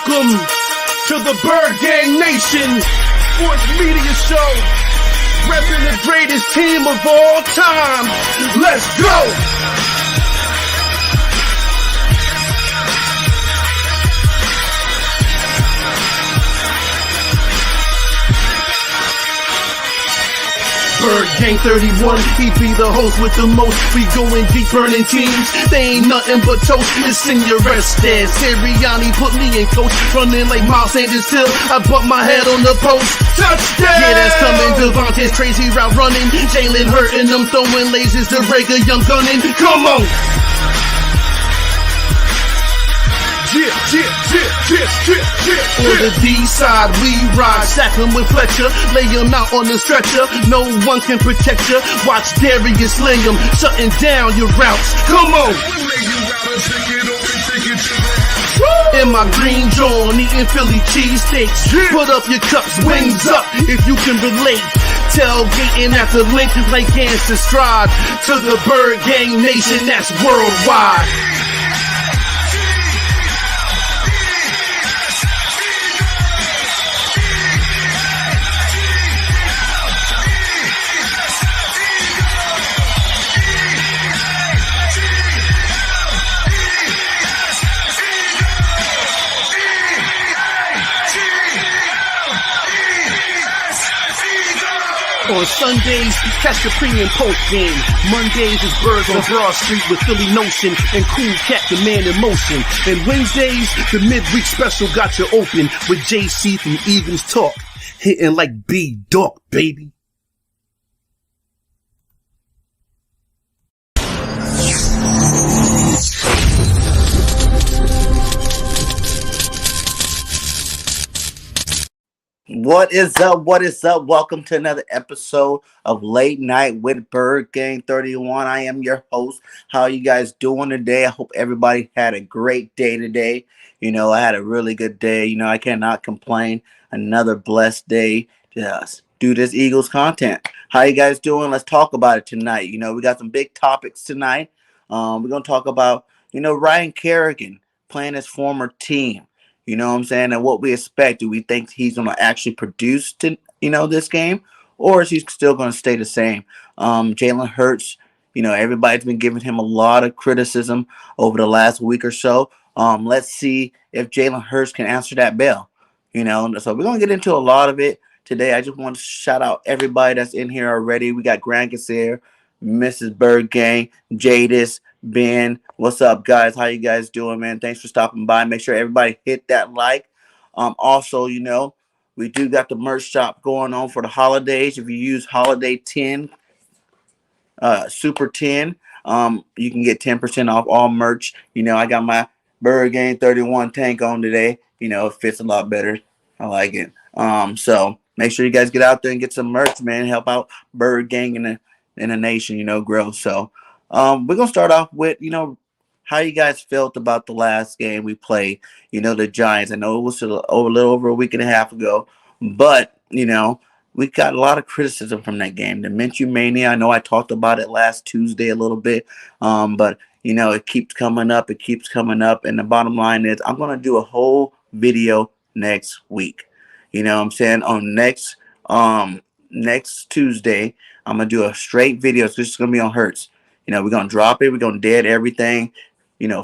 Welcome to the Birdgang Nation Sports Media Show, repping the greatest team of all time. Let's go! Birdgang 31, he be the host with the most. We going deep, burning teams. They ain't nothing but toast. It's in your rest dance. Kerrigan put me in coach, running like Miles Sanders Hill. I bumped my head on the post. Touchdown! Yeah, that's coming. Devonte's crazy route running. Jalen hurting them, throwing lasers to break a young gunning. Come on! On the D side, we ride, sack him with Fletcher, lay him out on the stretcher. No one can protect you. Watch Darius lay him, shutting down your routes. Come on! In my green John, eating Philly cheesesteaks. Put up your cups, wings up, if you can relate. Tailgating at the link like hands to stride. To the Birdgang Nation, that's worldwide. On Sundays, catch the pre and post game. Mondays is Birds on Broad Street with Philly Notion and Cool Cat, the man in motion. And Wednesdays, the midweek special got you open with JC from Eagles Talk, hitting like B-Dog, baby. What is up? What is up? Welcome to another episode of Late Night with Birdgang 31. I am your host. How are you guys doing today? I hope everybody had a great day today. You know, I had a really good day. You know, I cannot complain. Another blessed day to do this Eagles content. How you guys doing? Let's talk about it tonight. You know, we got some big topics tonight. We're going to talk about, Ryan Kerrigan playing his former team. You know what I'm saying? And what we expect. Do we think he's going to actually produce this game? Or is he still going to stay the same? Jalen Hurts, everybody's been giving him a lot of criticism over the last week or so. Let's see if Jalen Hurts can answer that bell. So we're going to get into a lot of it today. I just want to shout out everybody that's in here already. We got Grant here, Mrs. Birdgang, Jadis, Ben, what's up, guys? How you guys doing, man? Thanks for stopping by. Make sure everybody hit that like. Also, we do got the merch shop going on for the holidays. If you use Holiday 10, Super 10, you can get 10% off all merch. I got my Birdgang 31 tank on today. It fits a lot better. I like it. So make sure you guys get out there and get some merch, man. Help out Birdgang in the nation, grow. So we're going to start off with, how you guys felt about the last game we played, the Giants. I know it was a little over a week and a half ago, but, we got a lot of criticism from that game. The Minshew Mania, I know I talked about it last Tuesday a little bit, but, it keeps coming up. It keeps coming up. And the bottom line is I'm going to do a whole video next week. You know what I'm saying? On next Tuesday, I'm going to do a straight video. It's just going to be on Hurts. We're going to drop it. We're going to dead everything,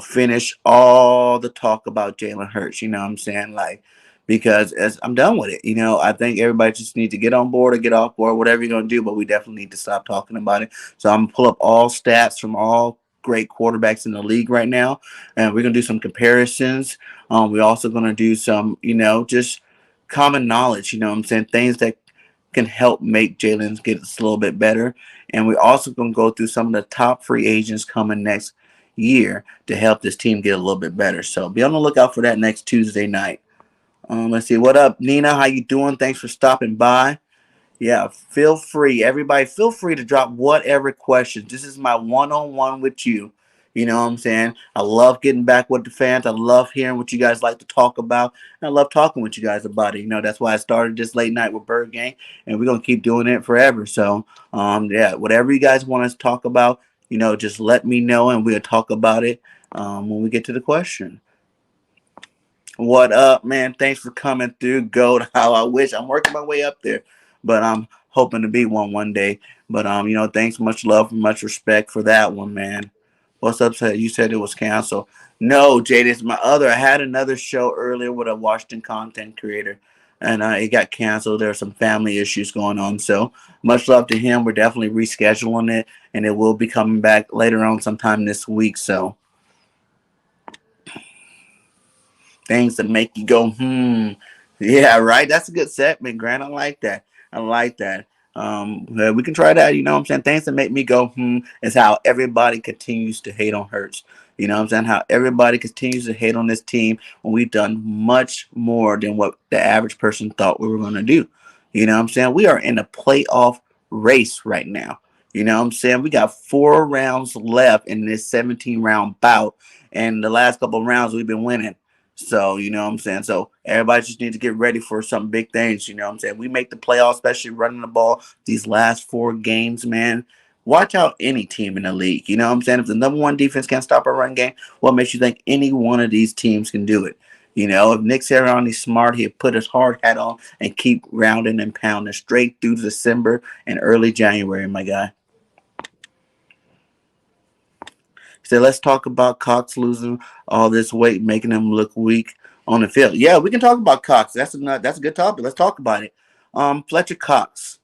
finish all the talk about Jalen Hurts. You know what I'm saying? Because I'm done with it. I think everybody just needs to get on board or get off board, whatever you're going to do. But we definitely need to stop talking about it. So I'm going to pull up all stats from all great quarterbacks in the league right now. And we're going to do some comparisons. We're also going to do some, just common knowledge. You know what I'm saying? Things that can help make Jalen get a little bit better. And we're also going to go through some of the top free agents coming next year to help this team get a little bit better. So be on the lookout for that next Tuesday night. Let's see. What up, Nina? How you doing? Thanks for stopping by. Yeah, feel free. Everybody, feel free to drop whatever questions. This is my one-on-one with you. You know what I'm saying? I love getting back with the fans. I love hearing what you guys like to talk about. And I love talking with you guys about it. That's why I started this late night with Birdgang, and we're going to keep doing it forever. So, yeah, whatever you guys want us to talk about, just let me know, and we'll talk about it when we get to the question. What up, man? Thanks for coming through, Goat. How I wish I'm working my way up there, but I'm hoping to be one day. But thanks, much love, much respect for that one, man. What's up? You said it was canceled. No, Jade, it's my other. I had another show earlier with a Washington content creator, and it got canceled. There are some family issues going on, so much love to him. We're definitely rescheduling it, and it will be coming back later on sometime this week. So things that make you go, hmm. Yeah, right. That's a good segment, Grant. I like that. I like that. We can try that. You know what I'm saying? Things that make me go, hmm, is how everybody continues to hate on Hurts. You know what I'm saying? How everybody continues to hate on this team when we've done much more than what the average person thought we were going to do. You know what I'm saying? We are in a playoff race right now. You know what I'm saying? We got 4 rounds left in this 17 round bout. And the last couple of rounds we've been winning. So, you know what I'm saying? So, everybody just needs to get ready for some big things. You know what I'm saying? We make the playoffs, especially running the ball these last 4 games, man. Watch out any team in the league. You know what I'm saying? If the number one defense can't stop a run game, what makes you think any one of these teams can do it? You know, if Nick Sirianni's smart, he'd put his hard hat on and keep rounding and pounding straight through December and early January, my guy. So let's talk about Cox losing all this weight, making him look weak on the field. Yeah, we can talk about Cox. That's a good topic. Let's talk about it. Fletcher Cox.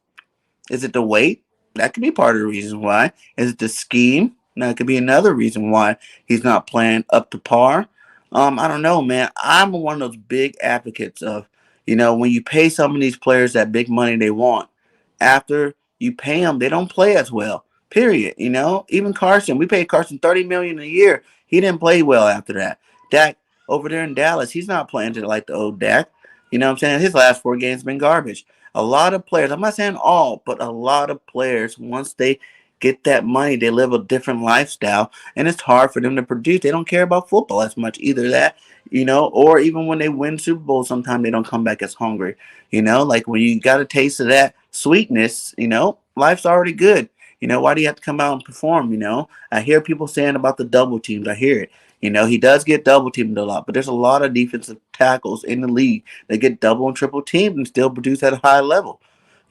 Is it the weight? That could be part of the reason why. Is it the scheme? That could be another reason why he's not playing up to par. I don't know, man. I'm one of those big advocates of, when you pay some of these players that big money they want, after you pay them, they don't play as well. Period. Even Carson, we paid Carson $30 million a year. He didn't play well after that. Dak over there in Dallas, he's not playing to like the old Dak. You know what I'm saying? His last 4 games been garbage. A lot of players, I'm not saying all, but a lot of players, once they get that money, they live a different lifestyle, and it's hard for them to produce. They don't care about football as much either. That, or even when they win Super Bowl, sometimes they don't come back as hungry. Like when you got a taste of that sweetness, life's already good. Why do you have to come out and perform? I hear people saying about the double teams. I hear it. He does get double teamed a lot, but there's a lot of defensive tackles in the league that get double and triple teamed and still produce at a high level.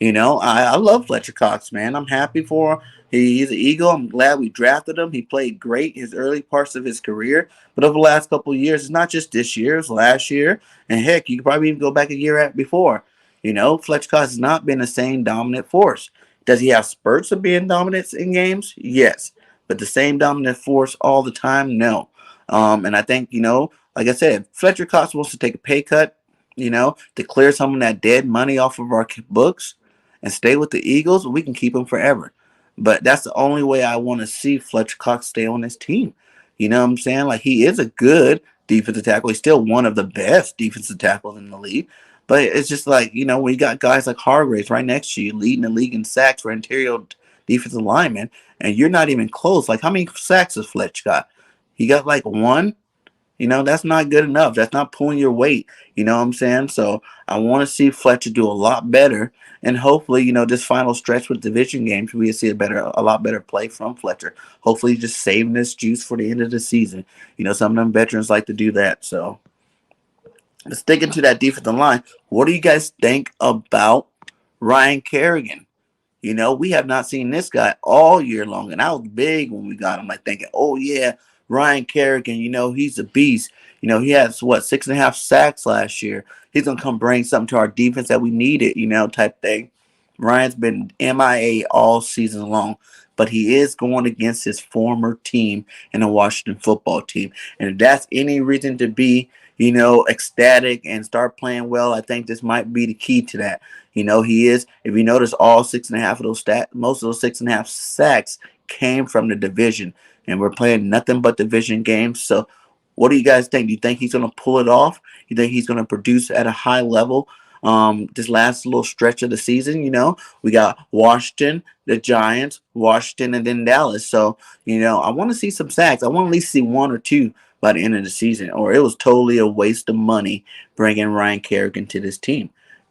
I love Fletcher Cox, man. I'm happy for him. He's an Eagle. I'm glad we drafted him. He played great his early parts of his career, but over the last couple of years, it's not just this year, it's last year, and heck, you could probably even go back a year before. Fletcher Cox has not been the same dominant force. Does he have spurts of being dominant in games? Yes, but the same dominant force all the time? No. And I think, like I said, Fletcher Cox wants to take a pay cut, to clear some of that dead money off of our books and stay with the Eagles, we can keep him forever. But that's the only way I want to see Fletcher Cox stay on this team. You know what I'm saying? Like, he is a good defensive tackle. He's still one of the best defensive tackles in the league. But it's just like, when you got guys like Hargraves right next to you, leading the league in sacks for interior defensive linemen, and you're not even close. Like, how many sacks has Fletch got? He got like 1. That's not good enough. That's not pulling your weight. You know what I'm saying? So I want to see Fletcher do a lot better. And hopefully, this final stretch with division games, we see a lot better play from Fletcher. Hopefully, just saving this juice for the end of the season. Some of them veterans like to do that. So sticking to that defensive line, what do you guys think about Ryan Kerrigan? We have not seen this guy all year long. And I was big when we got him, like thinking, oh, yeah, Ryan Kerrigan, he's a beast. He has, 6.5 sacks last year. He's going to come bring something to our defense that we needed, type thing. Ryan's been MIA all season long, but he is going against his former team in the Washington football team. And if that's any reason to be, ecstatic and start playing well, I think this might be the key to that. He is, if you notice, all 6.5 of those most of those 6.5 sacks came from the division, and we're playing nothing but division games. So what do you guys think? Do you think he's going to pull it off? You think he's going to produce at a high level this last little stretch of the season? We got Washington, the Giants, Washington, and then Dallas. So, I want to see some sacks. I want to at least see 1 or 2 by the end of the season, or it was totally a waste of money bringing Ryan Kerrigan to this team.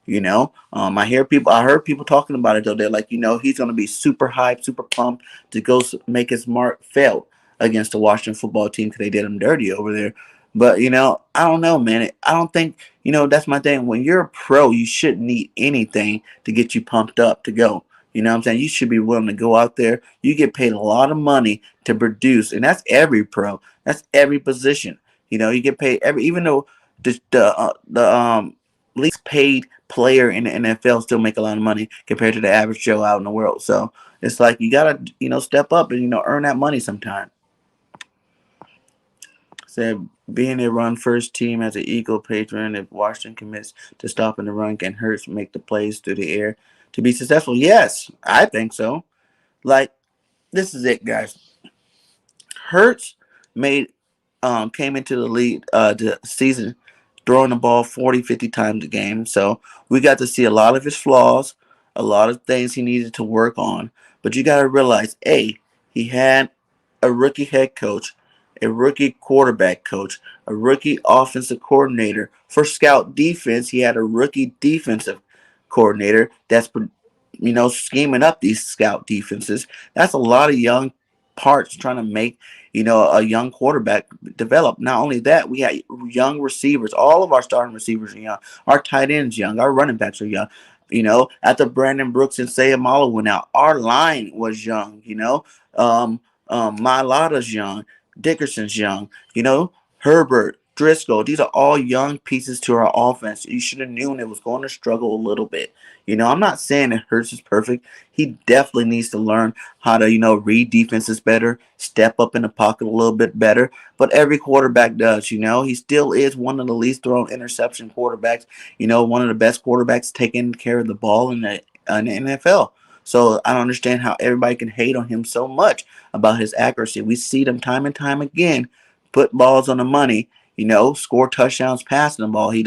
I heard people talking about it though. They're like, he's going to be super hyped, super pumped to go make his mark felt against the Washington football team because they did him dirty over there. But I don't know, man. I don't think that's my thing. When you're a pro, you shouldn't need anything to get you pumped up to go. You know what I'm saying? You should be willing to go out there. You get paid a lot of money to produce, and that's every pro. That's every position. You get paid every, even though the least paid player in the NFL still make a lot of money compared to the average Joe out in the world. So it's like you gotta step up and earn that money sometime. Said being a run first team as an Eagle patron, if Washington commits to stopping the run, can Hurts make the plays through the air to be successful? Yes, I think so. Like, this is it, guys. Hurts made came into the league the season throwing the ball 40, 50 times a game. So we got to see a lot of his flaws, a lot of things he needed to work on. But you got to realize, A, he had a rookie head coach, a rookie quarterback coach, a rookie offensive coordinator. For scout defense, he had a rookie defensive coordinator that's scheming up these scout defenses. That's a lot of young parts trying to make a young quarterback develop. Not only that, we had young receivers. All of our starting receivers are young. Our tight ends young. Our running backs are young. After Brandon Brooks and Sayamala went out, our line was young. Mailata's young. Dickerson's young. Herbert, Driscoll. These are all young pieces to our offense. You should have known it was going to struggle a little bit. I'm not saying that Hurts is perfect. He definitely needs to learn how to, read defenses better, step up in the pocket a little bit better. But every quarterback does, He still is one of the least thrown interception quarterbacks, one of the best quarterbacks taking care of the ball in the NFL. So I don't understand how everybody can hate on him so much about his accuracy. We see them time and time again put balls on the money, score touchdowns passing the ball. He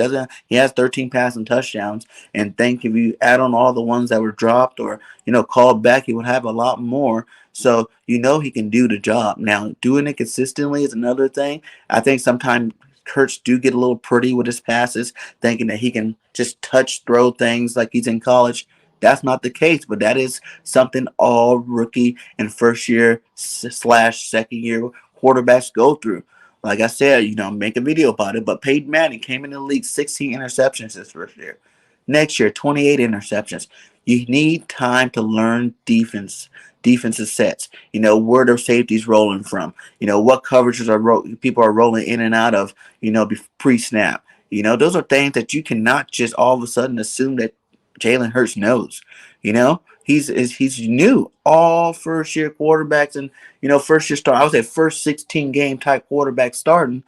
has 13 passing touchdowns. And think if you add on all the ones that were dropped or, called back, he would have a lot more. So, he can do the job. Now, doing it consistently is another thing. I think sometimes Kurtz do get a little pretty with his passes, thinking that he can just throw things like he's in college. That's not the case, but that is something all rookie and first year / second year quarterbacks go through. Like I said, make a video about it. But Peyton Manning came in the league 16 interceptions his first year. Next year, 28 interceptions. You need time to learn defensive sets. Where their safeties rolling from. What coverages people are rolling in and out of. Pre-snap. Those are things that you cannot just all of a sudden assume that Jalen Hurts knows. He's new. All first year quarterbacks and first year start. I would say first 16 game type quarterback starting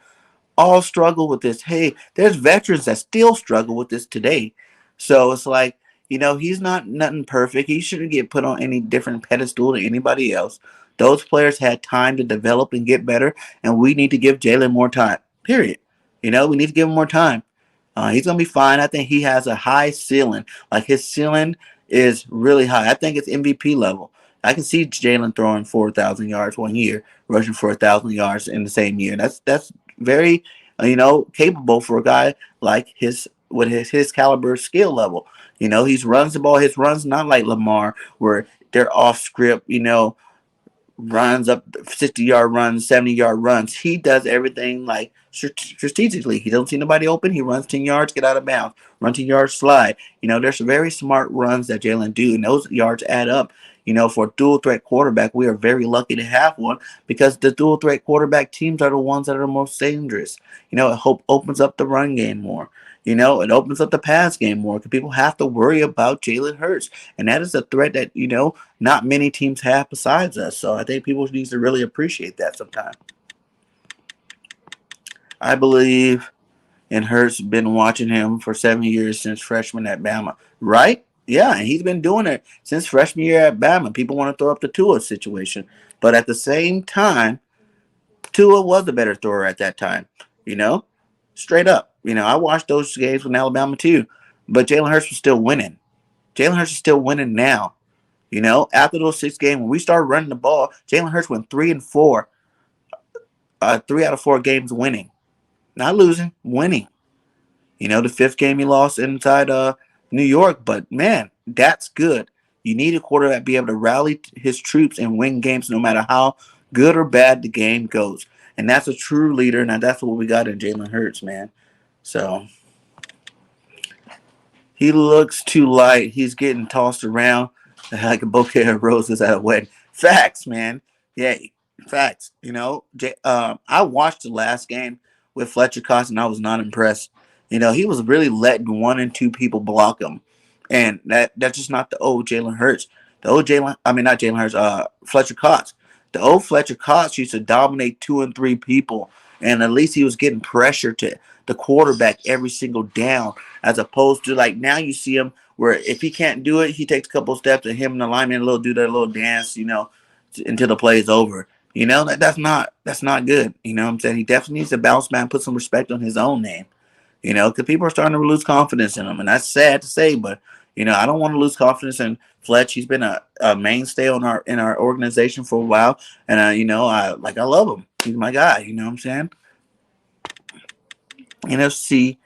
all struggle with this. Hey, there's veterans that still struggle with this today. So it's like, he's not nothing perfect. He shouldn't get put on any different pedestal than anybody else. Those players had time to develop and get better, and we need to give Jalen more time. Period. We need to give him more time. He's gonna be fine. I think he has a high ceiling. Like his ceiling is really high. I think it's MVP level. I can see Jalen throwing 4,000 yards one year, rushing for 1,000 yards in the same year. That's very capable for a guy like his caliber skill level. He runs the ball. His runs not like Lamar where they're off script. Runs up 60-yard runs, 70-yard runs. He does everything like strategically. He don't see nobody open. He runs 10 yards, get out of bounds, run 10 yards, slide. There's very smart runs that Jalen do, and those yards add up. For a dual threat quarterback, we are very lucky to have one because the dual threat quarterback teams are the ones that are most dangerous. It opens up the run game more. It opens up the pass game more because people have to worry about Jalen Hurts. And that is a threat that, not many teams have besides us. So I think people need to really appreciate that sometimes. I believe in Hurts been watching him for 7 years since freshman at Bama. Right? Yeah, and he's been doing it since freshman year at Bama. People want to throw up the Tua situation. But at the same time, Tua was the better thrower at that time. Straight up. I watched those games with Alabama too. But Jalen Hurts was still winning. Jalen Hurts is still winning now. After those 6 games, when we started running the ball, Jalen Hurts went 3-4. 3 out of 4 games winning. Not losing, winning. The 5th game he lost inside New York. But, man, that's good. You need a quarterback to be able to rally his troops and win games no matter how good or bad the game goes. And that's a true leader, and that's what we got in Jalen Hurts, man. So he looks too light. He's getting tossed around like a bouquet of roses at a wedding. Facts, man. Yeah, facts. I watched the last game with Fletcher Cox, and I was not impressed. He was really letting one and two people block him, and that's just not the old Jalen Hurts. The old Jalen, I mean not Jalen Hurts, Fletcher Cox. The old Fletcher Cox used to dominate two and three people, and at least he was getting pressure to the quarterback every single down, as opposed to like now you see him where if he can't do it, he takes a couple steps and him and the lineman do that little dance, until the play is over. That's not good. You know what I'm saying? He definitely needs to bounce back and put some respect on his own name. Because people are starting to lose confidence in him, and that's sad to say, but I don't want to lose confidence in Fletch. He's been a mainstay in our organization for a while, and I love him. He's my guy. You know what I'm saying? NFC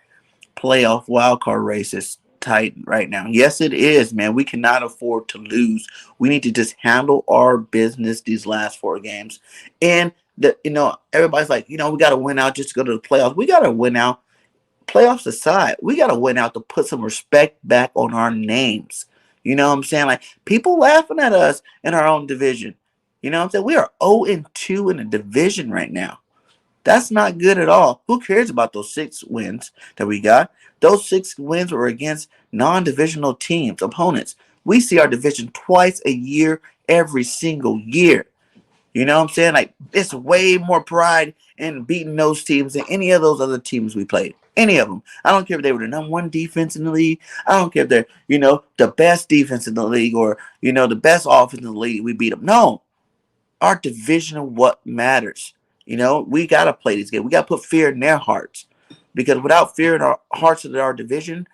playoff wildcard race is tight right now. Yes, it is, man. We cannot afford to lose. We need to just handle our business these last four games, and everybody's like, we got to win out just to go to the playoffs. We got to win out. Playoffs aside, we got to win out to put some respect back on our names. You know what I'm saying? Like, people laughing at us in our own division. You know what I'm saying? We are 0-2 in the division right now. That's not good at all. Who cares about those 6 wins that we got? Those 6 wins were against non-divisional teams, opponents. We see our division twice a year, every single year. You know what I'm saying? Like, it's way more pride in beating those teams than any of those other teams we played. Any of them. I don't care if they were the number 1 defense in the league. I don't care if they're, the best defense in the league or, the best offense in the league. We beat them. No. Our division is what matters. We got to play these games. We got to put fear in their hearts. Because without fear in our hearts of our division,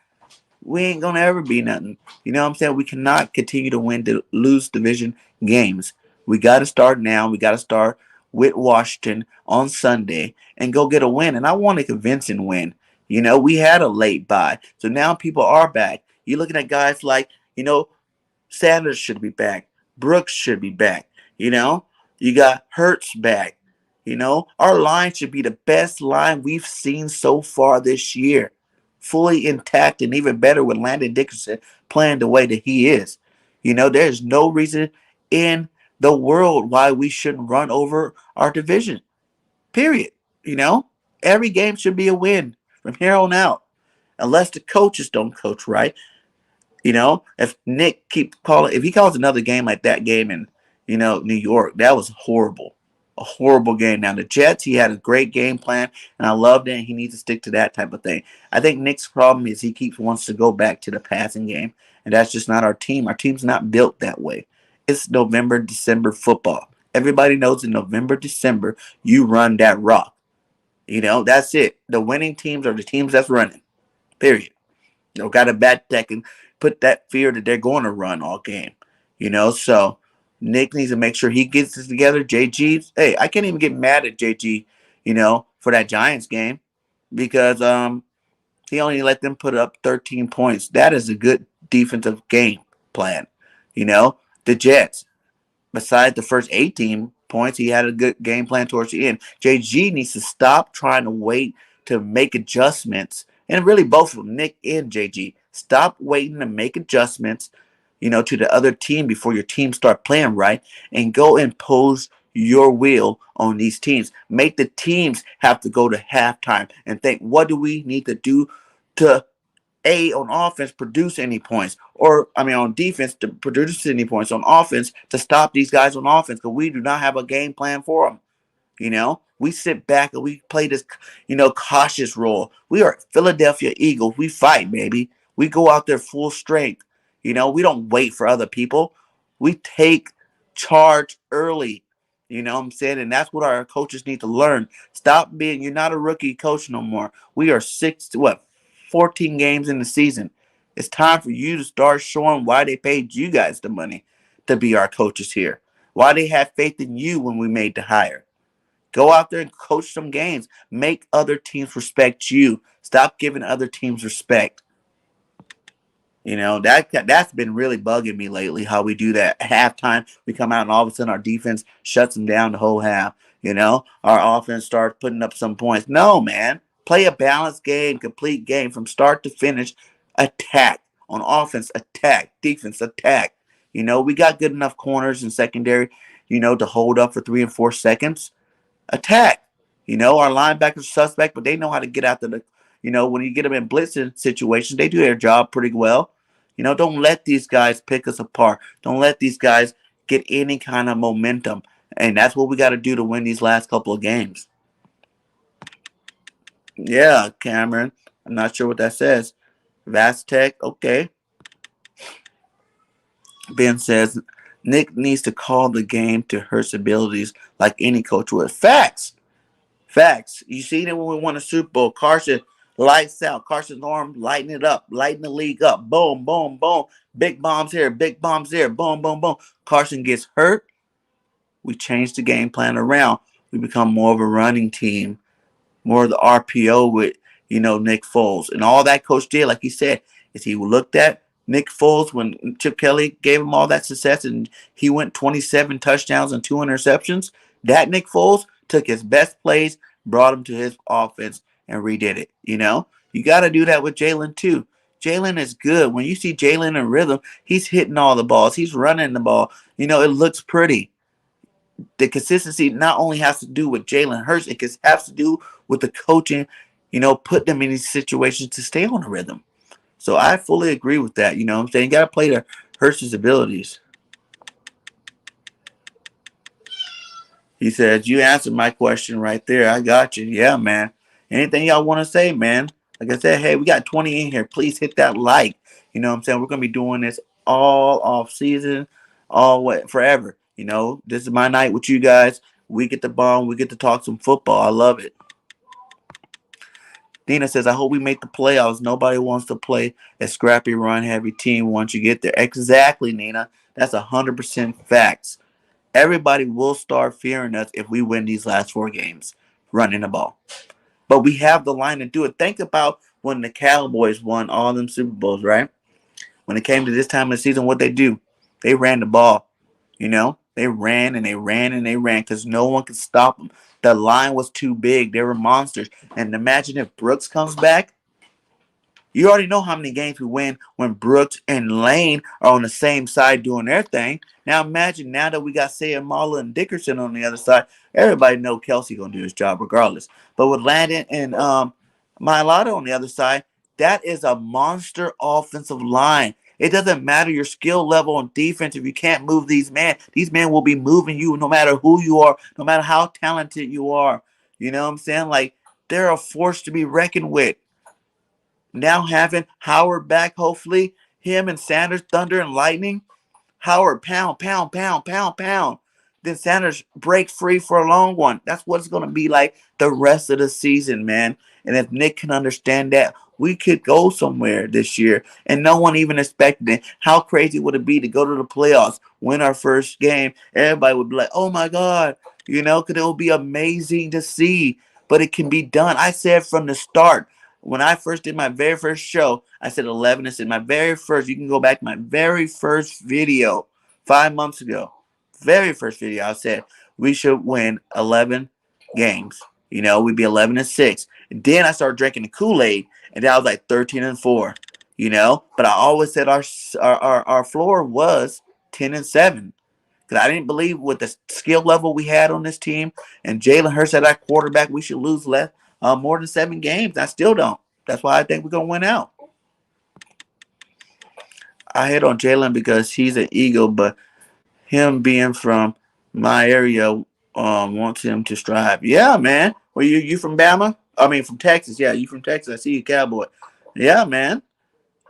we ain't going to ever be nothing. You know what I'm saying? We cannot continue to lose division games. We got to start now. We got to start with Washington on Sunday and go get a win. And I want a convincing win. We had a late bye. So now people are back. You're looking at guys like, Sanders should be back. Brooks should be back. You got Hurts back. Our line should be the best line we've seen so far this year. Fully intact and even better with Landon Dickerson playing the way that he is. There's no reason in the world why we shouldn't run over our division. Period. Every game should be a win from here on out. Unless the coaches don't coach right. If Nick if he calls another game like that game in, New York, that was horrible. A horrible game. Now, the Jets, he had a great game plan, and I loved it, and he needs to stick to that type of thing. I think Nick's problem is wants to go back to the passing game, and that's just not our team. Our team's not built that way. It's November, December football. Everybody knows in November, December, you run that rock. That's it. The winning teams are the teams that's running. Period. Got a bat that can put that fear that they're going to run all game. So Nick needs to make sure he gets this together. JG, hey, I can't even get mad at JG, for that Giants game because he only let them put up 13 points. That is a good defensive game plan. The Jets, besides the first 18 points, he had a good game plan towards the end. JG needs to stop trying to wait to make adjustments. And really both of them, Nick and JG, stop waiting to make adjustments, to the other team before your team start playing right and go impose your will on these teams. Make the teams have to go to halftime and think, what do we need to do to on offense produce any points, or on defense to produce any points, on offense to stop these guys on offense, because we do not have a game plan for them. We sit back and we play this, cautious role. We are Philadelphia Eagles. We fight, baby. We go out there full strength. We don't wait for other people. We take charge early. You know what I'm saying? And that's what our coaches need to learn. Stop being, you're not a rookie coach no more. We are 14 games in the season. It's time for you to start showing why they paid you guys the money to be our coaches here. Why they had faith in you when we made the hire. Go out there and coach some games. Make other teams respect you. Stop giving other teams respect. That's been really bugging me lately, how we do that. At halftime, we come out and all of a sudden our defense shuts them down the whole half. Our offense starts putting up some points. No, man. Play a balanced game, complete game from start to finish. Attack. On offense, attack. Defense, attack. We got good enough corners and secondary, to hold up for 3 and 4 seconds. Attack. Our linebackers suspect, but they know how to get out when you get them in blitzing situations, they do their job pretty well. Don't let these guys pick us apart. Don't let these guys get any kind of momentum. And that's what we got to do to win these last couple of games. Yeah, Cameron. I'm not sure what that says. Vastech, okay. Ben says Nick needs to call the game to Hurt's abilities like any coach would. Facts. Facts. You see that when we won a Super Bowl, Carson lights out. Carson's arm lighting it up, lighting the league up. Boom, boom, boom. Big bombs here, big bombs there. Boom, boom, boom. Carson gets hurt. We change the game plan around. We become more of a running team, more of the RPO with, Nick Foles. And all that coach did, like he said, is he looked at Nick Foles when Chip Kelly gave him all that success and he went 27 touchdowns and 2 interceptions. That Nick Foles took his best plays, brought him to his offense, and redid it. You got to do that with Jalen too. Jalen is good. When you see Jalen in rhythm, he's hitting all the balls. He's running the ball. It looks pretty. The consistency not only has to do with Jalen Hurts, it has to do with the coaching, put them in these situations to stay on the rhythm. So I fully agree with that. You know what I'm saying? You got to play to Hurts' abilities. He says, you answered my question right there. I got you. Yeah, man. Anything y'all want to say, man? Like I said, hey, we got 20 in here. Please hit that like. You know what I'm saying? We're going to be doing this all off season, forever. This is my night with you guys. We get to bond. We get to talk some football. I love it. Dina says, I hope we make the playoffs. Nobody wants to play a scrappy, run-heavy team once you get there. Exactly, Nina. That's 100% facts. Everybody will start fearing us if we win these last 4 games running the ball. But we have the line to do it. Think about when the Cowboys won all them Super Bowls, right? When it came to this time of the season, what they do? They ran the ball. They ran and they ran and they ran because no one could stop them. The line was too big. They were monsters. And imagine if Brooks comes back. You already know how many games we win when Brooks and Lane are on the same side doing their thing. Now imagine now that we got Sayamala and Dickerson on the other side, everybody know Kelsey gonna do his job regardless. But with Landon and Mailata on the other side, that is a monster offensive line. It doesn't matter your skill level on defense if you can't move these men. These men will be moving you no matter who you are, no matter how talented you are. You know what I'm saying? Like they're a force to be reckoned with. Now having Howard back, hopefully, him and Sanders, Thunder and Lightning, Howard pound, pound, pound, pound, pound. Then Sanders break free for a long one. That's what it's going to be like the rest of the season, man. And if Nick can understand that, we could go somewhere this year. And no one even expected it. How crazy would it be to go to the playoffs, win our first game? Everybody would be like, oh my God, because it will be amazing to see. But it can be done. I said from the start, when I first did my very first show, I said 11. I said my very first, you can go back to my very first video 5 months ago. Very first video, I said we should win 11 games. We'd be 11-6. And then I started drinking the Kool-Aid, and then I was like 13-4. But I always said our floor was 10-7. Because I didn't believe with the skill level we had on this team, and Jalen Hurts at our quarterback, we should lose more than 7 games. I still don't. That's why I think we're going to win out. I hit on Jalen because he's an ego, but him being from my area wants him to strive. Yeah, man. Well, you from Bama? I mean, from Texas. Yeah, you from Texas. I see you, Cowboy. Yeah, man.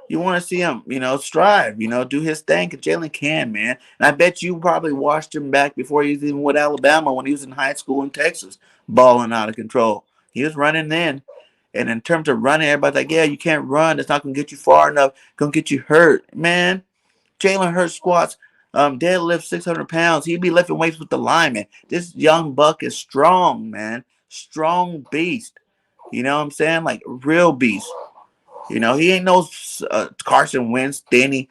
You want to see him, strive, do his thing. Because Jalen can, man. And I bet you probably watched him back before he was even with Alabama when he was in high school in Texas, balling out of control. He was running then. And in terms of running, everybody's like, yeah, you can't run. It's not going to get you far enough. Going to get you hurt. Man, Jalen Hurts squats, deadlift 600 pounds. He'd be lifting weights with the lineman. This young buck is strong, man. Strong beast. You know what I'm saying? Like, real beast. He ain't no Carson Wentz, thin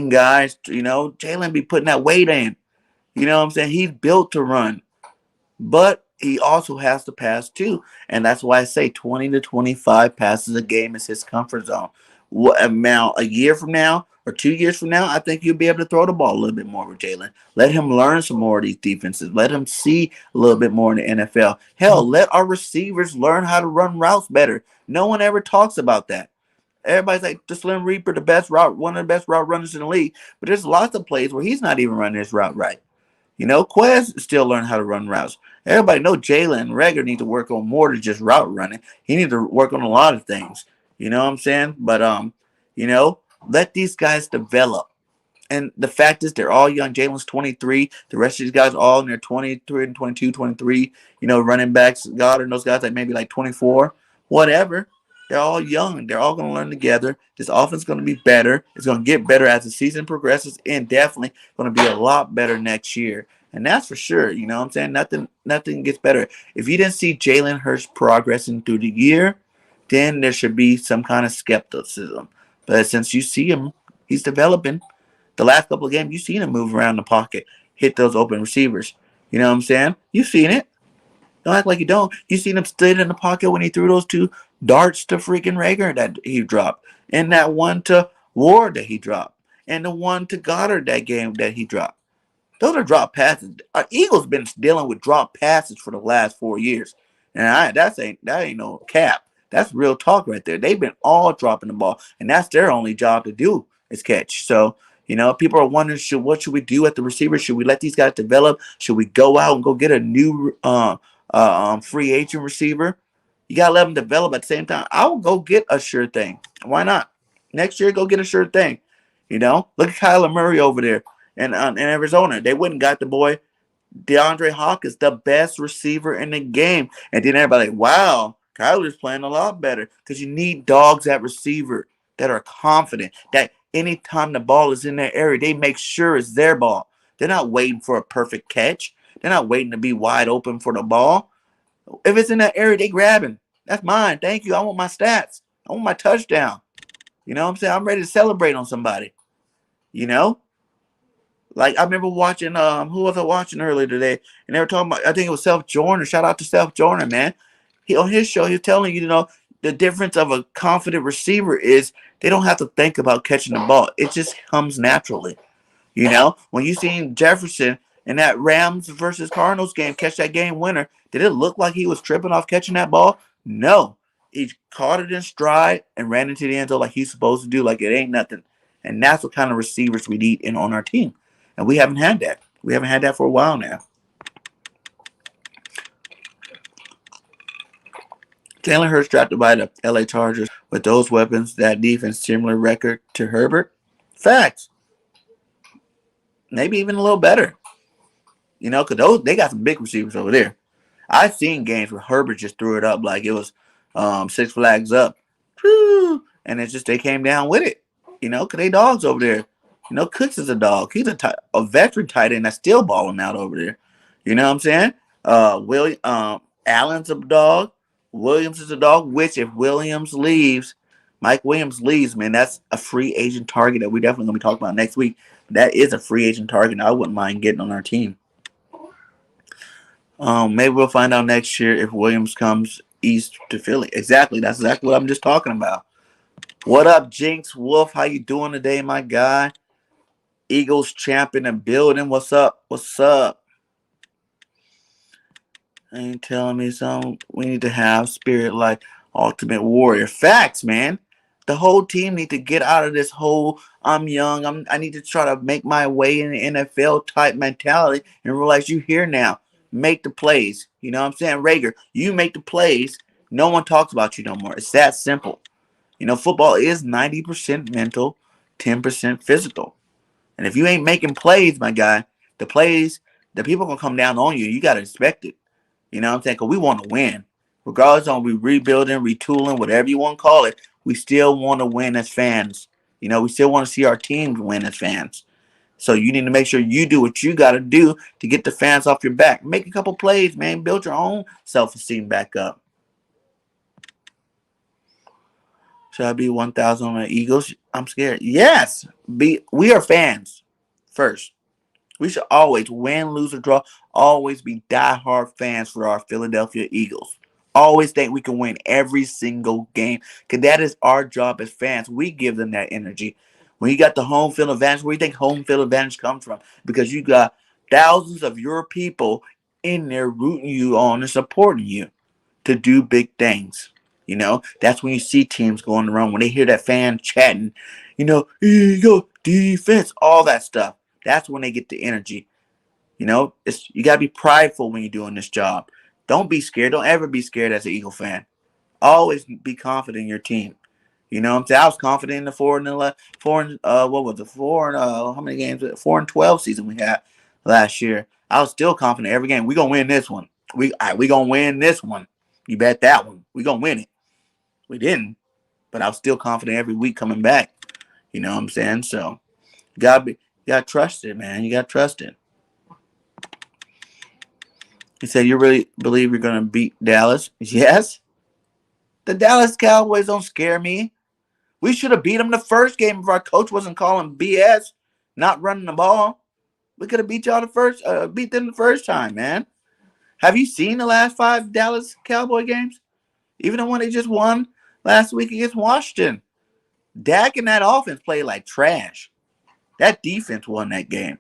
guys. Jalen be putting that weight in. You know what I'm saying? He's built to run. But he also has to pass too. And that's why I say 20 to 25 passes a game is his comfort zone. What amount a year from now or 2 years from now, I think you'll be able to throw the ball a little bit more with Jalen. Let him learn some more of these defenses. Let him see a little bit more in the NFL. Hell, let our receivers learn how to run routes better. No one ever talks about that. Everybody's like, the Slim Reaper, the best route, one of the best route runners in the league. But there's lots of plays where he's not even running his route right. Quez still learning how to run routes. Everybody know Jalen and Rager need to work on more than just route running. He needs to work on a lot of things. You know what I'm saying? But you know, let these guys develop. And the fact is, they're all young. Jalen's 23. The rest of these guys are all in their 23 and 22, 23. Running backs, God, and those guys like maybe like 24, whatever. They're all young. They're all going to learn together. This offense is going to be better. It's going to get better as the season progresses, and definitely going to be a lot better next year. And that's for sure. You know what I'm saying? Nothing gets better. If you didn't see Jalen Hurts progressing through the year, then there should be some kind of skepticism. But since you see him, he's developing. The last couple of games, you've seen him move around the pocket, hit those open receivers. You know what I'm saying? You've seen it. Don't act like you don't. You seen him stood in the pocket when he threw those two darts to freaking Rager that he dropped, and that one to Ward that he dropped, and the one to Goddard that game that he dropped. Those are drop passes. Our Eagles been dealing with drop passes for the last 4 years, and that ain't no cap. That's real talk right there. They've been all dropping the ball, and that's their only job to do is catch. So people are wondering, what should we do at the receiver? Should we let these guys develop? Should we go out and go get a new free agent receiver? You gotta let them develop at the same time. I will go get a sure thing. Why not? Next year, go get a sure thing. Look at Kyler Murray over there in Arizona. They wouldn't got the boy DeAndre Hopkins, the best receiver in the game. And then everybody like, wow, Kyler's playing a lot better, because you need dogs at receiver that are confident that anytime the ball is in their area, they make sure it's their ball. They're not waiting for a perfect catch. They're not waiting to be wide open for the ball. If it's in that area, they grabbing. That's mine. Thank you. I want my stats. I want my touchdown. You know what I'm saying? I'm ready to celebrate on somebody. Like, I remember watching, who was I watching earlier today? And they were talking about, I think it was Self Jordan. Shout out to Self Jordan, man. On his show, he was telling you, the difference of a confident receiver is they don't have to think about catching the ball. It just comes naturally. When you seen Jefferson in that Rams versus Cardinals game catch that game winner, did it look like he was tripping off catching that ball? No. He caught it in stride and ran into the end zone like he's supposed to do, like it ain't nothing. And that's what kind of receivers we need on our team. And we haven't had that. We haven't had that for a while now. Jalen Hurts drafted by the LA Chargers with those weapons, that defense, similar record to Herbert. Facts. Maybe even a little better. Because they got some big receivers over there. I've seen games where Herbert just threw it up like it was 6 flags up. Whew, and it's just they came down with it. Because they dogs over there. Cooks is a dog. He's a veteran tight end that's still balling out over there. You know what I'm saying? Allen's a dog. Williams is a dog, which if Mike Williams leaves, man, that's a free agent target that we definitely going to be talking about next week. That is a free agent target I wouldn't mind getting on our team. Maybe we'll find out next year if Williams comes east to Philly. Exactly. That's exactly what I'm just talking about. What up, Jinx Wolf? How you doing today, my guy? Eagles champ in the building. What's up? What's up? Ain't telling me something. We need to have spirit like Ultimate Warrior. Facts, man. The whole team need to get out of this whole I'm young. I need to try to make my way in the NFL type mentality and realize you here now. Make the plays. You know what I'm saying? Rager, you make the plays. No one talks about you no more. It's that simple. Football is 90% mental, 10% physical. And if you ain't making plays, my guy, the people going to come down on you. You got to expect it. You know what I'm saying? Because we want to win. Regardless of we rebuilding, retooling, whatever you want to call it, we still want to win as fans. We still want to see our teams win as fans. So you need to make sure you do what you got to do to get the fans off your back. Make a couple plays, man. Build your own self-esteem back up. Should I be 1,000 on the Eagles? I'm scared. Yes. We are fans first. We should always win, lose, or draw. Always be diehard fans for our Philadelphia Eagles. Always think we can win every single game. Because that is our job as fans. We give them that energy. When you got the home field advantage, where do you think home field advantage comes from? Because you got thousands of your people in there rooting you on and supporting you to do big things. That's when you see teams going around when they hear that fan chatting, Eagle defense, all that stuff. That's when they get the energy. You gotta be prideful when you're doing this job. Don't be scared. Don't ever be scared as an Eagle fan. Always be confident in your team. You know what I'm saying? I was confident in the 4 and how many games? 4-12 season we had last year. I was still confident every game. We gonna win this one. We gonna win this one. You bet that one. We gonna win it. We didn't, but I was still confident every week coming back. You know what I'm saying? So you gotta trust it, man. You gotta trust it. He said, "You really believe you're gonna beat Dallas?" Yes. The Dallas Cowboys don't scare me. We should have beat them the first game if our coach wasn't calling BS, not running the ball. We could have beat beat them the first time, man. Have you seen the last 5 Dallas Cowboy games? Even the one they just won last week against Washington. Dak and that offense played like trash. That defense won that game.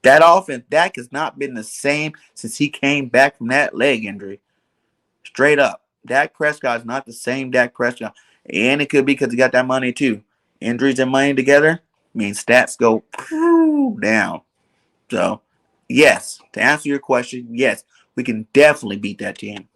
That offense, Dak has not been the same since he came back from that leg injury. Straight up. Dak Prescott is not the same Dak Prescott. And it could be because he got that money too. Injuries and money together means stats go down. So, yes, to answer your question, yes, we can definitely beat that team.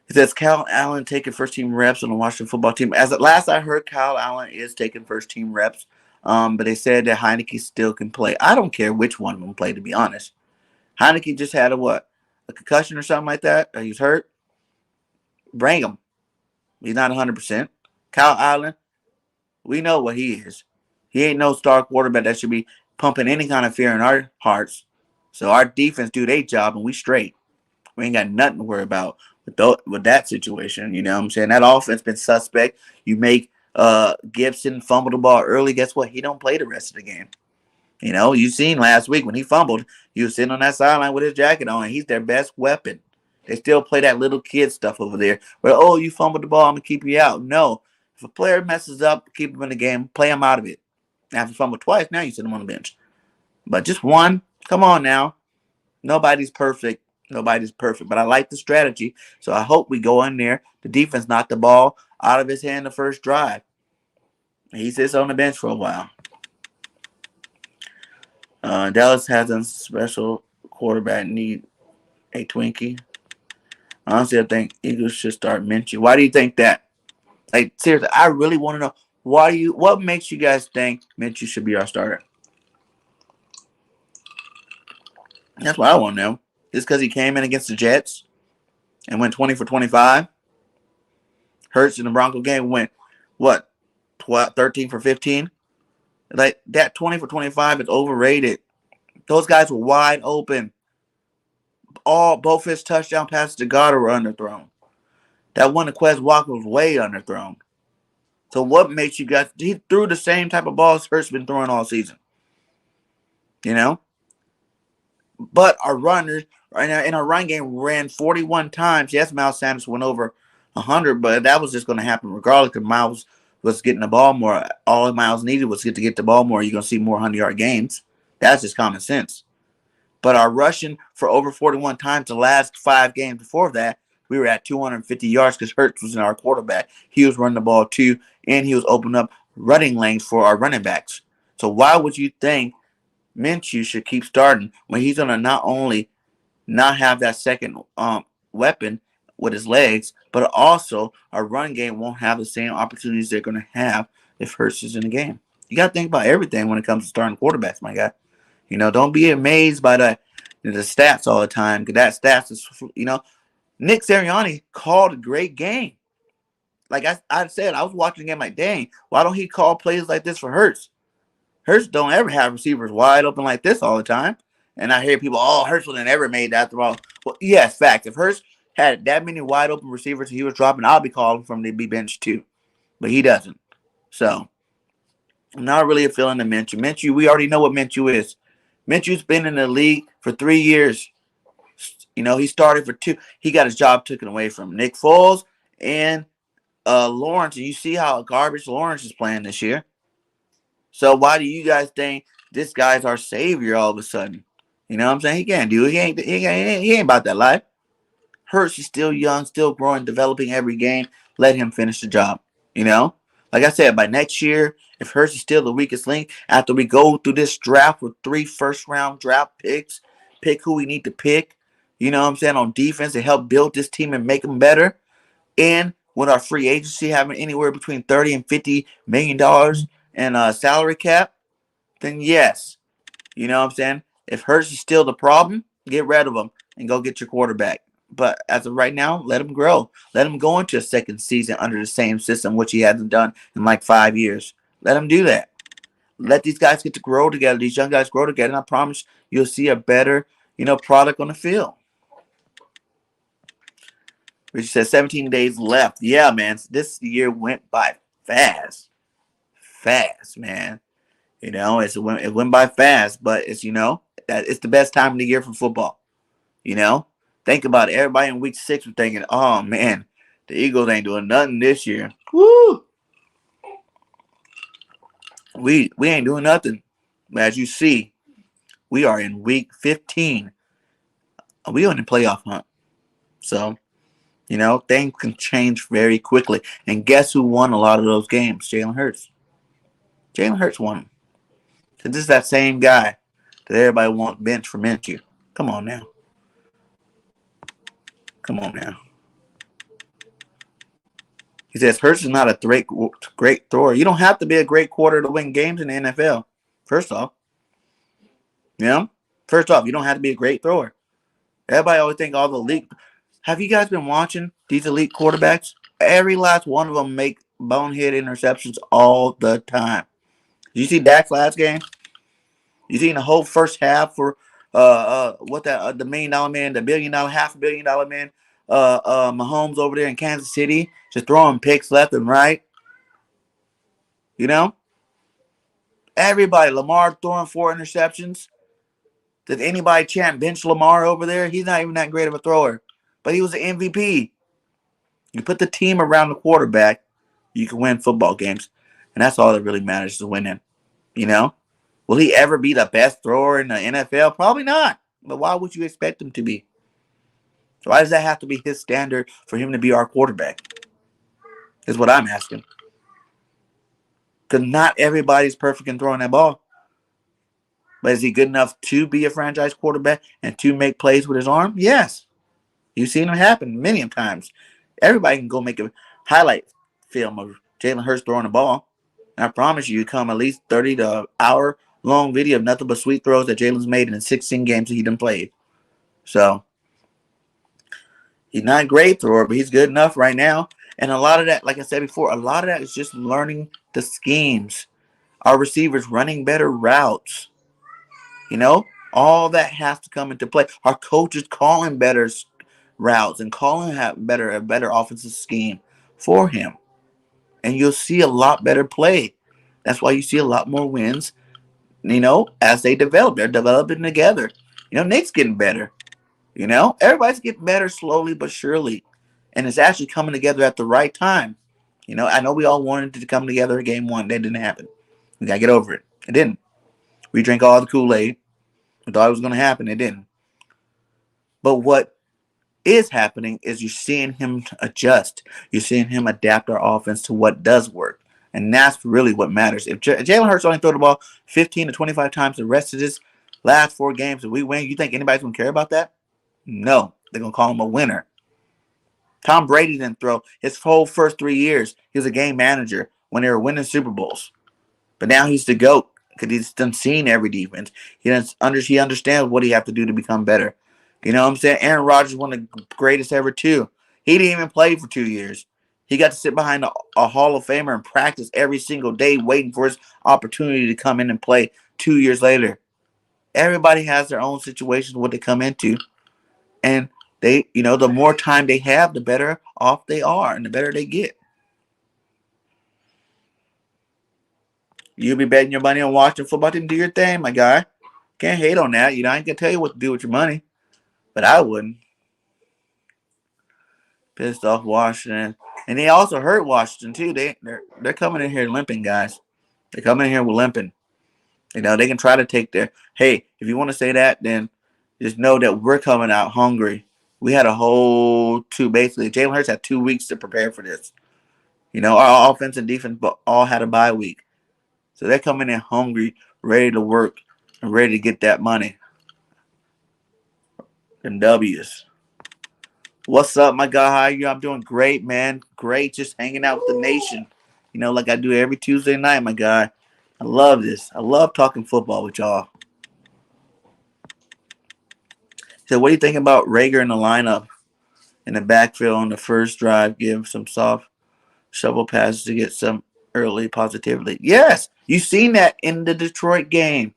It says Kyle Allen taking first team reps on the Washington football team. As at last I heard, Kyle Allen is taking first team reps. But they said that Heineke still can play. I don't care which one of them play, to be honest. Heineke just had a concussion or something like that. Or he's hurt. Bring him. He's not 100%. Kyle Allen, we know what he is. He ain't no star quarterback that should be pumping any kind of fear in our hearts. So our defense do their job and we straight. We ain't got nothing to worry about with that situation. You know what I'm saying? That offense been suspect. You make Gibson fumble the ball early. Guess what? He don't play the rest of the game. You seen last week when he fumbled, he was sitting on that sideline with his jacket on, and he's their best weapon. They still play that little kid stuff over there where, oh, you fumbled the ball, I'm going to keep you out. No. If a player messes up, keep him in the game, play him out of it. After you fumble twice, now you sit him on the bench. But just one, come on now. Nobody's perfect. But I like the strategy. So I hope we go in there. The defense knocked the ball out of his hand the first drive. He sits on the bench for a while. Dallas has a special quarterback need a Twinkie. Honestly, I think Eagles should start Minshew. Why do you think that? Like, seriously, I really want to know what makes you guys think Minshew should be our starter? That's what I want to know. Just because he came in against the Jets and went 20 for 25. Hurts in the Bronco game went, 13 for 15? Like, that 20 for 25 is overrated. Those guys were wide open. Both his touchdown passes to Goddard were underthrown. That one to Quez Walker was way underthrown. So what makes you guys? He threw the same type of balls Hurts been throwing all season. But our runners right now in our run game ran 41 times. Yes, Miles Sanders went over 100, but that was just going to happen regardless. Because Miles was getting the ball more. All Miles needed was to get the ball more. You're going to see more 100-yard games. That's just common sense. But our rushing for over 41 times the last 5 games before that, we were at 250 yards because Hurts was in our quarterback. He was running the ball too, and he was opening up running lanes for our running backs. So why would you think Minshew should keep starting when he's going to not only not have that second weapon with his legs, but also our run game won't have the same opportunities they're going to have if Hurts is in the game. You got to think about everything when it comes to starting quarterbacks, my guy. Don't be amazed by the stats all the time, because that stats is, Nick Sirianni called a great game. Like I said, I was watching the game like, dang, why don't he call plays like this for Hurts? Hurts don't ever have receivers wide open like this all the time. And I hear people, Hurts wouldn't ever made that throw. Well, yes, fact. If Hurts had that many wide open receivers he was dropping, I'll be calling for him to be benched too. But he doesn't. So I'm not really a feeling of Minshew. Minshew, we already know what Minshew is. Minshew's been in the league for 3 years. He started for two. He got his job taken away from Nick Foles and Lawrence. And you see how garbage Lawrence is playing this year. So why do you guys think this guy's our savior all of a sudden? You know what I'm saying? He can't do it. He ain't about that life. Hurts is still young, still growing, developing every game. Let him finish the job. You know? Like I said, by next year, if Hurts is still the weakest link, after we go through this draft with 3 first-round draft picks, pick who we need to pick, you know what I'm saying, on defense to help build this team and make them better. And with our free agency having anywhere between $30 and $50 million and salary cap, then yes. You know what I'm saying? If Hurts is still the problem, get rid of him and go get your quarterback. But as of right now, let him grow. Let him go into a second season under the same system, which he hasn't done in like 5 years. Let him do that. Let these guys get to grow together. These young guys grow together, and I promise you'll see a better, product on the field. Richard says 17 days left. Yeah, man. This year went by fast. Fast, man. It went by fast, but that it's the best time of the year for football. Think about it. Everybody in week 6 was thinking, oh man, the Eagles ain't doing nothing this year. Woo! We ain't doing nothing. As you see, we are in week 15. We on the playoff hunt. So, things can change very quickly. And guess who won a lot of those games? Jalen Hurts. Jalen Hurts won them. So this is that same guy that everybody wants bench for Minshew. Come on now. Come on now. He says Hurts is not a great thrower. You don't have to be a great quarter to win games in the NFL. First off, you don't have to be a great thrower. Everybody always think all the elite. Have you guys been watching these elite quarterbacks? Every last one of them make bonehead interceptions all the time. Did you see Dak's last game? You seen the whole first half for the $1 million man, the $500 million man, Mahomes over there in Kansas City, just throwing picks left and right. Everybody, Lamar throwing 4 interceptions. Did anybody chant bench Lamar over there? He's not even that great of a thrower, but he was the MVP. You put the team around the quarterback, you can win football games, and that's all that really matters is winning. Will he ever be the best thrower in the NFL? Probably not. But why would you expect him to be? Why does that have to be his standard for him to be our quarterback? Is what I'm asking. Because not everybody's perfect in throwing that ball. But is he good enough to be a franchise quarterback and to make plays with his arm? Yes. You've seen it happen many times. Everybody can go make a highlight film of Jalen Hurts throwing the ball. And I promise you, come at least 30 to an hour long video of nothing but sweet throws that Jalen's made in the 16 games that he done played. So, he's not a great thrower, but he's good enough right now. And a lot of that, like I said before, a lot of that is just learning the schemes. Our receivers running better routes. All that has to come into play. Our coaches calling better routes and calling a better offensive scheme for him. And you'll see a lot better play. That's why you see a lot more wins, as they develop. They're developing together. Nick's getting better. Everybody's getting better slowly but surely. And it's actually coming together at the right time. I know we all wanted it to come together in game 1. That didn't happen. We got to get over it. It didn't. We drank all the Kool-Aid. We thought it was going to happen. It didn't. But what is happening is you're seeing him adjust. You're seeing him adapt our offense to what does work. And that's really what matters. If Jalen Hurts only throw the ball 15 to 25 times the rest of this last 4 games that we win, you think anybody's going to care about that? No. They're going to call him a winner. Tom Brady didn't throw his whole first 3 years. He was a game manager when they were winning Super Bowls. But now he's the GOAT because he's done seen every defense. He understands what he have to do to become better. You know what I'm saying? Aaron Rodgers, one of the greatest ever, too. He didn't even play for 2 years. He got to sit behind a Hall of Famer and practice every single day, waiting for his opportunity to come in and play 2 years later. Everybody has their own situations, what they come into. And they, the more time they have, the better off they are and the better they get. You be betting your money on watching football team. Do your thing, my guy. Can't hate on that. I ain't gonna tell you what to do with your money, but I wouldn't. Pissed off Washington, and they also hurt Washington too. They're coming in here limping, guys. They're coming in here with limping. They can try to take their. Hey, if you want to say that, then just know that we're coming out hungry. We had a whole basically. Jalen Hurts had 2 weeks to prepare for this. Our offense and defense all had a bye week, so they're coming in hungry, ready to work, and ready to get that money. Them W's. What's up, my guy? How are you? I'm doing great, man. Great, just hanging out with the nation. Like I do every Tuesday night, my guy. I love this. I love talking football with y'all. So, what do you think about Rager in the lineup in the backfield on the first drive? Give some soft shovel passes to get some early positivity. Yes, you seen that in the Detroit game.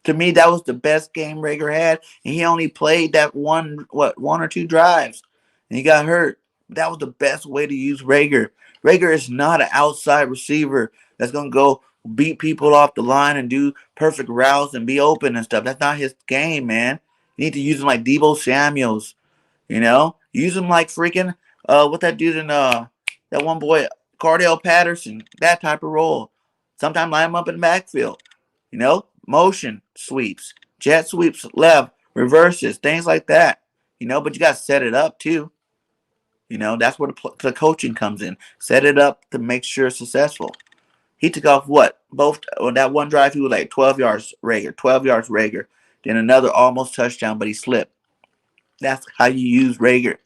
To me, that was the best game Rager had, and he only played that one or two drives, and he got hurt. That was the best way to use Rager. Rager is not an outside receiver that's gonna go beat people off the line and do perfect routes and be open and stuff. That's not his game, man. You need to use him like Deebo Samuels. Use him like freaking what that dude in that one boy Cardell Patterson. That type of role. Sometimes line him up in the backfield. Motion sweeps, jet sweeps left, reverses, things like that. But you got to set it up too. That's where the coaching comes in. Set it up to make sure it's successful. He took off both on that one drive. He was like 12 yards Rager, 12 yards Rager, then another almost touchdown, but he slipped. That's how you use Rager.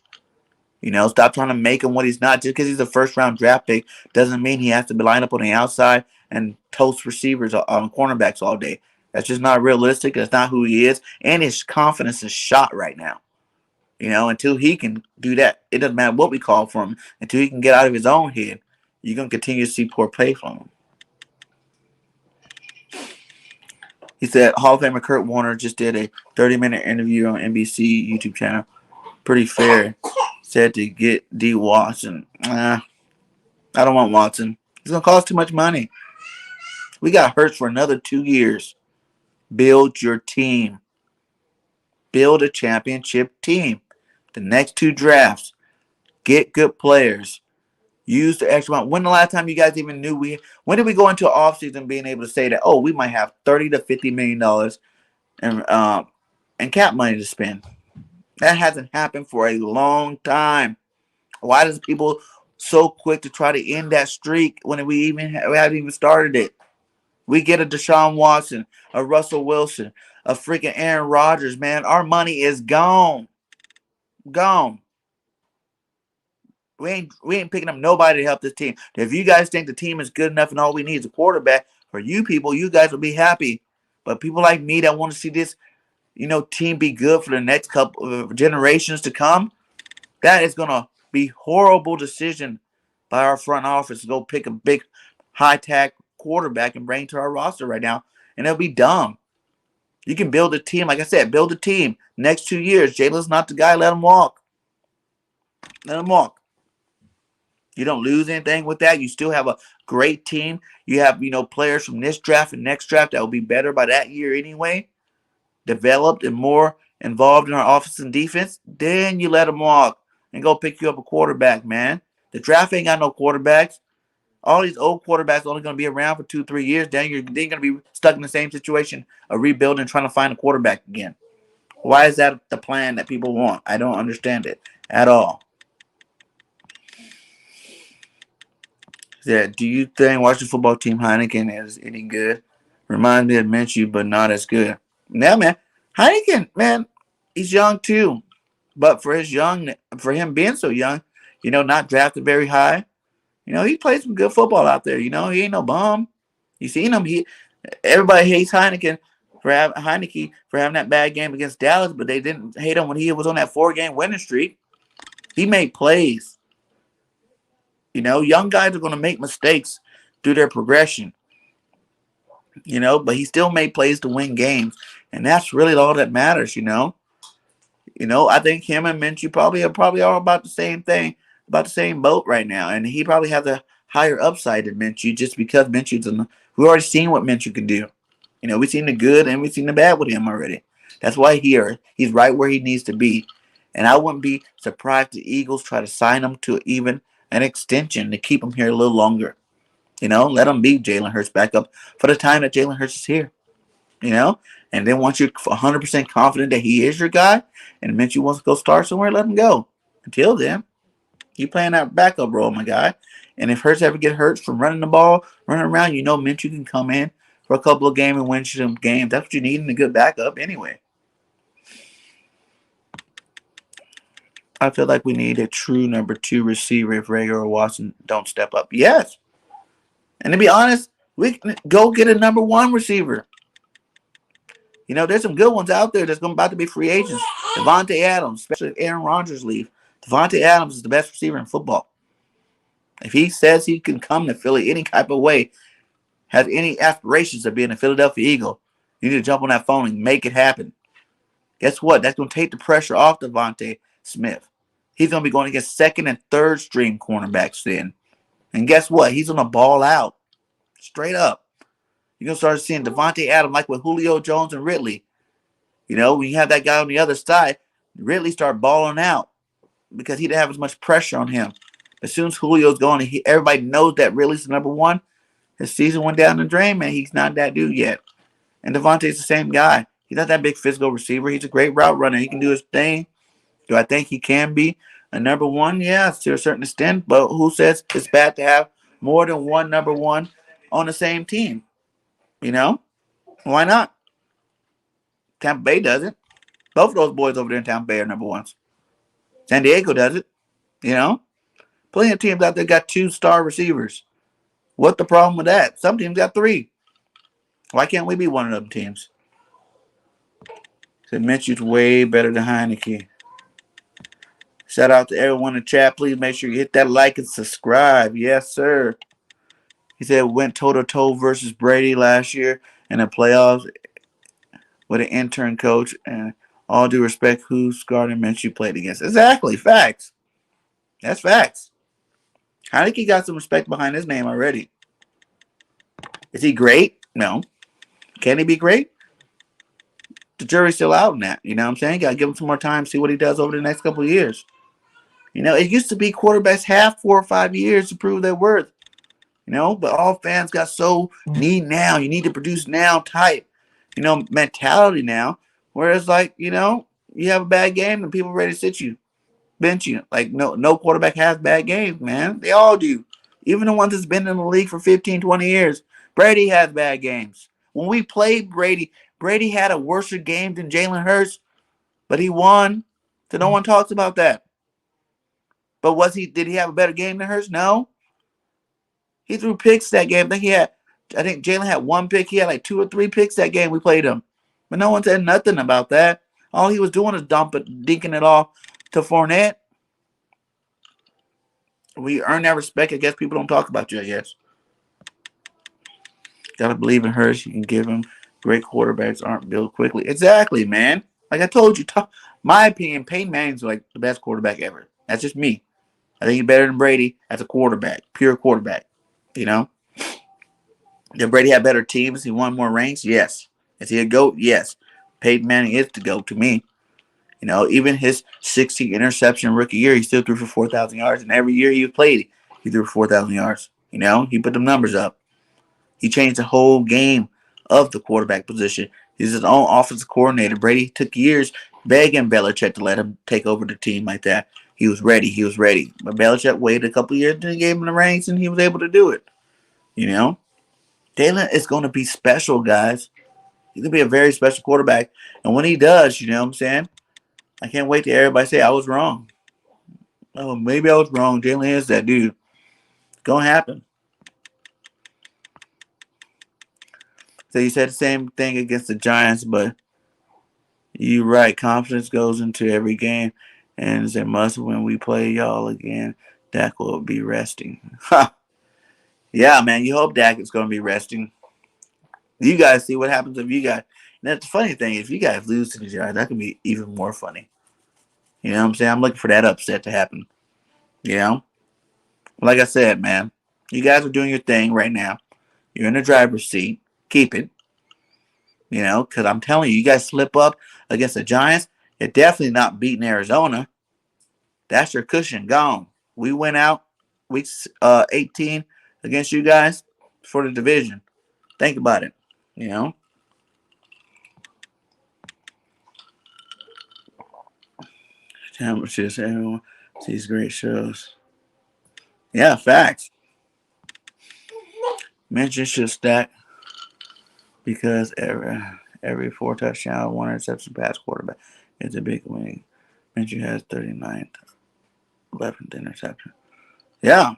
Stop trying to make him what he's not. Just because he's a first-round draft pick doesn't mean he has to be lined up on the outside and toast receivers on cornerbacks all day. That's just not realistic. That's not who he is. And his confidence is shot right now. Until he can do that, it doesn't matter what we call for him. Until he can get out of his own head, you're going to continue to see poor play from him. He said Hall of Famer Kurt Warner just did a 30-minute interview on NBC YouTube channel. Pretty fair. Said to get D. Watson. I don't want Watson. It's going to cost too much money. We got Hurts for another 2 years. Build your team. Build a championship team. The next 2 drafts. Get good players. Use the extra amount. When the last time you guys even knew when did we go into an offseason being able to say that, we might have $30 to $50 million and cap money to spend? That hasn't happened for a long time. Why does people so quick to try to end that streak when we haven't even started it? We get a Deshaun Watson, a Russell Wilson, a freaking Aaron Rodgers, man. Our money is gone. Gone. We ain't picking up nobody to help this team. If you guys think the team is good enough and all we need is a quarterback, for you people, you guys will be happy. But people like me that want to see this, team be good for the next couple of generations to come, that is going to be horrible decision by our front office to go pick a big high-tech quarterback and bring to our roster right now, and it'll be dumb. You can build a team. Like I said, build a team. Next 2 years, Jalen's not the guy. Let him walk. Let him walk. You don't lose anything with that. You still have a great team. You have, players from this draft and next draft that will be better by that year anyway. Developed and more involved in our offense and defense. Then you let them walk and go pick you up a quarterback, man. The draft ain't got no quarterbacks. All these old quarterbacks are only going to be around for 2-3 years. Then you're going to be stuck in the same situation of rebuilding, trying to find a quarterback again. Why is that the plan that people want? I don't understand it at all. Yeah, do you think Washington football team Heineken is any good? Reminds me of Minshew, but not as good. Yeah, man. Heineken, man, he's young too. But for him being so young, not drafted very high, he plays some good football out there. He ain't no bum. You seen him. Everybody hates Heineken for having that bad game against Dallas, but they didn't hate him when he was on that 4-game winning streak. He made plays. Young guys are going to make mistakes through their progression. But he still made plays to win games, and that's really all that matters. I think him and Minshew probably are about the same thing, about the same boat right now, and he probably has a higher upside than Minshew just because Minshew's We already seen what Minshew can do. We've seen the good and we've seen the bad with him already. That's why he's right where he needs to be. And I wouldn't be surprised if the Eagles try to sign him to even an extension to keep him here a little longer. Let him be Jalen Hurts back up for the time that Jalen Hurts is here. And then once you're 100% confident that he is your guy and Minshew wants to go start somewhere, let him go. Until then, you playing that backup role, my guy. And if Hurts ever get hurt from running the ball, running around, Minshew can come in for a couple of games and win some games. That's what you need in a good backup anyway. I feel like we need a true number 2 receiver if Rager or Watson don't step up. Yes. And to be honest, we can go get a number 1 receiver. There's some good ones out there that's about to be free agents. Devonte Adams, especially if Aaron Rodgers leaves. Devonte Adams is the best receiver in football. If he says he can come to Philly any type of way, has any aspirations of being a Philadelphia Eagle, you need to jump on that phone and make it happen. Guess what? That's going to take the pressure off Devonte Smith. He's going to be going against second and third string cornerbacks then. And guess what? He's going to ball out. Straight up. You're going to start seeing Devonte Adams like with Julio Jones and Ridley. When you have that guy on the other side, Ridley start balling out because he didn't have as much pressure on him. As soon as Julio's going, everybody knows that Ridley's the number 1. His season went down the drain, man. He's not that dude yet. And Devontae's the same guy. He's not that big physical receiver. He's a great route runner. He can do his thing. Do I think he can be a number 1? Yeah, to a certain extent. But who says it's bad to have more than one number 1 on the same team? Why not? Tampa Bay does it. Both of those boys over there in Tampa Bay are number 1s. San Diego does it. Plenty of teams out there got 2-star receivers. What's the problem with that? Some teams got 3. Why can't we be one of them teams? Said Minshew's way better than Heineke. Shout out to everyone in the chat. Please make sure you hit that like and subscribe. Yes, sir. He said went toe-to-toe versus Brady last year in the playoffs with an intern coach. And all due respect, who's guarding Minshew played against. Exactly. Facts. That's facts. Heineke got some respect behind his name already. Is he great? No. Can he be great? The jury's still out in that. You know what I'm saying? Got to give him some more time, see what he does over the next couple of years. It used to be quarterbacks have 4 or 5 years to prove their worth. But all fans got so need now. You need to produce now type, mentality now. Whereas, you have a bad game and people are ready to sit you, bench you. No quarterback has bad games, man. They all do. Even the ones that's been in the league for 15, 20 years. Brady has bad games. When we played Brady had a worse game than Jalen Hurts, but he won. So no one talks about that. But did he have a better game than Hurts? No. He threw picks that game. I think Jalen had 1 pick. He had 2 or 3 picks that game we played him. But no one said nothing about that. All he was doing is dinking it off to Fournette. We earn that respect. I guess people don't talk about you, I guess. Gotta believe in Hurts. You can give him. Great quarterbacks aren't built quickly. Exactly, man. Like I told you, my opinion, Peyton Manning's the best quarterback ever. That's just me. I think he's better than Brady as a quarterback, pure quarterback. Did Brady have better teams? He won more rings? Yes. Is he a GOAT? Yes. Peyton Manning is the GOAT to me. Even his 16 interception rookie year, he still threw for 4,000 yards. And every year he played, he threw for 4,000 yards. He put them numbers up. He changed the whole game of the quarterback position. He's his own offensive coordinator. Brady took years begging Belichick to let him take over the team like that. He was ready. But Belichick waited a couple years and gave him the reins, and he was able to do it. Jalen is going to be special, guys. He's going to be a very special quarterback. And when he does, you know what I'm saying? I can't wait to everybody say I was wrong. Oh, maybe I was wrong. Jalen is that dude. It's going to happen. So you said the same thing against the Giants, but you're right. Confidence goes into every game, and it's a must when we play y'all again. Dak will be resting. Yeah, man. You hope Dak is going to be resting. You guys see what happens if you guys. And that's the funny thing. If you guys lose to the Giants, that could be even more funny. You know what I'm saying? I'm looking for that upset to happen. Like I said, man, you guys are doing your thing right now. You're in the driver's seat. Keep it. You know, because I'm telling you, you guys slip up against the Giants, you're definitely not beating Arizona. That's your cushion gone. We went out week 18 against you guys for the division. Think about it. You know, temperatures, everyone sees great shows. Yeah, facts. Mention should stack because every 4 touchdown, 1 interception pass quarterback is a big win. Mention has 39th, 11th interception. Yeah,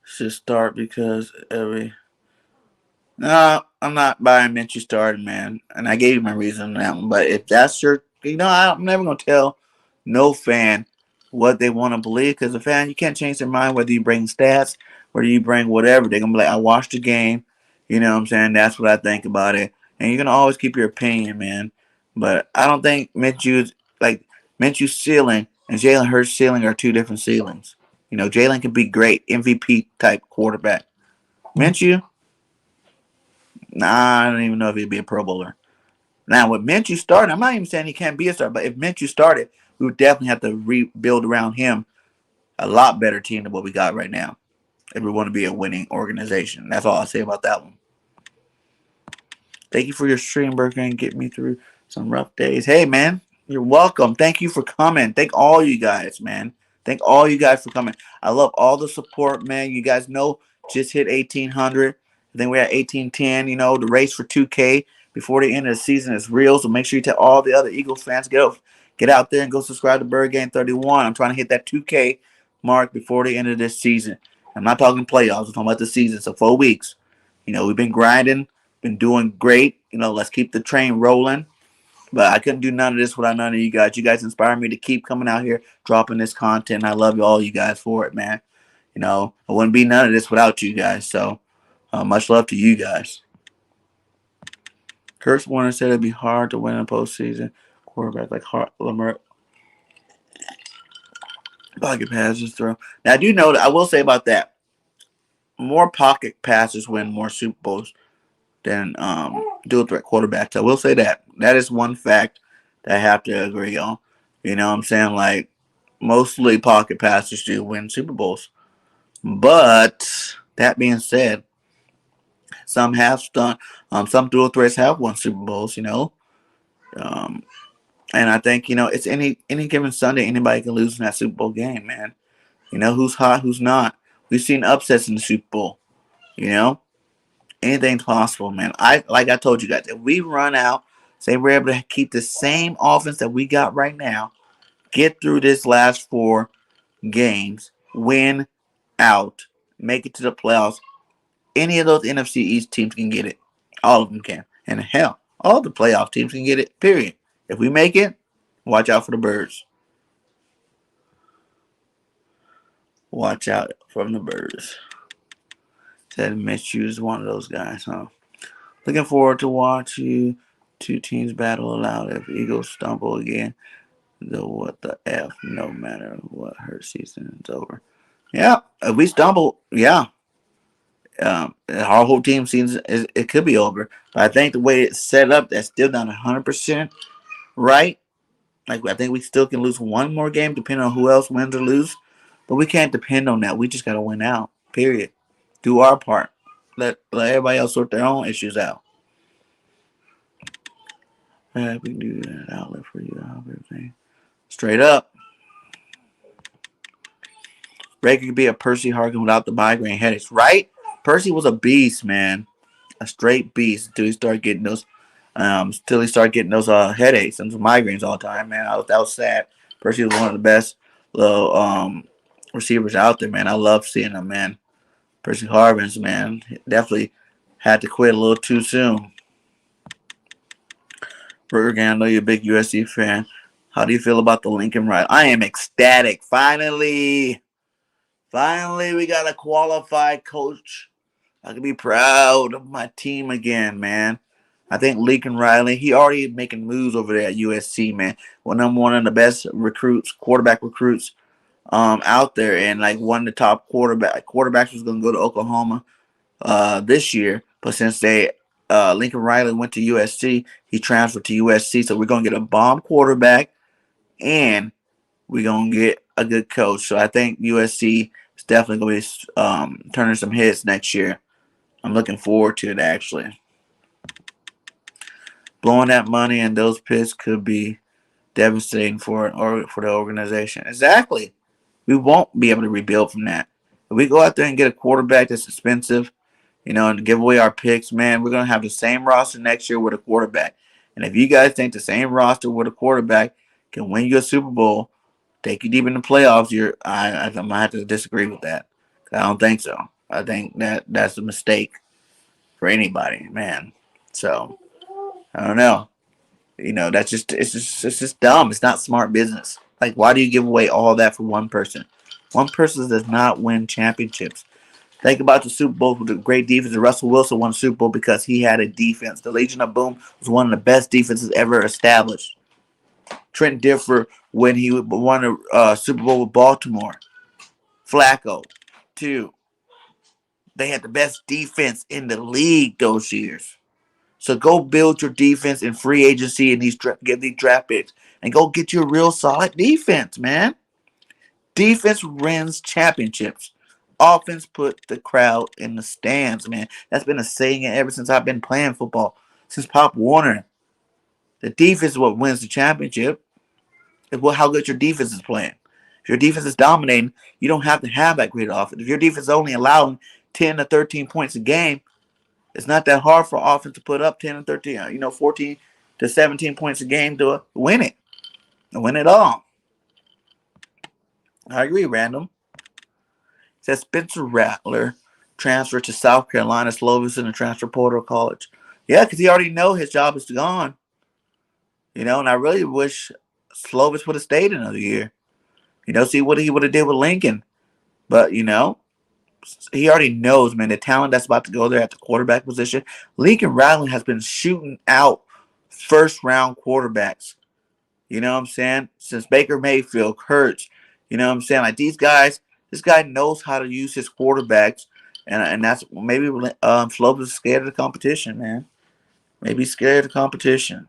should start because every. No, I'm not buying Minshew starting, man. And I gave you my reason on that one. But if that's your, I'm never gonna tell no fan what they want to believe because the fan, you can't change their mind whether you bring stats, whether you bring whatever. They're gonna be like, I watched the game. You know what I'm saying? That's what I think about it. And you're gonna always keep your opinion, man. But I don't think Minshew's ceiling and Jalen Hurts' ceiling are two different ceilings. You know, Jalen can be great, MVP type quarterback. Minshew, nah, I don't even know if he'd be a Pro Bowler. Now, with Minshew started, I'm not even saying he can't be a starter, but if Minshew started, we would definitely have to rebuild around him a lot better team than what we got right now if we want to be a winning organization. That's all I'll say about that one. Thank you for your stream, Birdgang, and get me through some rough days. Hey, man, you're welcome. Thank you for coming. Thank all you guys, man. Thank all you guys for coming. I love all the support, man. You guys know just hit 1,800. I think we're at 1,810. You know, the race for 2K before the end of the season is real. So make sure you tell all the other Eagles fans, get out there and go subscribe to Birdgang 31. I'm trying to hit that 2K mark before the end of this season. I'm not talking playoffs. I'm talking about the season. So 4 weeks. You know, we've been grinding, been doing great. You know, let's keep the train rolling. But I couldn't do none of this without none of you guys. You guys inspire me to keep coming out here, dropping this content. I love all you guys for it, man. You know, I wouldn't be none of this without you guys. So, much love to you guys. Kurt Warner said it'd be hard to win in postseason. Quarterback like Lamar. Pocket passes throw. Now, I do know that I will say about that. More pocket passes win more Super Bowls than dual threat quarterbacks. I will say that. That is one fact that I have to agree on. You know what I'm saying? Like, mostly pocket passers do win Super Bowls. But that being said, some have done. Some dual threats have won Super Bowls. You know, and I think it's any given Sunday, anybody can lose in that Super Bowl game, man. You know who's hot, who's not. We've seen upsets in the Super Bowl. You know, anything's possible, man. Like I told you guys, if we run out, say we're able to keep the same offense that we got right now, get through this last 4 games, win out, make it to the playoffs. Any of those NFC East teams can get it. All of them can. And hell, all the playoff teams can get it, period. If we make it, watch out for the Birds. Watch out from the Birds. Said Minshew is one of those guys, huh? Looking forward to watch you 2 teams battle it out. If Eagles stumble again, what the F, no matter what, her season is over. Yeah, if we stumble, yeah. Our whole team seems it could be over. But I think the way it's set up, that's still not 100% right. Like, I think we still can lose one more game depending on who else wins or lose. But we can't depend on that. We just got to win out, period. Do our part. Let everybody else sort their own issues out. We can do that outlet for you. Everything. Straight up. Reagan could be a Percy Harkin without the migraine headaches, right? Percy was a beast, man. A straight beast until he started getting those headaches and migraines all the time, man. That was sad. Percy was one of the best little receivers out there, man. I love seeing him, man. Percy Harvins, man, definitely had to quit a little too soon. Birdgang, I know you're a big USC fan. How do you feel about the Lincoln ride? I am ecstatic. Finally, we got a qualified coach. I can be proud of my team again, man. I think Lincoln Riley, he already making moves over there at USC, man. One of the best recruits, quarterback recruits out there, and like one of the top quarterbacks was going to go to Oklahoma this year, but since they Lincoln Riley went to USC, he transferred to USC. So we're going to get a bomb quarterback, and we're going to get a good coach. So I think USC is definitely going to be turning some heads next year. I'm looking forward to it, actually. Blowing that money and those picks could be devastating for the organization. Exactly. We won't be able to rebuild from that. If we go out there and get a quarterback that's expensive, and give away our picks, man, we're going to have the same roster next year with a quarterback. And if you guys think the same roster with a quarterback can win you a Super Bowl, take you deep in the playoffs, I'm going to have to disagree with that. I don't think so. I think that's a mistake for anybody, man. So, I don't know. That's it's just dumb. It's not smart business. Like, why do you give away all that for one person? One person does not win championships. Think about the Super Bowl with the great defense. Russell Wilson won the Super Bowl because he had a defense. The Legion of Boom was one of the best defenses ever established. Trent Dilfer, when he won a Super Bowl with Baltimore. Flacco, too. They had the best defense in the league those years. So go build your defense in free agency and get these draft picks. And go get your real solid defense, man. Defense wins championships. Offense put the crowd in the stands, man. That's been a saying ever since I've been playing football. Since Pop Warner. The defense is what wins the championship. It's how good your defense is playing. If your defense is dominating, you don't have to have that great offense. If your defense is only allowing 10 to 13 points a game, it's not that hard for offense to put up 10 to 13, 14 to 17 points a game to win it. And win it all. I agree, Random. It says Spencer Rattler transferred to South Carolina. Slovis in the transfer portal college. Yeah, because he already know his job is gone. And I really wish Slovis would have stayed another year. See what he would have did with Lincoln. But, he already knows, man, the talent that's about to go there at the quarterback position. Lincoln Riley has been shooting out first-round quarterbacks. You know what I'm saying? Since Baker Mayfield, Hurts. You know what I'm saying? Like, these guys, this guy knows how to use his quarterbacks. And that's maybe Slovis is scared of the competition, man. Maybe scared of the competition.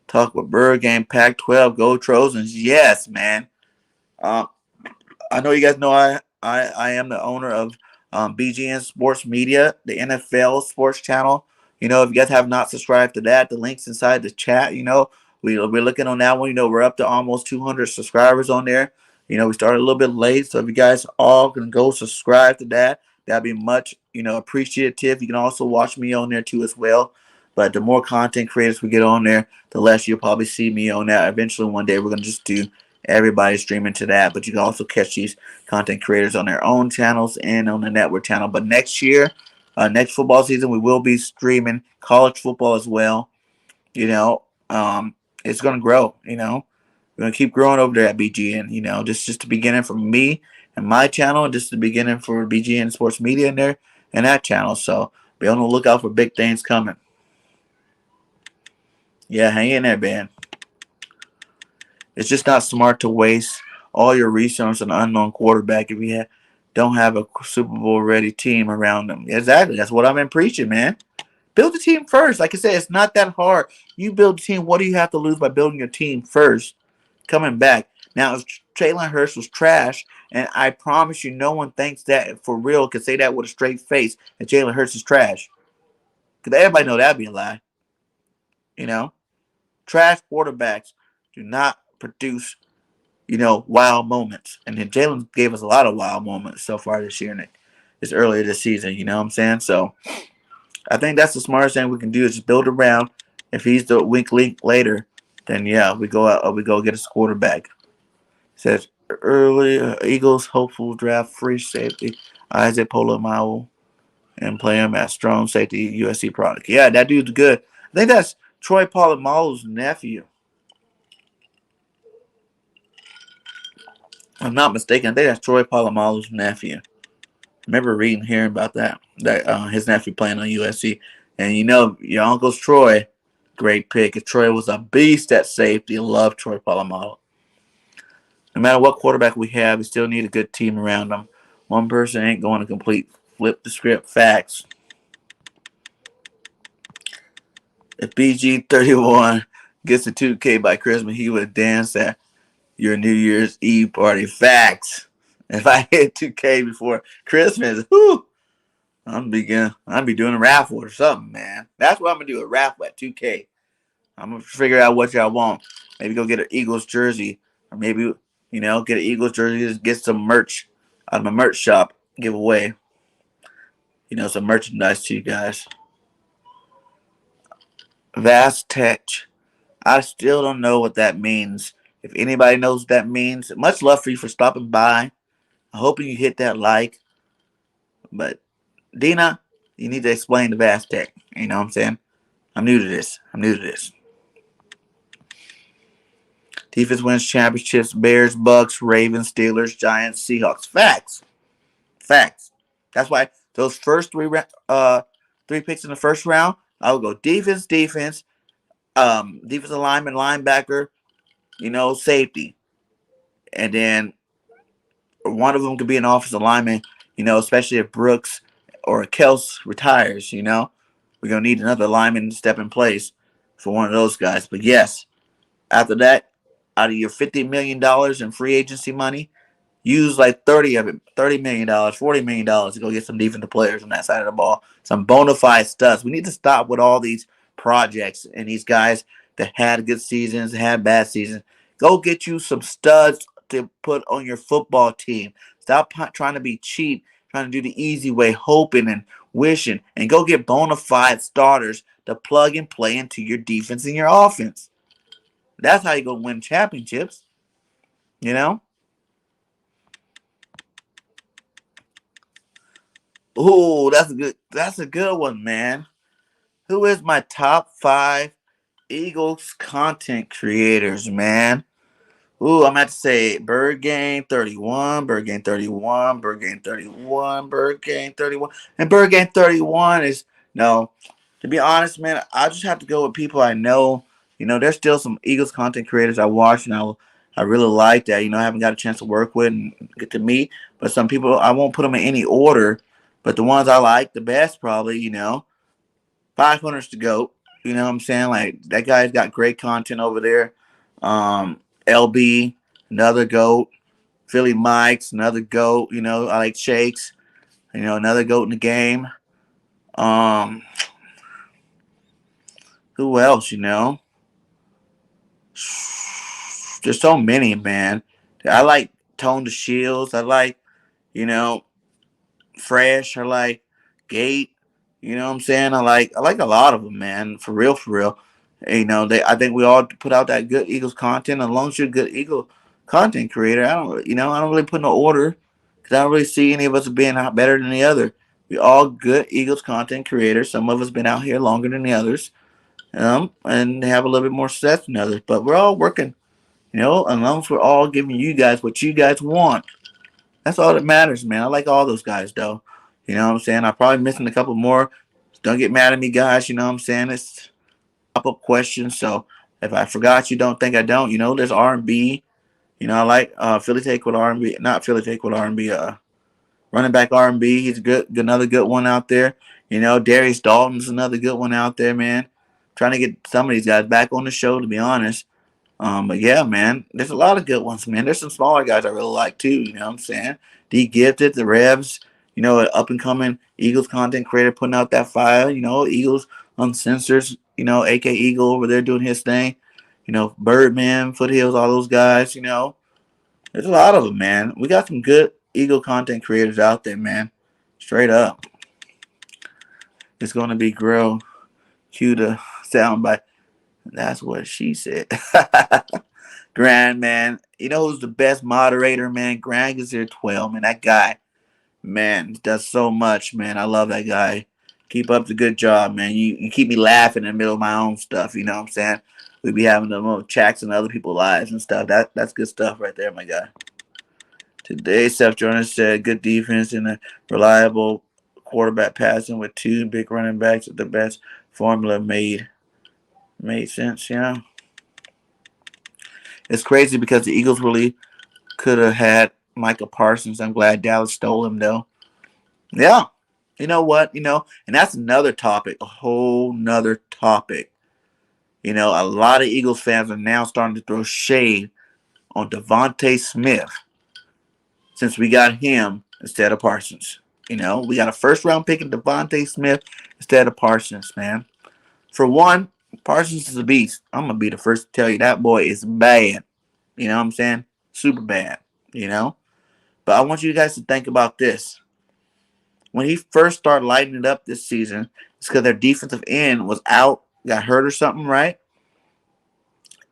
Talk with Birdgang, Pac-12, Go Trojans. Yes, man. I know you guys know I am the owner of BGN Sports Media, the NFL sports channel. If you guys have not subscribed to that, the link's inside the chat. We're looking on that one. We're up to almost 200 subscribers on there. We started a little bit late, so if you guys all can go subscribe to that, that'd be much, appreciative. You can also watch me on there too as well. But the more content creators we get on there, the less you'll probably see me on that. Eventually, one day, we're going to just do everybody streaming to that. But you can also catch these content creators on their own channels and on the network channel. But next year, next football season, we will be streaming college football as well. It's going to grow, We're going to keep growing over there at BGN, just the beginning for me and my channel, just the beginning for BGN Sports Media in there and that channel. So be on the lookout for big things coming. Yeah, hang in there, man. It's just not smart to waste all your resources on an unknown quarterback if you don't have a Super Bowl ready team around them. Exactly. That's what I've been preaching, man. Build the team first. Like I said, it's not that hard. You build a team. What do you have to lose by building your team first? Coming back. Now, if Jalen Hurts was trash, and I promise you no one thinks that for real could say that with a straight face that Jalen Hurts is trash. Because everybody know that'd be a lie. Trash quarterbacks do not produce, wild moments. And then Jalen gave us a lot of wild moments so far this year and this earlier this season, you know what I'm saying? So I think that's the smartest thing we can do is just build around. If he's the weak link later, then yeah, we go get a quarterback. It says early Eagles hopeful draft free safety Isaac Polamalu and play him at strong safety USC product. Yeah, that dude's good. I think that's Troy Polamalu's nephew. If I'm not mistaken, I think that's Troy Polamalu's nephew. I remember hearing about that his nephew playing on USC. And your uncle's Troy, great pick. Troy was a beast at safety. Love Troy Polamalu. No matter what quarterback we have, we still need a good team around them. One person ain't going to complete flip the script. Facts. If BG31 gets a 2K by Christmas, he would dance at your New Year's Eve party. Facts. If I hit 2K before Christmas, whoo, I'm be doing a raffle or something, man. That's what I'm gonna do, a raffle at 2K. I'm gonna figure out what y'all want. Maybe go get an Eagles jersey, or maybe get an Eagles jersey, get some merch out of my merch shop, give away, some merchandise to you guys. Vast Tech. I still don't know what that means. If anybody knows what that means, much love for you for stopping by. I'm hoping you hit that like. But Dina, you need to explain the Vast Tech. You know what I'm saying? I'm new to this. Defense wins championships: Bears, Bucks, Ravens, Steelers, Giants, Seahawks. Facts. That's why those first three picks in the first round, I would go defense, defensive lineman, linebacker, safety, and then one of them could be an offensive lineman. Especially if Brooks or Kels retires. We're gonna need another lineman to step in place for one of those guys. But yes, after that, out of your $50 million in free agency money, use like 30 of it, $30 million, $40 million to go get some defensive players on that side of the ball. Some bona fide studs. We need to stop with all these projects and these guys that had good seasons, had bad seasons. Go get you some studs to put on your football team. Stop trying to be cheap, trying to do the easy way, hoping and wishing, and go get bona fide starters to plug and play into your defense and your offense. That's how you go win championships. Oh, that's a good one, man. Who is my top 5 Eagles content creators, man? Ooh, I'm about to say Birdgang 31, Birdgang 31, Birdgang 31, Birdgang 31. And Birdgang 31 is, no, to be honest, man, I just have to go with people I know. There's still some Eagles content creators I watch and I really like that. I haven't got a chance to work with and get to meet. But some people, I won't put them in any order. But the ones I like the best, probably, 500's to go. You know what I'm saying? Like, that guy's got great content over there. LB, another GOAT. Philly Mike's, another GOAT. I like Shakes. Another GOAT in the game. Who else, There's so many, man. I like Tone the Shields. I like, Fresh. I like Gate. You know what I'm saying? I like a lot of them, man. For real, for real. I think we all put out that good Eagles content. As long as you're a good Eagle content creator, I don't really put no order because I don't really see any of us being better than the other. We all good Eagles content creators. Some of us been out here longer than the others, and have a little bit more success than others. But we're all working, as long as we're all giving you guys what you guys want. That's all that matters, man. I like all those guys, though. You know what I'm saying? I'm probably missing a couple more. Don't get mad at me, guys. You know what I'm saying? It's pop-up questions. So if I forgot you, don't think I don't. There's R&B. I like Philly Take with R&B. Not Philly Take with R&B. Running back R&B. He's another good one out there. Darius Dalton's another good one out there, man. Trying to get some of these guys back on the show, to be honest. But yeah, man, there's a lot of good ones, man. There's some smaller guys I really like too. You know what I'm saying? D Gifted, the Revs, an up and coming Eagles content creator putting out that file. Eagles Uncensored, AK Eagle over there doing his thing. Birdman, Foothills, all those guys. There's a lot of them, man. We got some good Eagle content creators out there, man. Straight up. It's gonna be grow. Cue the soundbite. That's what she said. Grand, man. Who's the best moderator, man? Grand is here 12, man. That guy, man, does so much, man. I love that guy. Keep up the good job, man. You keep me laughing in the middle of my own stuff, you know what I'm saying? We be having the little chats in other people's lives and stuff. That's good stuff right there, my guy. Today, Seth Jonas said, good defense and a reliable quarterback passing with 2 big running backs at the best formula made sense, It's crazy because the Eagles really Could have had Micah Parsons. I'm glad Dallas stole him though. Yeah. You know what? And that's another topic, a whole nother topic. A lot of Eagles fans are now starting to throw shade on Devonte Smith since we got him instead of Parsons. We got a first round pick in Devonte Smith instead of Parsons, man. For one, Parsons is a beast. I'm going to be the first to tell you that boy is bad. You know what I'm saying? Super bad, But I want you guys to think about this. When he first started lighting it up this season, it's because their defensive end was out, got hurt or something, right?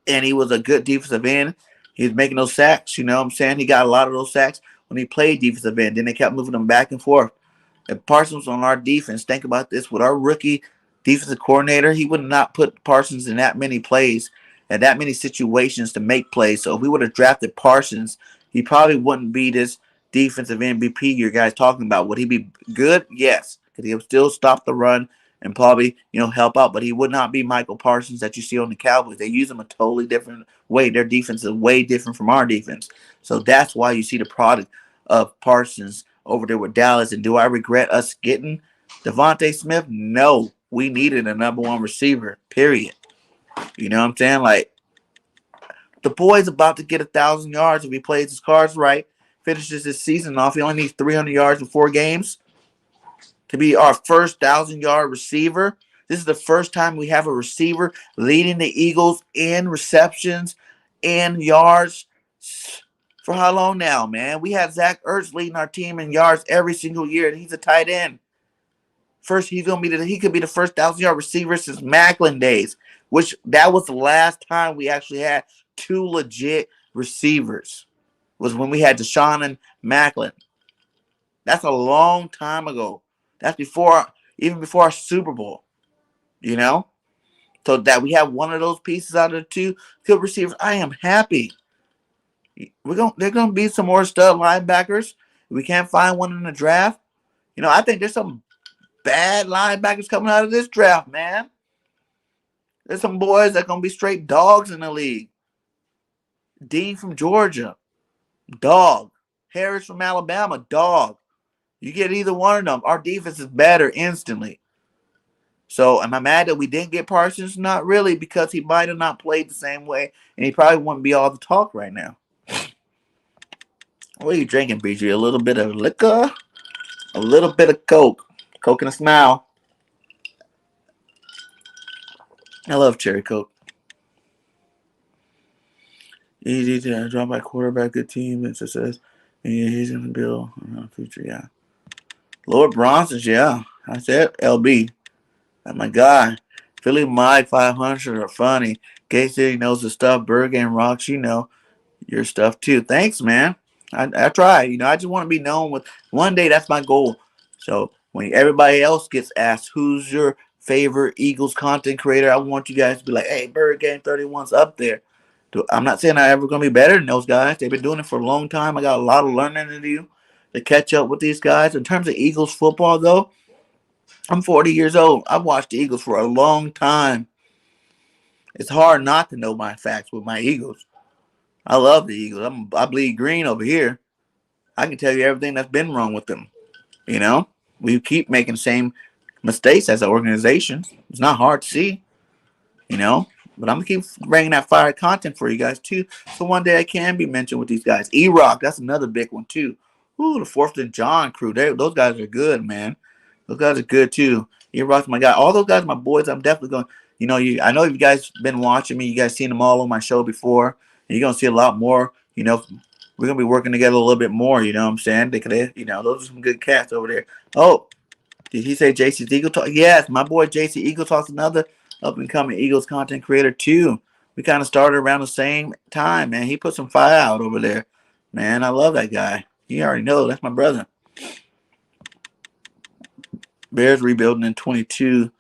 And he was a good defensive end. He was making those sacks, you know what I'm saying? He got a lot of those sacks when he played defensive end. Then they kept moving him back and forth. If Parsons on our defense, think about this, with our rookie defensive coordinator, he would not put Parsons in that many plays and that many situations to make plays. So if we would have drafted Parsons, he probably wouldn't be this defensive MVP you guys talking about. Would he be good? Yes, because he would still stop the run and probably, help out. But he would not be Michael Parsons that you see on the Cowboys. They use him a totally different way. Their defense is way different from our defense. So that's why you see the product of Parsons over there with Dallas. And do I regret us getting Devonte Smith? No. We needed a number one receiver, period. You know what I'm saying? Like, the boy's about to get 1,000 yards if he plays his cards right, finishes his season off. He only needs 300 yards in 4 games to be our first 1,000-yard receiver. This is the first time we have a receiver leading the Eagles in receptions and yards. For how long now, man? We had Zach Ertz leading our team in yards every single year, and he's a tight end. First, he could be the first 1,000-yard receiver since Macklin days, which that was the last time we actually had 2 legit receivers. Was when we had Deshaun and Macklin. That's a long time ago. That's even before our Super Bowl. So that we have one of those pieces out of the 2 good receivers, I am happy. They're gonna be some more stud linebackers. We can't find one in the draft. I think there's some bad linebackers coming out of this draft, man. There's some boys that are gonna be straight dogs in the league. Dean from Georgia, dog. Harris from Alabama, dog. You get either one of them, our defense is better instantly. So am I mad that we didn't get Parsons? Not really, because he might have not played the same way, and he probably wouldn't be all the talk right now. What are you drinking, BG? A little bit of liquor? A little bit of Coke. Coke and a smile. I love cherry Coke. Easy to drop by quarterback, good team, and success. And he's going to build around future, yeah. Lord Bronson's, yeah. I said LB. That's my guy. Philly Mike 500 are funny. K-City knows the stuff. Birdgang rocks, your stuff too. Thanks, man. I try. I just want to be known with. One day, that's my goal. So when everybody else gets asked, who's your favorite Eagles content creator, I want you guys to be like, hey, Birdgang 31's up there. I'm not saying I'm ever going to be better than those guys. They've been doing it for a long time. I got a lot of learning to do to catch up with these guys. In terms of Eagles football, though, I'm 40 years old. I've watched the Eagles for a long time. It's hard not to know my facts with my Eagles. I love the Eagles. I bleed green over here. I can tell you everything that's been wrong with them. We keep making the same mistakes as an organization. It's not hard to see. But I'm going to keep bringing that fire content for you guys, too. So one day I can be mentioned with these guys. E-Rock, that's another big one, too. Ooh, the 4th and John crew. Those guys are good, man. Those guys are good, too. E-Rock's my guy. All those guys are my boys. I'm definitely going, I know you guys been watching me. You guys seen them all on my show before. And you're going to see a lot more. We're going to be working together a little bit more. You know what I'm saying? Those are some good cats over there. Oh, did he say JC's Eagle Talk? Yes, my boy JC Eagle Talk's another up-and-coming Eagles content creator, too. We kind of started around the same time, man. He put some fire out over there. Man, I love that guy. You already know. That's my brother. Bears rebuilding in 22.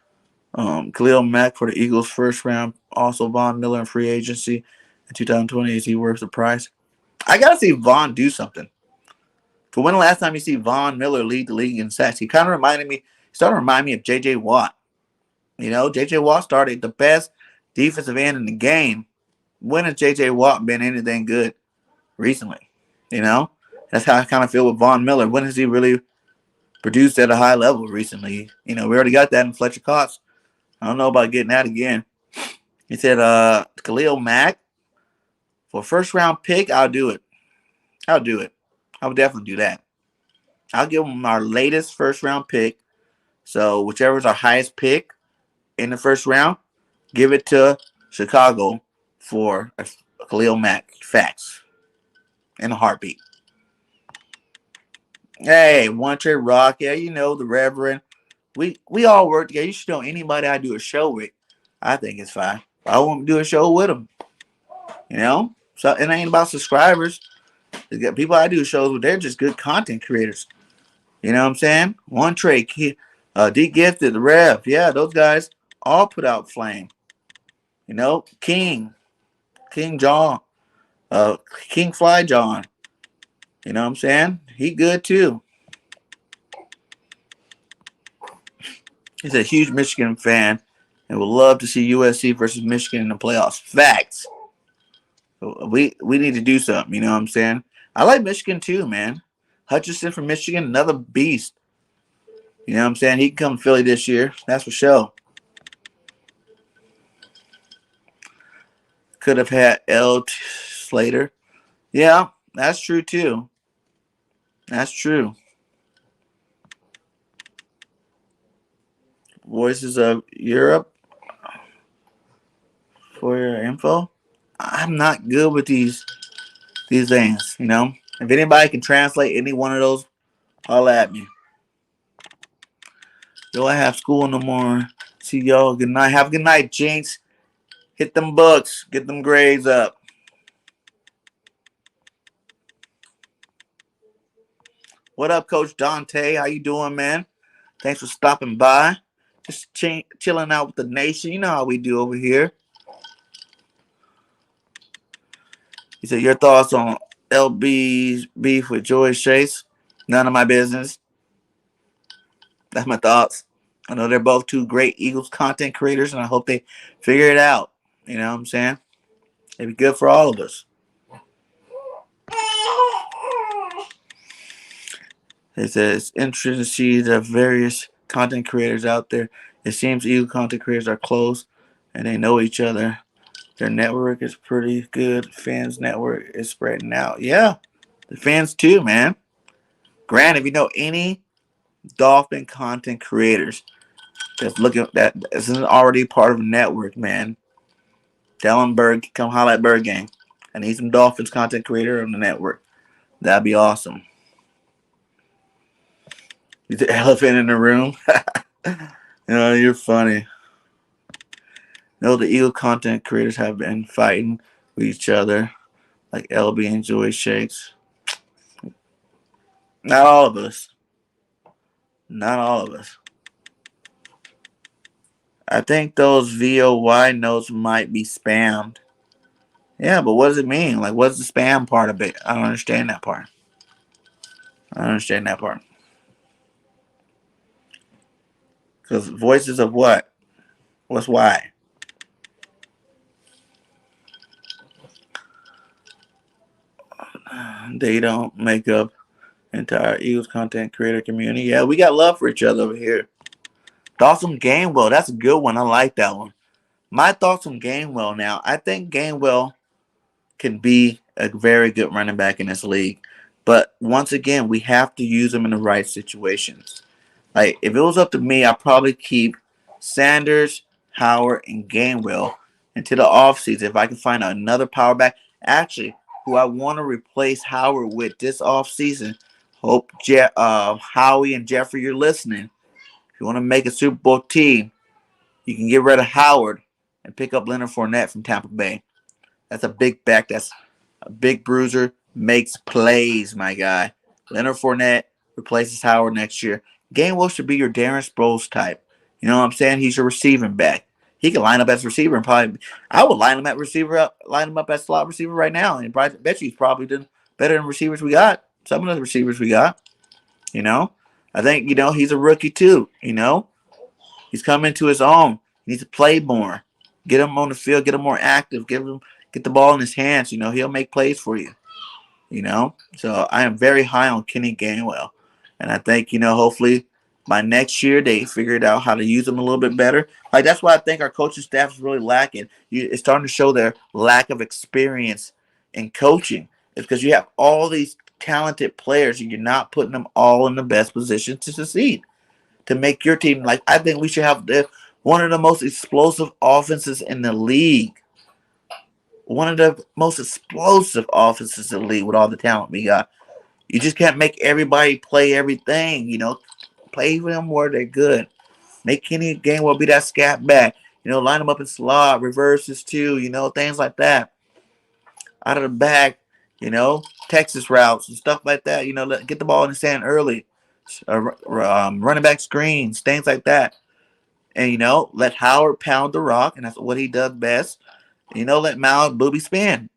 Khalil Mack for the Eagles first round. Also Von Miller in free agency in 2020 as he works the price. I got to see Von do something. For when the last time you see Von Miller lead the league in sacks? He kind of started to remind me of J.J. Watt. J.J. Watt started the best defensive end in the game. When has J.J. Watt been anything good recently? You know, that's how I kind of feel with Von Miller. When has he really produced at a high level recently? You know, we already got that in Fletcher Cox. I don't know about getting that again. He said, Khalil Mack for first round pick. I'll do it. I'll do it. I would definitely do that. I'll give him our latest first round pick. So whichever is our highest pick in the first round, give it to Chicago for a Khalil Mack. Facts. In a heartbeat. Hey, One Trade Rock. Yeah, you know the Reverend. We all work together. You should know anybody I do a show with. I think it's fine. I won't do a show with them. You know? So it ain't about subscribers. People I do shows with, they're just good content creators. You know what I'm saying? One Trade, D Gifted, the Rev. Yeah, those guys all put out flame. You know, King John, King Fly John. You know what I'm saying? He good too. He's a huge Michigan fan and would love to see USC versus Michigan in the playoffs. Facts. We need to do something. You know what I'm saying? I like Michigan too, man. Hutchinson from Michigan, another beast. You know what I'm saying? He can come to Philly this year. That's for sure. Could have had Slater. Yeah, that's true too. That's true. Voices of Europe for your info. I'm not good with these things, you know. If anybody can translate any one of those, holla at me. Yo, I have school no more. See y'all. Good night. Have a good night, Jinx. Hit them books. Get them grades up. What up, Coach Dante? How you doing, man? Thanks for stopping by. Just chilling out with the nation. You know how we do over here. He said, your thoughts on LB's beef with Joyce Chase? None of my business. That's my thoughts. I know they're both two great Eagles content creators, and I hope they figure it out. You know what I'm saying? It'd be good for all of us. It says, it's interesting to see the various content creators out there. It seems Eagle content creators are close, and they know each other. Their network is pretty good. Fans' network is spreading out. Yeah, the fans too, man. Grant, if you know any Dolphin content creators that's looking that isn't already part of a network, man, tell them come holler at Birdgang. I need some Dolphins content creator on the network. That'd be awesome. You the elephant in the room. You're funny. No, the Eagle content creators have been fighting with each other, like LB and Joy Shakes. Not all of us. Not all of us. I think those VOY notes might be spammed. Yeah, but what does it mean? Like, what's the spam part of it? I don't understand that part. Because voices of what? What's why? They don't make up entire Eagles content creator community. Yeah, we got love for each other over here. Thoughts on Gainwell. That's a good one. I like that one. My thoughts on Gainwell now. I think Gainwell can be a very good running back in this league. But once again, we have to use him in the right situations. Like, if it was up to me, I'd probably keep Sanders, Howard, and Gainwell into the offseason. If I can find another power back, actually, who I want to replace Howard with this offseason. Hope Howie and Jeffrey, you're listening. If you want to make a Super Bowl team, you can get rid of Howard and pick up Leonard Fournette from Tampa Bay. That's a big back. That's a big bruiser. Makes plays, my guy. Leonard Fournette replaces Howard next year. Gainwell should be your Darren Sproles type. You know what I'm saying? He's your receiving back. He can line up as receiver and probably. I would line him at receiver, line him up as slot receiver right now, and I bet you he's probably done better than receivers we got. Some of the receivers we got. You know, I think he's a rookie too. He's coming to his own. He needs to play more. Get him on the field. Get him more active. Get the ball in his hands. He'll make plays for you. So I am very high on Kenny Gainwell, and I think hopefully by next year they figured out how to use him a little bit better. Like that's why I think our coaching staff is really lacking. It's starting to show their lack of experience in coaching. It's because you have all these talented players and you're not putting them all in the best position to succeed, to make your team. Like I think we should have one of the most explosive offenses in the league. One of the most explosive offenses in the league with all the talent we got. You just can't make everybody play everything. Play them where they're good. Make Kenny Gainwell be that scat back. Line them up in slot, reverses too. Things like that. Out of the back. Texas routes and stuff like that. Get the ball in the sand early. Running back screens, things like that. And let Howard pound the rock, and that's what he does best. Let Mal booby spin.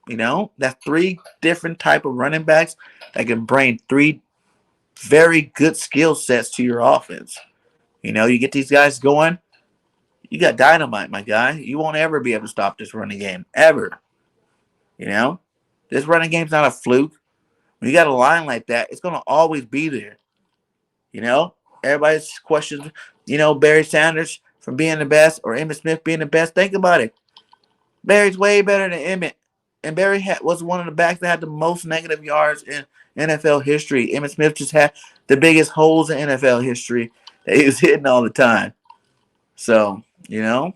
That's three different type of running backs that can bring three very good skill sets to your offense. You get these guys going, you got dynamite, my guy. You won't ever be able to stop this running game, ever. This running game's not a fluke. When you got a line like that, it's going to always be there. Everybody's questions, Barry Sanders from being the best or Emmitt Smith being the best. Think about it. Barry's way better than Emmitt. And Barry was one of the backs that had the most negative yards in NFL history. Emmitt Smith just had the biggest holes in NFL history that he was hitting all the time. So, it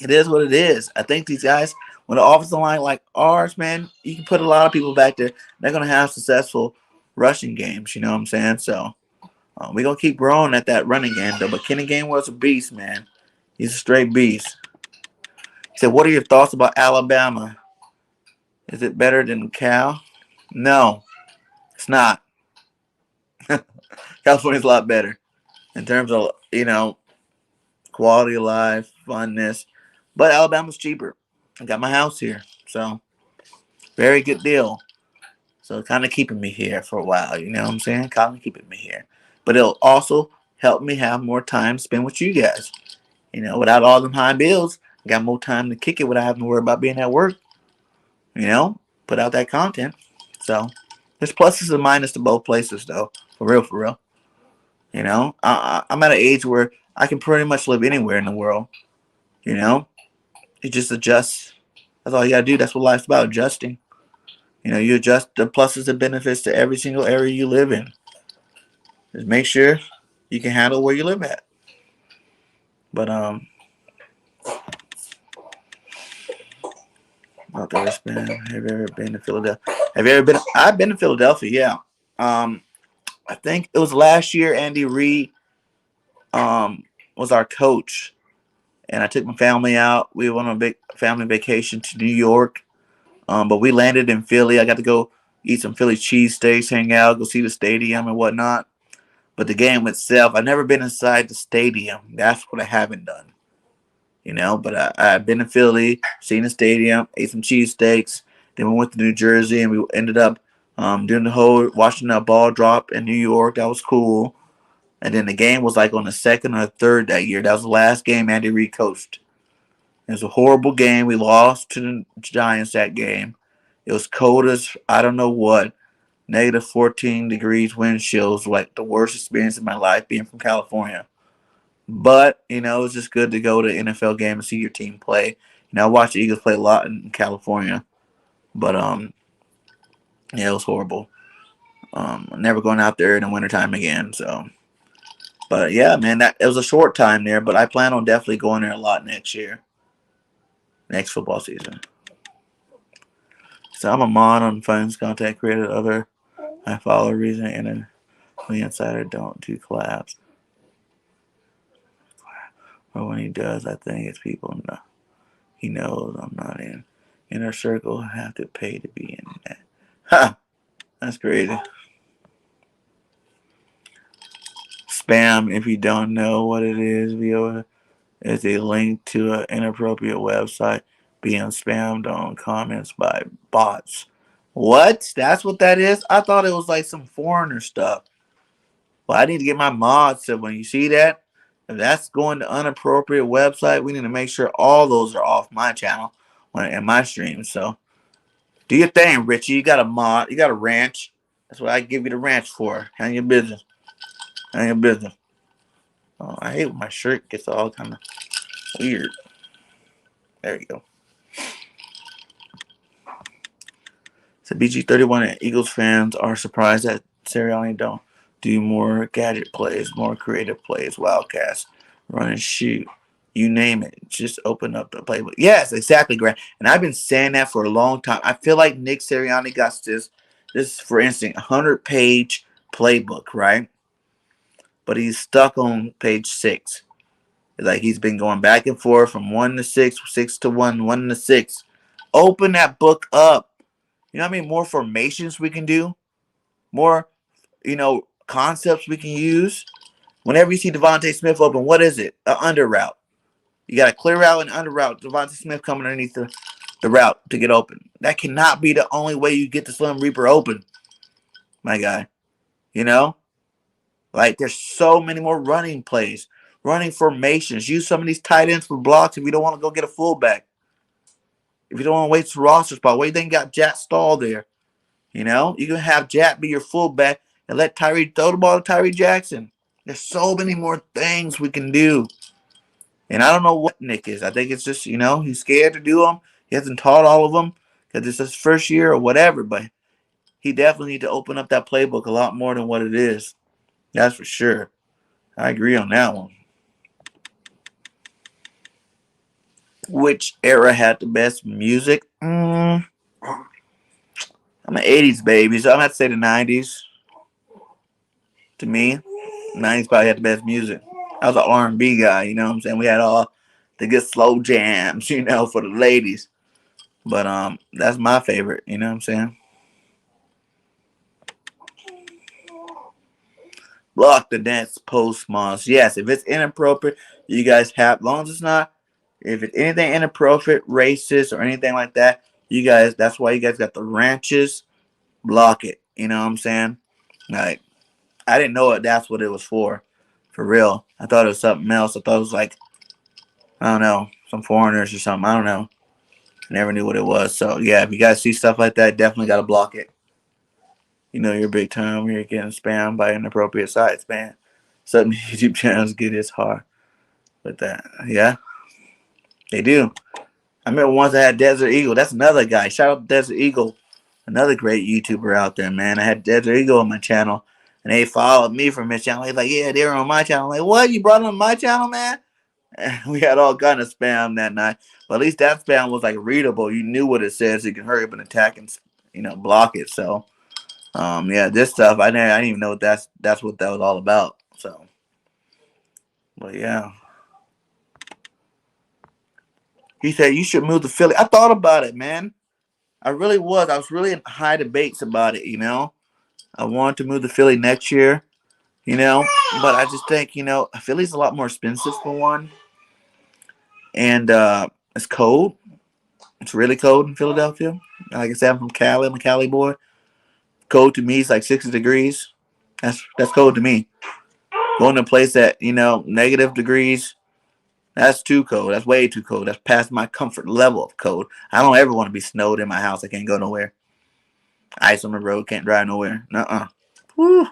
is what it is. I think these guys, when the offensive line like ours, man, you can put a lot of people back there. They're going to have successful rushing games. You know what I'm saying? So, we're going to keep growing at that running game, though. But Kenny Gainwell's a beast, man. He's a straight beast. He said, what are your thoughts about Alabama? Is it better than Cal? No, it's not. California's a lot better in terms of, quality of life, funness. But Alabama's cheaper. I got my house here. So, very good deal. So, kind of keeping me here for a while. You know what I'm saying? Kind of keeping me here. But it'll also help me have more time to spend with you guys. Without all them high bills, I got more time to kick it without having to worry about being at work. Put out that content. So, there's pluses and minuses to both places, though. For real, for real. I'm at an age where I can pretty much live anywhere in the world. You just adjust. That's all you gotta do. That's what life's about, adjusting. You adjust the pluses and benefits to every single area you live in. Just make sure you can handle where you live at. But about the wristband. Have you ever been to Philadelphia? Have you ever been? I've been to Philadelphia. Yeah. I think it was last year. Andy Reid was our coach, and I took my family out. We went on a big family vacation to New York, but we landed in Philly. I got to go eat some Philly cheesesteaks, hang out, go see the stadium and whatnot. But the game itself, I've never been inside the stadium. That's what I haven't done. But I've been in Philly, seen the stadium, ate some cheesesteaks. Then we went to New Jersey, and we ended up doing the whole watching that ball drop in New York. That was cool. And then the game was like on the second or third that year. That was the last game Andy Reid coached. It was a horrible game. We lost to the Giants that game. It was cold as I don't know what. Negative 14 degrees wind chills, like the worst experience in my life being from California. But, it was just good to go to an NFL game and see your team play. I watched the Eagles play a lot in California. But, it was horrible. Never going out there in the wintertime again, so. But, yeah, man, it was a short time there, but I plan on definitely going there a lot next year. Next football season. So I'm a mod on Funds Contact Creator. Other I follow reason and the insider don't do collabs. But when he does, I think it's people know. He knows I'm not in inner circle. I have to pay to be in that. Ha! That's crazy. Spam, if you don't know what it is, is a link to an inappropriate website being spammed on comments by bots. What? That's what that is? I thought it was like some foreigner stuff. Well, I need to get my mods so when you see that, if that's going to inappropriate website, we need to make sure all those are off my channel and my stream. So Do your thing, Richie. You got a mod. You got a ranch. That's what I give you the ranch for. Handle your business. Handle your business. Oh, I hate when my shirt gets all kind of weird. There you go. So BG31 and Eagles fans are surprised that Sirianni don't do more gadget plays, more creative plays, wildcats, run and shoot. You name it. Just open up the playbook. Yes, exactly, Grant. And I've been saying that for a long time. I feel like Nick Sirianni got this, for instance, 100-page playbook, right? But he's stuck on page 6. Like he's been going back and forth from 1 to 6, 6 to 1, 1 to 6. Open that book up. You know what I mean? More formations we can do. More, concepts we can use. Whenever you see Devonte Smith open, what is it? An under route. You got a clear route and under route. Devonte Smith coming underneath the route to get open. That cannot be the only way you get the Slim Reaper open, my guy. Like there's so many more running plays, running formations. Use some of these tight ends for blocks if you don't want to go get a fullback. If you don't want to wait for roster spot, why you think you got Jack Stahl there? You can have Jack be your fullback and let Tyree throw the ball to Tyree Jackson. There's so many more things we can do. And I don't know what Nick is. I think it's just, he's scared to do them. He hasn't taught all of them because it's his first year or whatever. But he definitely need to open up that playbook a lot more than what it is. That's for sure. I agree on that one. Which era had the best music? I'm an 80s baby, so I'm going to have to say the 90s. To me, 90s probably had the best music. I was an R&B guy, you know what I'm saying? We had all the good slow jams, for the ladies. But that's my favorite, you know what I'm saying? Block the dance post months. Yes, if it's inappropriate, you guys have, as long as it's not, if it's anything inappropriate, racist, or anything like that, you guys, that's why you guys got the ranches. Block it, you know what I'm saying? Like, I didn't know that's what it was for real. I thought it was something else. I thought it was like, I don't know, some foreigners or something. I don't know. Never knew what it was. So, yeah, if you guys see stuff like that, definitely got to block it. You're big time. You're getting spammed by inappropriate sites, man. Some YouTube channels get as hard with that. Yeah, they do. I remember once I had Desert Eagle. That's another guy. Shout out to Desert Eagle. Another great YouTuber out there, man. I had Desert Eagle on my channel. And they followed me from his channel. He's like, yeah, they were on my channel. I'm like, what? You brought them on my channel, man? And we had all kind of spam that night. But at least that spam was like readable. You knew what it said, so you can hurry up and attack and block it. So yeah, this stuff I didn't even know that's what that was all about. So but yeah. He said you should move to Philly. I thought about it, man. I really was. I was really in high debates about it, I wanted to move to Philly next year, but I just think, Philly's a lot more expensive for one. And it's cold. It's really cold in Philadelphia. Like I said, I'm from Cali. I'm a Cali boy. Cold to me is like 60 degrees. That's cold to me. Going to a place that, negative degrees, that's too cold. That's way too cold. That's past my comfort level of cold. I don't ever want to be snowed in my house. I can't go nowhere. Ice on the road, can't drive nowhere. Whew.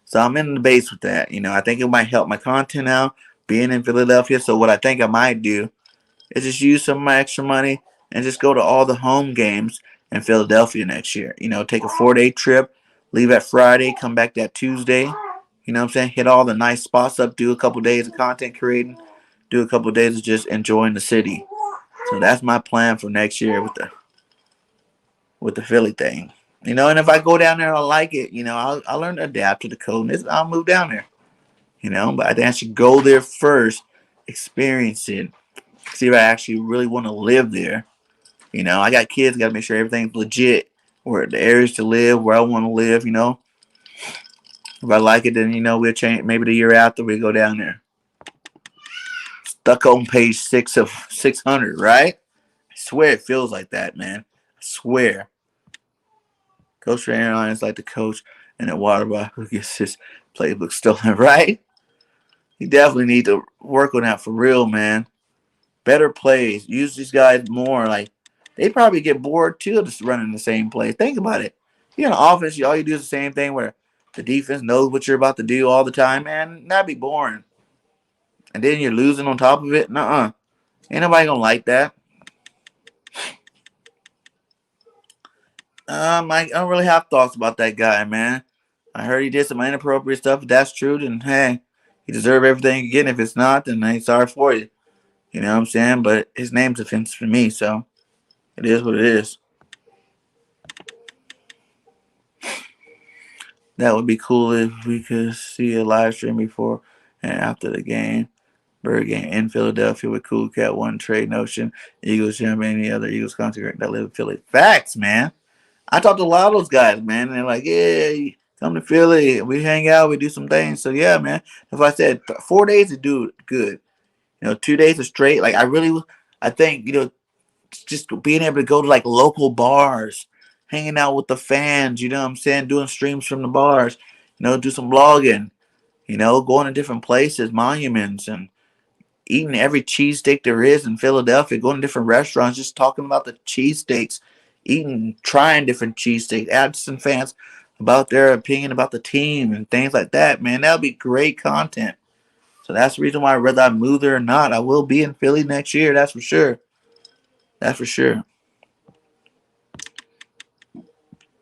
So I'm in the base with that. I think it might help my content out being in Philadelphia. So what I think I might do is just use some of my extra money and just go to all the home games in Philadelphia next year. Take a 4-day trip, leave at Friday, come back that Tuesday. You know what I'm saying? Hit all the nice spots up, do a couple days of content creating, do a couple days of just enjoying the city. So that's my plan for next year with the Philly thing. And if I go down there and I like it, I'll learn to adapt to the coldness. I'll move down there. But I think I should go there first, experience it, see if I actually really want to live there. I got kids, got to make sure everything's legit, where the areas to live, where I want to live, If I like it, then, we'll change. Maybe the year after we go down there. Stuck on page 6 of 600, right? I swear it feels like that, man. I swear. Coach for Airlines like the coach and the water bottle who gets his playbook stolen, right? You definitely need to work on that for real, man. Better plays. Use these guys more. Like, they probably get bored too just running the same play. Think about it. You in an offense, all you do is the same thing where the defense knows what you're about to do all the time, man. That'd be boring. And then you're losing on top of it. Nuh-uh. Ain't nobody gonna like that. I don't really have thoughts about that guy, man. I heard he did some inappropriate stuff. If that's true, then hey, he deserves everything again. If it's not, then hey, sorry for you. You know what I'm saying? But his name's offensive for me, so it is what it is. That would be cool if we could see a live stream before and after the game. Birdgang in Philadelphia with Cool Cat One Trade Notion, Eagles Jim, any other Eagles concert that live in Philly. Facts, man. I talked to a lot of those guys, man. And they're like, yeah, come to Philly. We hang out. We do some things. So, yeah, man. As I said, 4 days to do good. 2 days are straight. Like, I think, just being able to go to, like, local bars, hanging out with the fans, you know what I'm saying? Doing streams from the bars, do some vlogging, going to different places, monuments, and eating every cheesesteak there is in Philadelphia, going to different restaurants, just talking about the cheesesteaks, trying different cheesesteaks, asking fans about their opinion about the team and things like that, man. That would be great content. So that's the reason why, whether I move there or not, I will be in Philly next year. That's for sure. That's for sure.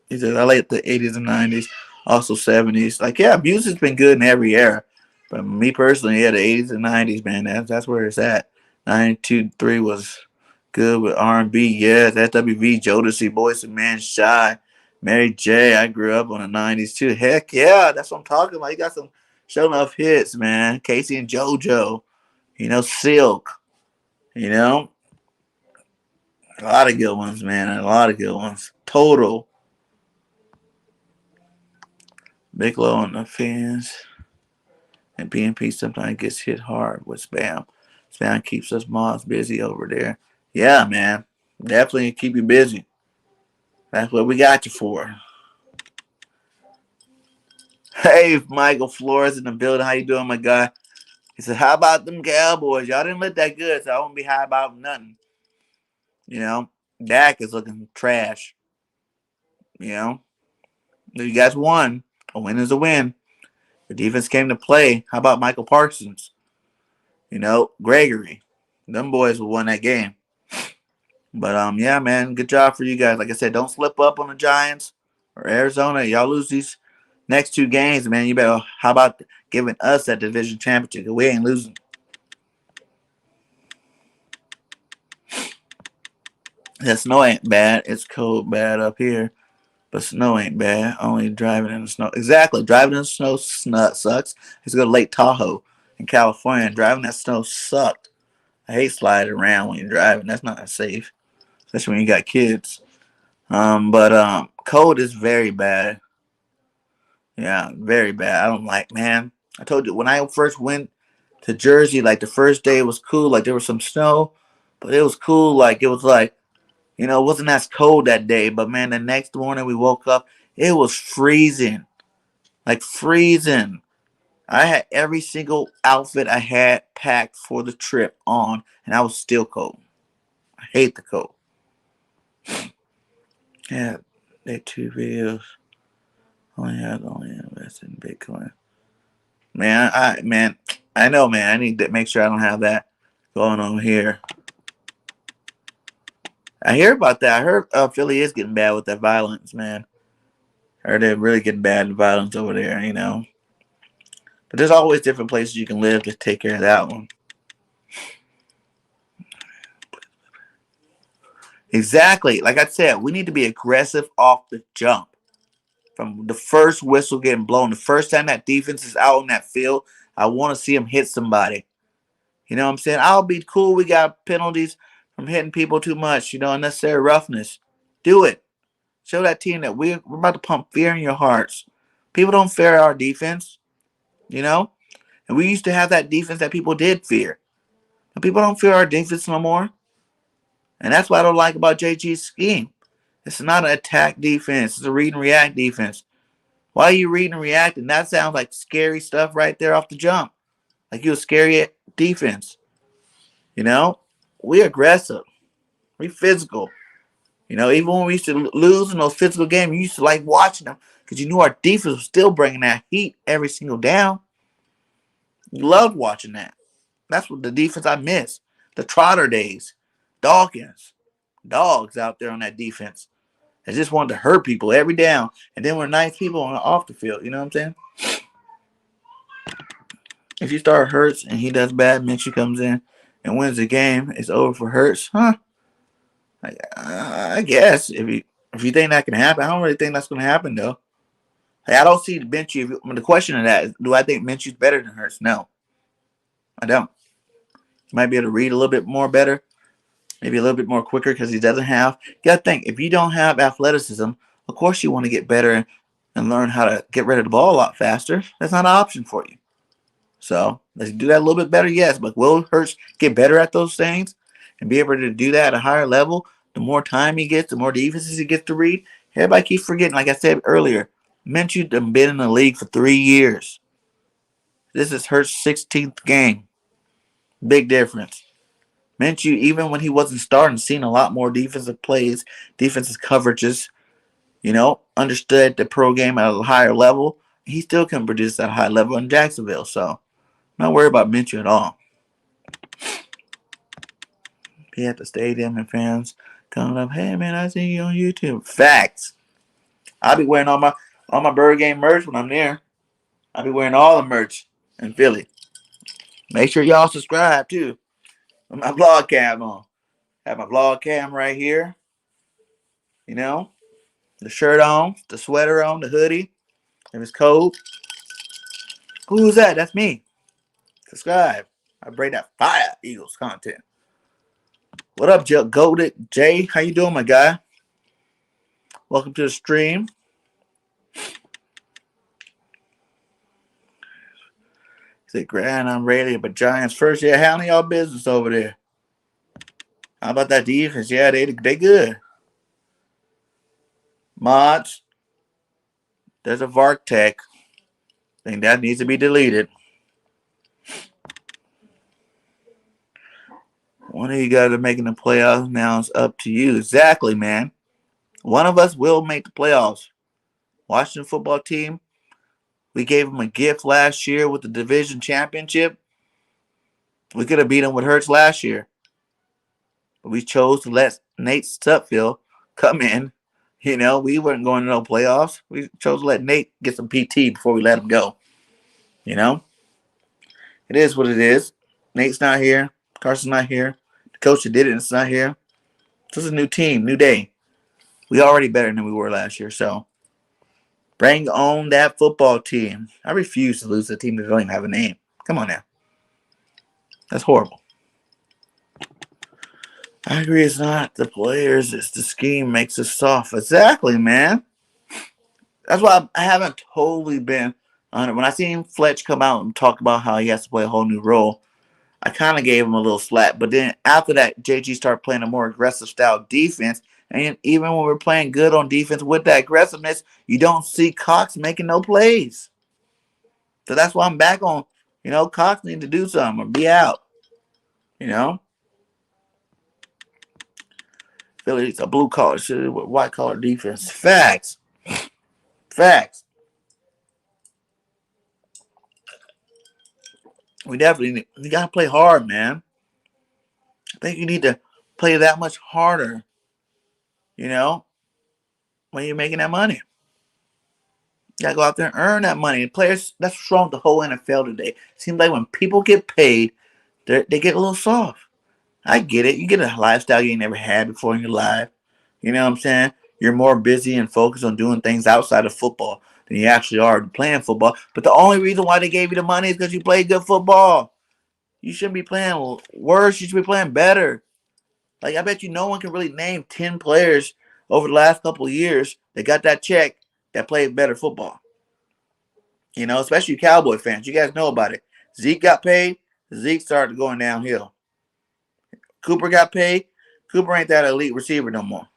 He says, I like the 80s and 90s, also 70s. Like, yeah, music's been good in every era. But me personally, yeah, the 80s and 90s, man, that's where it's at. 92, 3 was good with R&B. Yes, SWV, Jodeci, Boys and Men, Shy, Mary J. I grew up on the 90s too. Heck yeah, that's what I'm talking about. You got some show enough hits, man. Casey and JoJo, Silk, a lot of good ones, man. A lot of good ones. Total. Big Low on the fans. And BNP sometimes gets hit hard with spam. Spam keeps us moms busy over there. Yeah, man. Definitely keep you busy. That's what we got you for. Hey, Michael Flores in the building. How you doing, my guy? He said, how about them Cowboys? Y'all didn't look that good, so I won't be high about nothing. Dak is looking trash. You guys won. A win is a win. The defense came to play. How about Michael Parsons? Gregory. Them boys won that game. But yeah, man, good job for you guys. Like I said, don't slip up on the Giants or Arizona. Y'all lose these next 2 games, man. You better. How about giving us that division championship? We ain't losing. The snow ain't bad. It's cold bad up here, but snow ain't bad. Only driving in the snow. Exactly, driving in the snow sucks. Let's go to Lake Tahoe in California. And driving that snow sucked. I hate sliding around when you're driving. That's not that safe, especially when you got kids. But cold is very bad. Yeah, very bad. I don't like, man. I told you when I first went to Jersey, like the first day it was cool. Like there was some snow, but it was cool. Like it was like, it wasn't as cold that day. But man, the next morning we woke up, it was freezing. Like freezing. I had every single outfit I had packed for the trip on, and I was still cold. I hate the cold. Yeah, they 2 videos. Only invest in Bitcoin. Man, I know, man. I need to make sure I don't have that going on here. I hear about that. I heard Philly is getting bad with that violence, man. I heard they're really getting bad in violence over there, But there's always different places you can live to take care of that one. Exactly. Like I said, we need to be aggressive off the jump. From the first whistle getting blown, the first time that defense is out on that field, I want to see them hit somebody. You know what I'm saying? I'll be cool. We got penalties from hitting people too much, unnecessary roughness. Do it. Show that team that we're about to pump fear in your hearts. People don't fear our defense, And we used to have that defense that people did fear. But people don't fear our defense no more. And that's what I don't like about JG's scheme. It's not an attack defense. It's a read and react defense. Why are you reading and reacting? That sounds like scary stuff right there off the jump. Like you're a scary defense. We aggressive. We physical. Even when we used to lose in those physical games, you used to like watching them because you knew our defense was still bringing that heat every single down. You loved watching that. That's what the defense I miss. The Trotter days. Dawkins. Dogs out there on that defense. I just wanted to hurt people every down. And then we're nice people on off the field. You know what I'm saying? If you start Hurts and he does bad, Minshew comes in and wins the game, it's over for Hurts. Huh? I guess if you think that can happen, I don't really think that's going to happen though. Hey, I don't see Minshew. The question of that is, do I think Minshew's better than Hurts? No, I don't. He might be able to read a little bit more better, maybe a little bit more quicker because he doesn't have. You got to think, if you don't have athleticism, of course you want to get better and learn how to get rid of the ball a lot faster. That's not an option for you. So let's do that a little bit better, yes. But will Hurts get better at those things and be able to do that at a higher level? The more time he gets, the more defenses he gets to read. Everybody keeps forgetting, like I said earlier, Minshew has been in the league for 3 years. This is Hurts' 16th game. Big difference. Minshew, even when he wasn't starting, seen a lot more defensive plays, defensive coverages, understood the pro game at a higher level. He still can produce at a high level in Jacksonville. So, not worried about Minshew at all. He at the stadium and fans coming up, hey man, I see you on YouTube. Facts. I'll be wearing all my Birdgang merch when I'm there. I'll be wearing all the merch in Philly. Make sure y'all subscribe too. With my vlog cam on. Have my vlog cam right here. The shirt on, the sweater on, the hoodie. If it's cold. Who's that? That's me. Subscribe. I bring that fire Eagles content. What up, Golded Jay? How you doing, my guy? Welcome to the stream. He said, Grant, I'm ready, but Giants first. Yeah, handle y'all business over there. How about that defense? Yeah, they good. Mods. There's a VARC tech. I think that needs to be deleted. One of you guys are making the playoffs now. It's up to you. Exactly, man. One of us will make the playoffs. Washington football team, we gave them a gift last year with the division championship. We could have beat them with Hurts last year. But we chose to let Nate Sutfield come in. We weren't going to no playoffs. We chose to let Nate get some PT before we let him go. It is what it is. Nate's not here. Carson's not here. The coach that did it's not here. This is a new team, new day. We already better than we were last year, so bring on that football team. I refuse to lose to a team that don't even have a name. Come on now. That's horrible. I agree it's not the players, it's the scheme makes us soft. Exactly, man. That's why I haven't totally been on it. When I seen Fletch come out and talk about how he has to play a whole new role, I kind of gave him a little slack. But then after that, JG started playing a more aggressive style defense. And even when we're playing good on defense with that aggressiveness, you don't see Cox making no plays. So that's why I'm back on, Cox need to do something or be out. Philly's a blue collar city with white collar defense. Facts. We definitely you gotta play hard, man. I think you need to play that much harder, when you're making that money. You gotta go out there and earn that money. Players, that's what's wrong with the whole NFL today. It seems like when people get paid, they get a little soft. I get it. You get a lifestyle you ain't never had before in your life. You know what I'm saying? You're more busy and focused on doing things outside of football than you actually are playing football. But the only reason why they gave you the money is because you played good football. You shouldn't be playing worse. You should be playing better. Like, I bet you no one can really name 10 players over the last couple of years that got that check that played better football. Especially Cowboy fans. You guys know about it. Zeke got paid. Zeke started going downhill. Cooper got paid. Cooper ain't that elite receiver no more.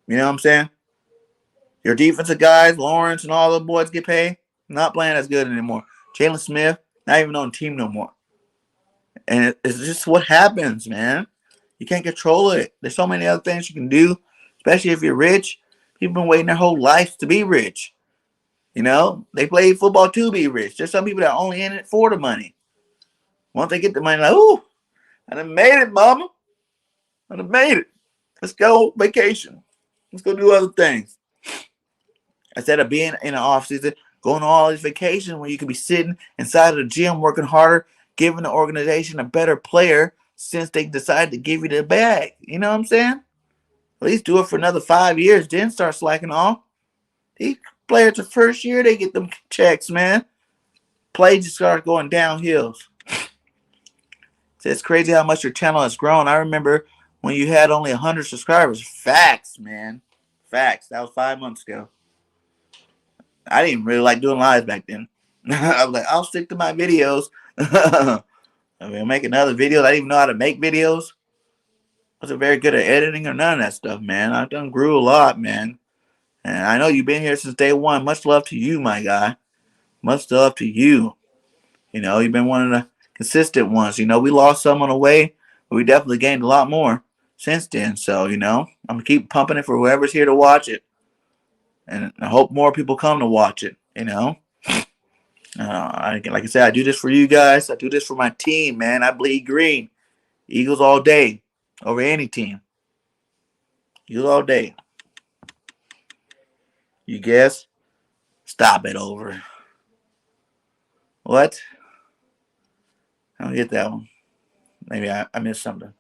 You know what I'm saying? Your defensive guys, Lawrence and all the boys get paid. Not playing as good anymore. Jalen Smith, not even on the team no more. And it's just what happens, man. You can't control it. There's so many other things you can do. Especially if you're rich. People been waiting their whole life to be rich. They play football to be rich. There's some people that are only in it for the money. Once they get the money, like, ooh, I done made it, mama. I done made it. Let's go vacation. Let's go do other things. Instead of being in the off season, going on all these vacations where you could be sitting inside of the gym working harder, giving the organization a better player since they decided to give you the bag. You know what I'm saying? At least do it for another 5 years, then start slacking off. These players, the first year they get them checks, man. Play just starts going downhill. It's crazy how much your channel has grown. I remember when you had only 100 subscribers. Facts, man. Facts. That was 5 months ago. I didn't really like doing lives back then. I was like, I'll stick to my videos. I mean, I'm making other videos. I didn't even know how to make videos. I wasn't very good at editing or none of that stuff, man. I've done grew a lot, man. And I know you've been here since day one. Much love to you, my guy. Much love to you. You've been one of the consistent ones. We lost some on the way, but we definitely gained a lot more since then. So, I'm going to keep pumping it for whoever's here to watch it. And I hope more people come to watch it, like I said, I do this for you guys. I do this for my team, man. I bleed green. Eagles all day over any team. Eagles all day. You guess? Stop it over. What? I don't get that one. Maybe I missed something.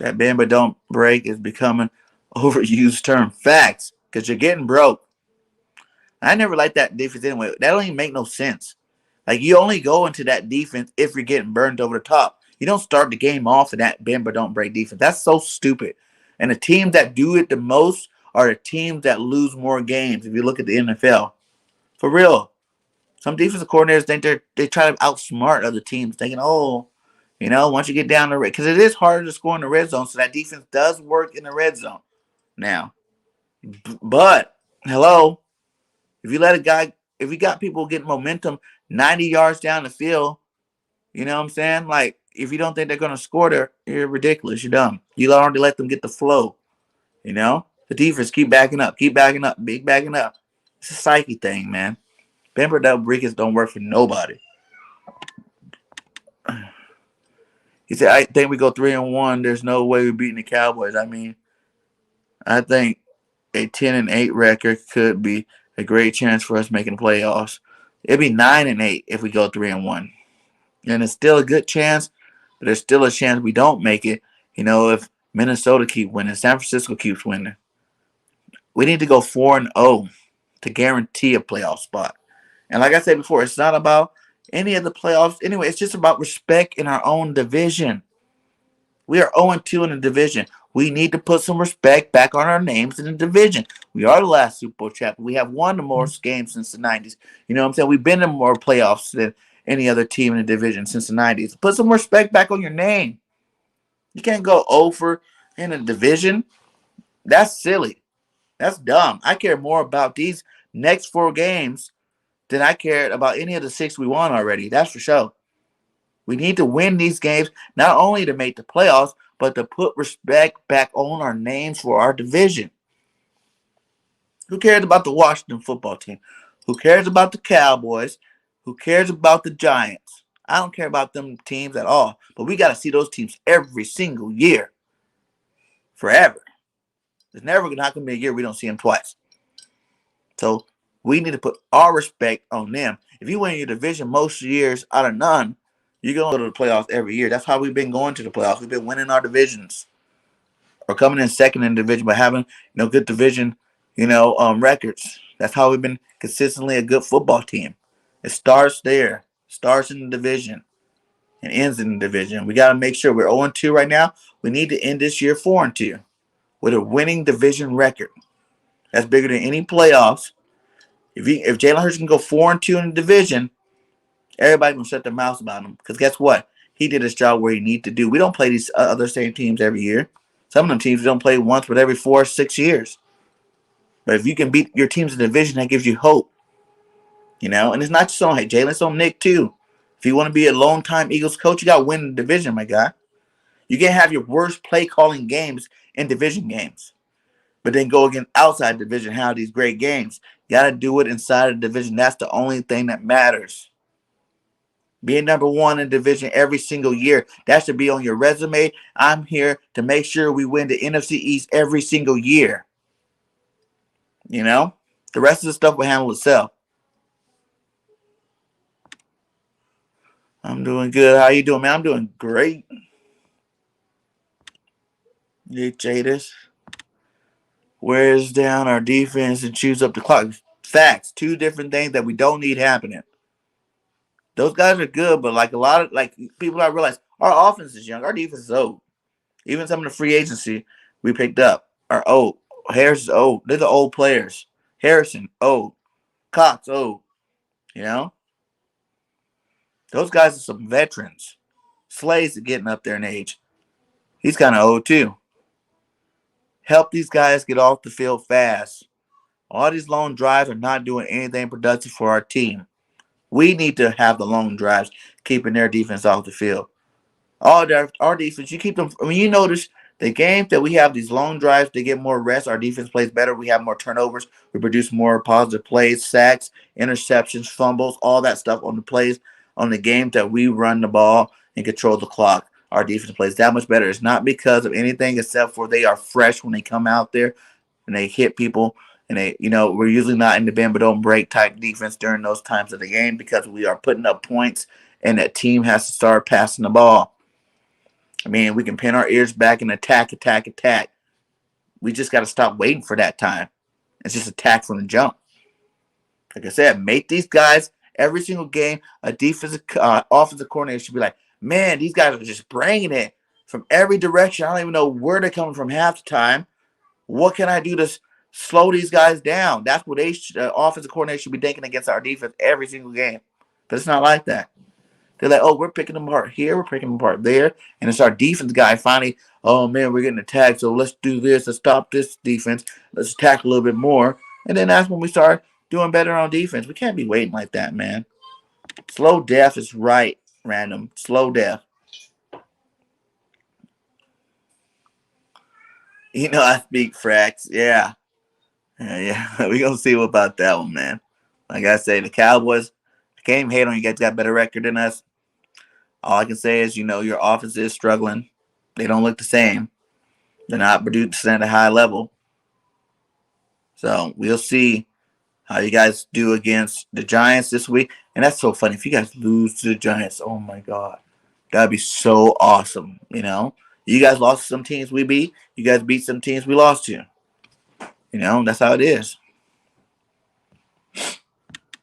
That bend but don't break is becoming overused term. Facts. Because you're getting broke. I never liked that defense anyway. That don't even make no sense. Like, you only go into that defense if you're getting burned over the top. You don't start the game off in that bend but don't break defense. That's so stupid. And the teams that do it the most are the teams that lose more games. If you look at the NFL. For real. Some defensive coordinators think they try to outsmart other teams, thinking, once you get down the red, because it is harder to score in the red zone, so that defense does work in the red zone now. But hello, if you got people getting momentum 90 yards down the field, you know what I'm saying? Like, if you don't think they're gonna score there, you're ridiculous. You're dumb. You already let them get the flow. The defense keep backing up, big backing up. It's a psyche thing, man. Bend double breakers don't work for nobody. He said, I think we go 3-1. There's no way we're beating the Cowboys. I mean, I think a 10-8 record could be a great chance for us making the playoffs. It'd be 9-8 if we go 3-1. And it's still a good chance, but there's still a chance we don't make it, if Minnesota keep winning, San Francisco keeps winning. We need to go 4-0 to guarantee a playoff spot. And like I said before, it's not about any of the playoffs. Anyway, it's just about respect in our own division. We are 0-2 in the division. We need to put some respect back on our names in the division. We are the last Super Bowl champion. We have won the most games since the 90s. You know what I'm saying? We've been in more playoffs than any other team in the division since the 90s. Put some respect back on your name. You can't go over in a division. That's silly. That's dumb. I care more about these next 4 games than I cared about any of the 6 we won already. That's for sure. We need to win these games, not only to make the playoffs, but to put respect back on our names for our division. Who cares about the Washington football team? Who cares about the Cowboys? Who cares about the Giants? I don't care about them teams at all. But we got to see those teams every single year. Forever. There's never not going to be a year we don't see them twice. So we need to put our respect on them. If you win your division most years out of none, you're going to go to the playoffs every year. That's how we've been going to the playoffs. We've been winning our divisions. Or coming in second in the division by having good division records. That's how we've been consistently a good football team. It starts there. Starts in the division. And ends in the division. We got to make sure we're 0-2 right now. We need to end this year 4-2 with a winning division record. That's bigger than any playoffs. If Jalen Hurts can go 4-2 in the division, everybody's going to shut their mouths about him. Because guess what? He did his job where he needed to do. We don't play these other same teams every year. Some of them teams don't play once but every 4 or 6 years. But if you can beat your teams in the division, that gives you hope. And it's not just on Jalen, it's on Nick too. If you want to be a long-time Eagles coach, you got to win the division, my guy. You can have your worst play calling games in division games, but then go against outside division, have these great games. You got to do it inside of the division. That's the only thing that matters. Being number one in division every single year, that should be on your resume. I'm here to make sure we win the NFC East every single year. You know, the rest of the stuff will handle itself. I'm doing good. How you doing, man? I'm doing great. You Jadis. Wears down our defense and chews up the clock. Facts. Two different things that we don't need happening. Those guys are good, but like a lot of people I realize our offense is young. Our defense is old. Even some of the free agency we picked up are old. Harris is old. They're the old players. Harrison, old. Cox, old. You know? Those guys are some veterans. Slay's getting up there in age. He's kind of old too. Help these guys get off the field fast. All these long drives are not doing anything productive for our team. We need to have the long drives, keeping their defense off the field. Our defense, you keep them. I mean, you notice the games that we have these long drives, they get more rest. Our defense plays better. We have more turnovers. We produce more positive plays, sacks, interceptions, fumbles, all that stuff on the plays, on the games that we run the ball and control the clock. Our defense plays that much better. It's not because of anything except for they are fresh when they come out there and they hit people. And we're usually not in the bend but don't break type defense during those times of the game because we are putting up points and that team has to start passing the ball. I mean, we can pin our ears back and attack. We just got to stop waiting for that time. It's just attack from the jump. Like I said, make these guys every single game a defensive offensive coordinator should be like, man, these guys are just bringing it from every direction. I don't even know where they're coming from half the time. What can I do to slow these guys down? That's what offensive coordinator should be thinking against our defense every single game. But it's not like that. They're like, oh, we're picking them apart here, we're picking them apart there. And it's our defense guy finally, oh, man, we're getting attacked, so let's do this. Let's stop this defense. Let's attack a little bit more. And then that's when we start doing better on defense. We can't be waiting like that, man. Slow death is right, random. Slow death. I speak fracks. Yeah. Yeah. We're going to see about that one, man. Like I say, the Cowboys, I can't even hate on you guys, got a better record than us. All I can say is, your offense is struggling. They don't look the same. They're not producing at a high level. So we'll see how you guys do against the Giants this week. And that's so funny. If you guys lose to the Giants, oh my God. That'd be so awesome. You guys lost to some teams we beat. You guys beat some teams we lost to. That's how it is.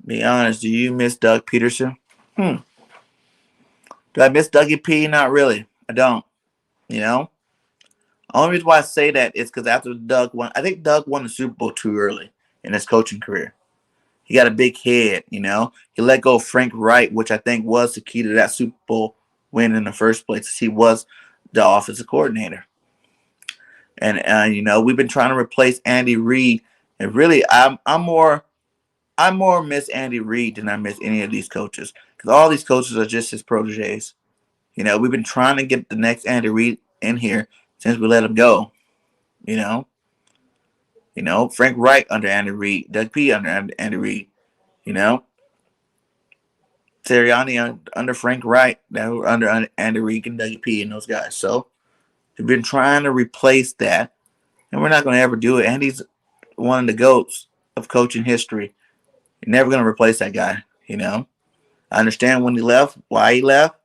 Be honest, do you miss Doug Peterson? Do I miss Dougie P? Not really. I don't. Only reason why I say that is because after Doug won, I think Doug won the Super Bowl too early in his coaching career. He got a big head, He let go of Frank Wright, which I think was the key to that Super Bowl win in the first place. He was the offensive coordinator. And we've been trying to replace Andy Reid. And really, I more miss Andy Reid than I miss any of these coaches. Because all these coaches are just his proteges. We've been trying to get the next Andy Reid in here since we let him go. Frank Wright under Andy Reid, Doug P under Andy Reid. Sirianni under Frank Wright, that were under Andy Reid and Doug P and those guys. So we've been trying to replace that, and we're not going to ever do it. Andy's one of the GOATs of coaching history. You're never going to replace that guy. I understand when he left, why he left.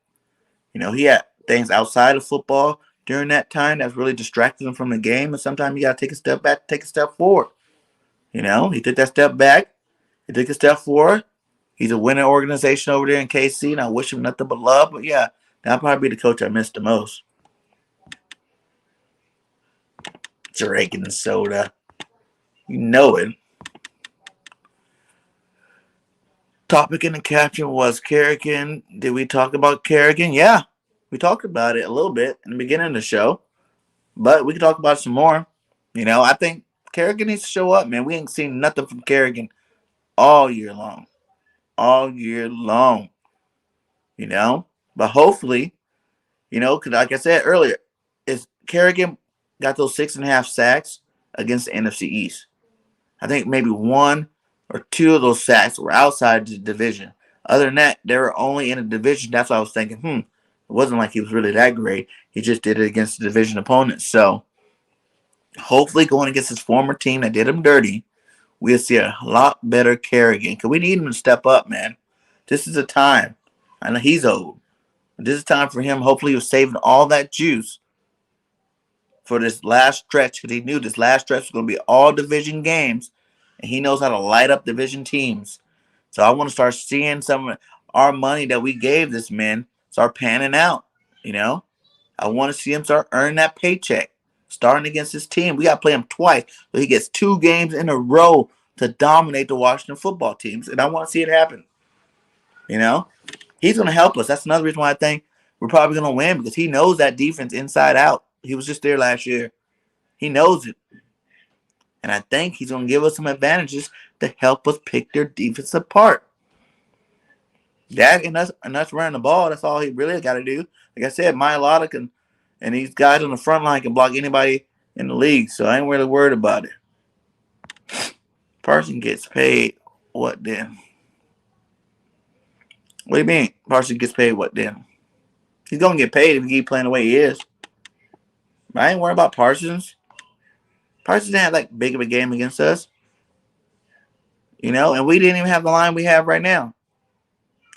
He had things outside of football during that time that's really distracted him from the game. And sometimes you got to take a step back, take a step forward. He took that step back. He took a step forward. He's a winning organization over there in KC, and I wish him nothing but love. But, yeah, that'll probably be the coach I missed the most. Drinking soda. You know it. Topic in the caption was Kerrigan. Did we talk about Kerrigan? Yeah, we talked about it a little bit in the beginning of the show, but we can talk about it some more. I think Kerrigan needs to show up, man. We ain't seen nothing from Kerrigan all year long. All year long. But hopefully, because like I said earlier, Kerrigan got those 6.5 sacks against the NFC East. I think maybe one or two of those sacks were outside the division. Other than that, they were only in a division. That's why I was thinking, it wasn't like he was really that great. He just did it against the division opponents. So hopefully going against his former team that did him dirty, we'll see a lot better Kerrigan. Because we need him to step up, man. This is a time. I know he's old. This is time for him. Hopefully he was saving all that juice for this last stretch, because he knew this last stretch was going to be all division games, and he knows how to light up division teams. So I want to start seeing some of our money that we gave this man start panning out. I want to see him start earning that paycheck, starting against his team. We got to play him twice, so he gets 2 games in a row to dominate the Washington football teams, and I want to see it happen. He's going to help us. That's another reason why I think we're probably going to win, because he knows that defense inside out. He was just there last year. He knows it. And I think he's going to give us some advantages to help us pick their defense apart. That and us running the ball, that's all he really got to do. Like I said, Mailata and these guys on the front line can block anybody in the league, so I ain't really worried about it. Person gets paid what then? What do you mean? Person gets paid what then? He's going to get paid if he keep playing the way he is. But I ain't worried about Parsons. Parsons didn't have like big of a game against us. And we didn't even have the line we have right now.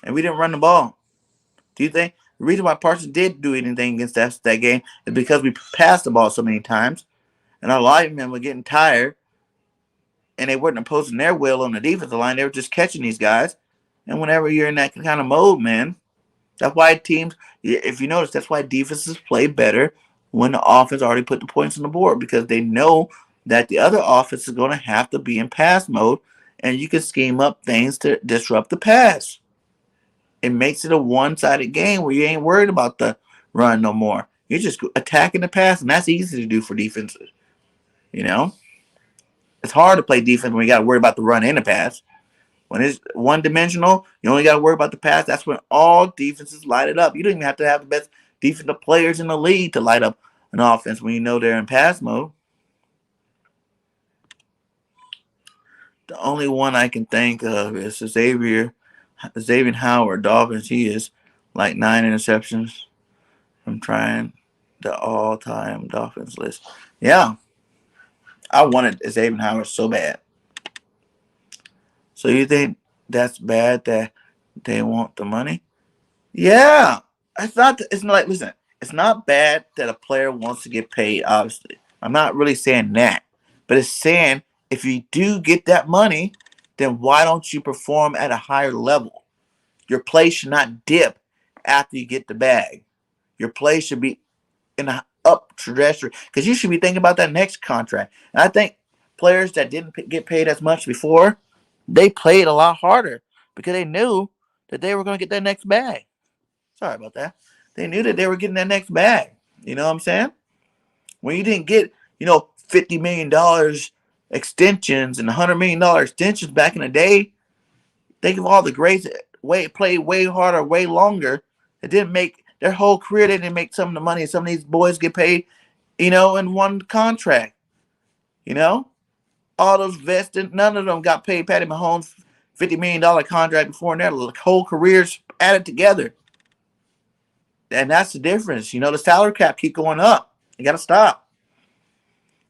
And we didn't run the ball. Do you think the reason why Parsons did do anything against that game is because we passed the ball so many times, and our linemen were getting tired, and they weren't imposing their will on the defensive line. They were just catching these guys. And whenever you're in that kind of mode, man, that's why teams, if you notice, that's why defenses play better when the offense already put the points on the board, because they know that the other offense is going to have to be in pass mode, and you can scheme up things to disrupt the pass. It makes it a one-sided game where you ain't worried about the run no more. You're just attacking the pass, and that's easy to do for defenses. It's hard to play defense when you got to worry about the run and the pass. When it's one-dimensional, you only got to worry about the pass. That's when all defenses light it up. You don't even have to have the best defensive players in the league to light up an offense when you know they're in pass mode. The only one I can think of is Xavier Howard, Dolphins. He is like 9 interceptions. I'm trying the all-time Dolphins list. Yeah. I wanted Xavier Howard so bad. So you think that's bad that they want the money? Yeah. It's not bad that a player wants to get paid, obviously. I'm not really saying that. But it's saying if you do get that money, then why don't you perform at a higher level? Your play should not dip after you get the bag. Your play should be in an up trajectory, because you should be thinking about that next contract. And I think players that didn't get paid as much before, they played a lot harder because they knew that they were going to get that next bag. Sorry about that. They knew that they were getting that next bag. You know what I'm saying? When you didn't get, $50 million extensions and $100 million extensions back in the day, think of all the greats that played way harder, way longer. It didn't make their whole career. They didn't make some of the money. Some of these boys get paid, in one contract. All those vets, none of them got paid Patty Mahomes' $50 million contract before, and their whole careers added together. And that's the difference. The salary cap keep going up. You got to stop.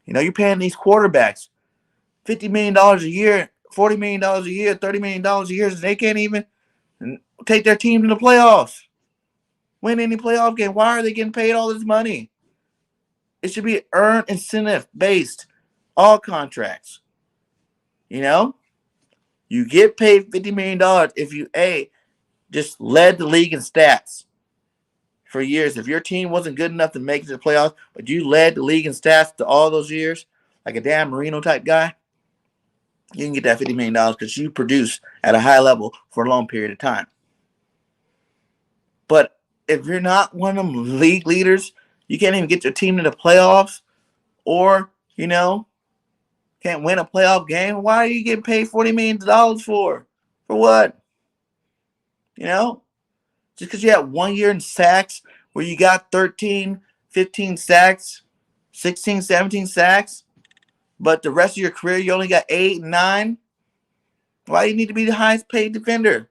You're paying these quarterbacks $50 million a year, $40 million a year, $30 million a year, and they can't even take their team to the playoffs, win any playoff game. Why are they getting paid all this money? It should be earned incentive based, all contracts. You get paid $50 million if you just led the league in stats for years. If your team wasn't good enough to make it to the playoffs, but you led the league in stats to all those years, like a Dan Marino type guy, you can get that $50 million because you produce at a high level for a long period of time. But if you're not one of them league leaders, you can't even get your team to the playoffs, or, can't win a playoff game, why are you getting paid $40 million for? For what? Just because you had 1 year in sacks where you got 13, 15 sacks 16, 17 sacks, but the rest of your career you only got 8, 9. Why do you need to be the highest paid defender?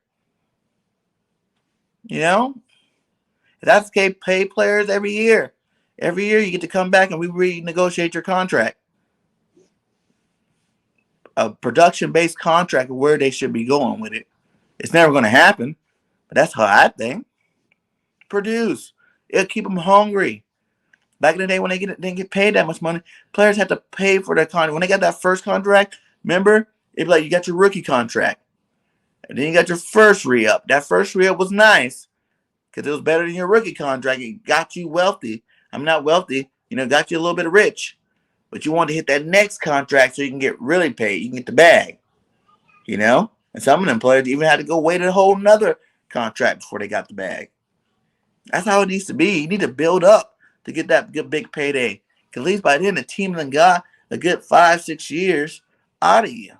You know? That's okay, pay players every year. Every year you get to come back and we renegotiate your contract. A production-based contract of where they should be going with it. It's never going to happen, but that's how I think. Produce. It'll keep them hungry. Back in the day when they didn't get paid that much money, players had to pay for their contract. When they got that first contract, remember, it'd be like you got your rookie contract. And then you got your first re-up. That first re-up was nice because it was better than your rookie contract. It got you wealthy. I'm not wealthy. Got you a little bit of rich. But you want to hit that next contract so you can get really paid. You can get the bag. And some of them players even had to go wait a whole nother contract before they got the bag. That's how it needs to be. You need to build up to get that good big payday. Because at least by then the team done got a good 5-6 years out of you.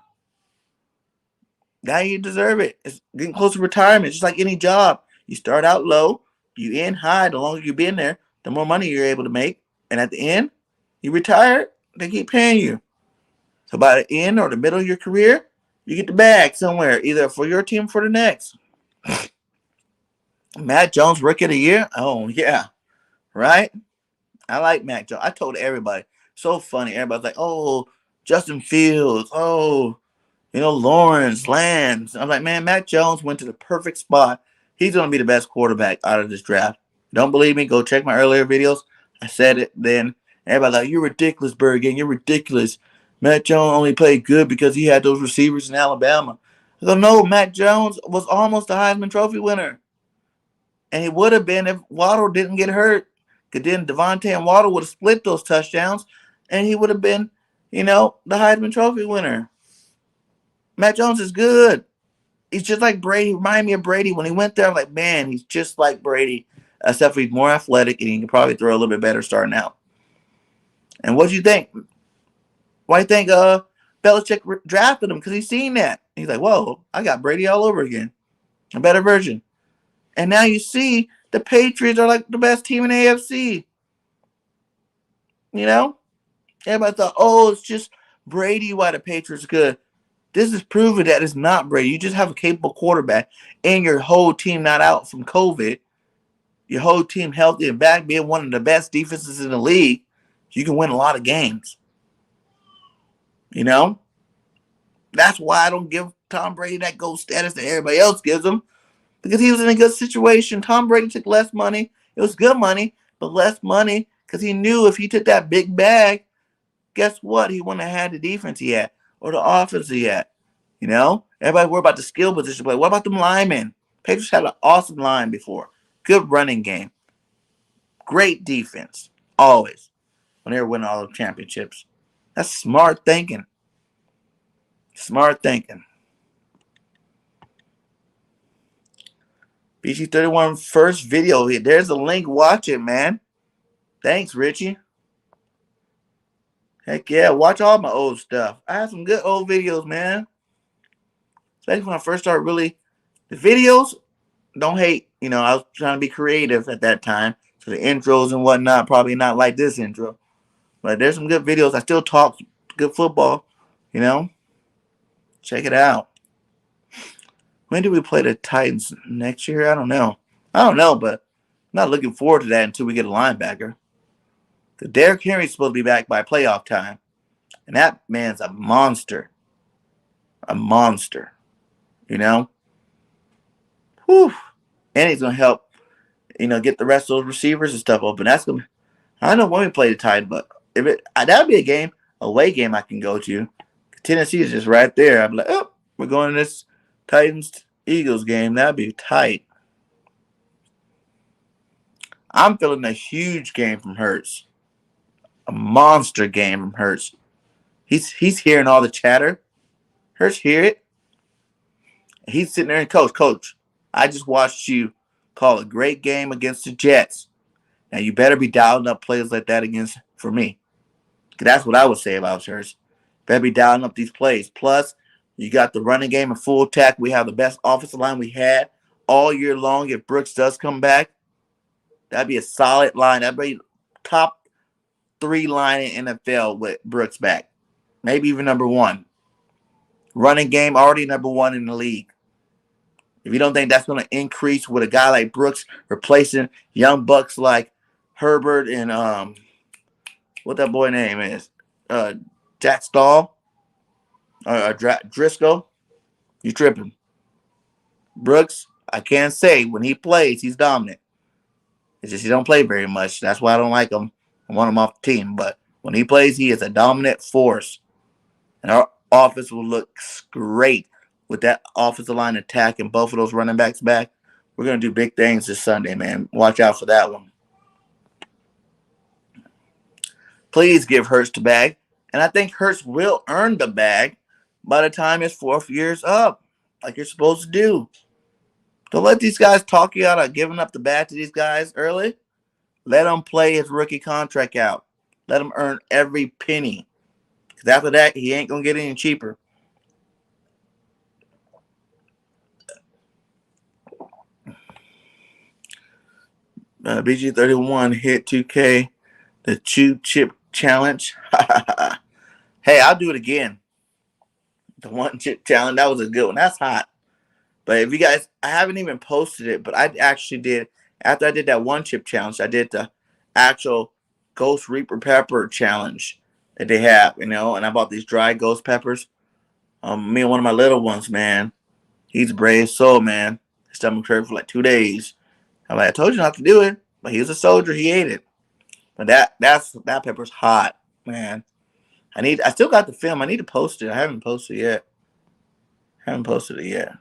Now you deserve it. It's getting close to retirement. Just like any job. You start out low. You end high. The longer you've been there, the more money you're able to make. And at the end, you retire, they keep paying you. So by the end or the middle of your career, you get the bag somewhere, either for your team or for the next. Matt Jones, Rookie of the Year? Oh, yeah. Right? I like Matt Jones. I told everybody. So funny. Everybody's like, oh, Justin Fields. Oh, Lawrence, Lance. I'm like, man, Matt Jones went to the perfect spot. He's going to be the best quarterback out of this draft. Don't believe me? Go check my earlier videos. I said it then. Everybody's like, you're ridiculous, Birdgang. You're ridiculous. Matt Jones only played good because he had those receivers in Alabama. I go, no, Matt Jones was almost a Heisman Trophy winner. And he would have been if Waddle didn't get hurt. Because then Devonte and Waddle would have split those touchdowns. And he would have been, the Heisman Trophy winner. Matt Jones is good. He's just like Brady. He reminded me of Brady. When he went there, I'm like, man, he's just like Brady. Except for he's more athletic and he can probably throw a little bit better starting out. And what do you think? Why do you think Belichick drafted him? Because he's seen that. He's like, whoa, I got Brady all over again. A better version. And now you see the Patriots are like the best team in the AFC. Everybody thought, oh, it's just Brady why the Patriots are good. This is proving that it's not Brady. You just have a capable quarterback and your whole team not out from COVID. Your whole team healthy and back, being one of the best defenses in the league. You can win a lot of games. That's why I don't give Tom Brady that GOAT status that everybody else gives him. Because he was in a good situation. Tom Brady took less money. It was good money, but less money because he knew if he took that big bag, guess what? He wouldn't have had the defense he had or the offense he had. Everybody worried about the skill position play. What about them linemen? Patriots had an awesome line before. Good running game. Great defense. Always. When they were winning all the championships. That's smart thinking. Smart thinking. BG31 first video here. There's a link. Watch it, man. Thanks, Richie. Heck yeah. Watch all my old stuff. I have some good old videos, man. Especially when I first started really. The videos, don't hate. I was trying to be creative at that time. So the intros and whatnot, probably not like this intro. But there's some good videos. I still talk good football, Check it out. When do we play the Titans? Next year? I don't know, but I'm not looking forward to that until we get a linebacker. Because Derrick Henry's supposed to be back by playoff time. And that man's a monster. A monster. Whew. And he's going to help, get the rest of those receivers and stuff open. That's going to, I don't know when we play the Titans, but that would be a game, away game I can go to. Tennessee is just right there. I'm like, oh, we're going to this Titans-Eagles game. That'd be tight. I'm feeling a huge game from Hurts. A monster game from Hurts. He's hearing all the chatter. Hurts hear it. He's sitting there and coach, I just watched you call a great game against the Jets. Now you better be dialing up plays like that for me. That's what I would say about Hurts. Better be dialing up these plays. Plus, you got the running game and full attack. We have the best offensive line we had all year long. If Brooks does come back, that'd be a solid line. That'd be top 3 line in NFL with Brooks back. Maybe even number 1. Running game already number 1 in the league. If you don't think that's going to increase with a guy like Brooks replacing young bucks like Herbert and what that boy name is, Jack Stahl or Driscoll, you tripping. Brooks, I can't say when he plays he's dominant. It's just he don't play very much. That's why I don't like him. I want him off the team. But when he plays, he is a dominant force. And our offense will look great with that offensive line attack and both of those running backs back. We're going to do big things this Sunday, man. Watch out for that one. Please give Hurts the bag. And I think Hurts will earn the bag by the time his 4th year's up, like you're supposed to do. Don't let these guys talk you out of giving up the bag to these guys early. Let him play his rookie contract out. Let him earn every penny. Because after that, he ain't going to get any cheaper. BG31 hit 2K, the Chew Chip Challenge. Hey, I'll do it again. The 1 chip challenge, that was a good one. That's hot. But if you guys, I haven't even posted it, but I actually did, after I did that 1 chip challenge, I did the actual Ghost Reaper Pepper challenge that they have, and I bought these dry ghost peppers. Me and one of my little ones, man, he's a brave soul, man. His stomach hurt for like 2 days. I'm like, I told you not to do it, but he was a soldier. He ate it. But that pepper's hot, man. I still got the film. I need to post it. I haven't posted it yet.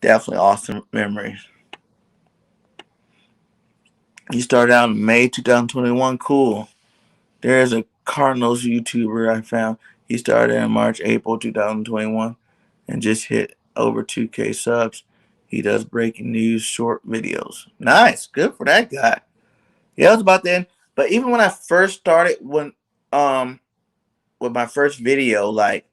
Definitely awesome memories. He started out in May 2021. Cool. There's a Cardinals YouTuber I found. He started in March, April 2021 and just hit over 2K subs. He does breaking news short videos. Nice. Good for that guy. Yeah, it was about then. But even when I first started with my first video, like,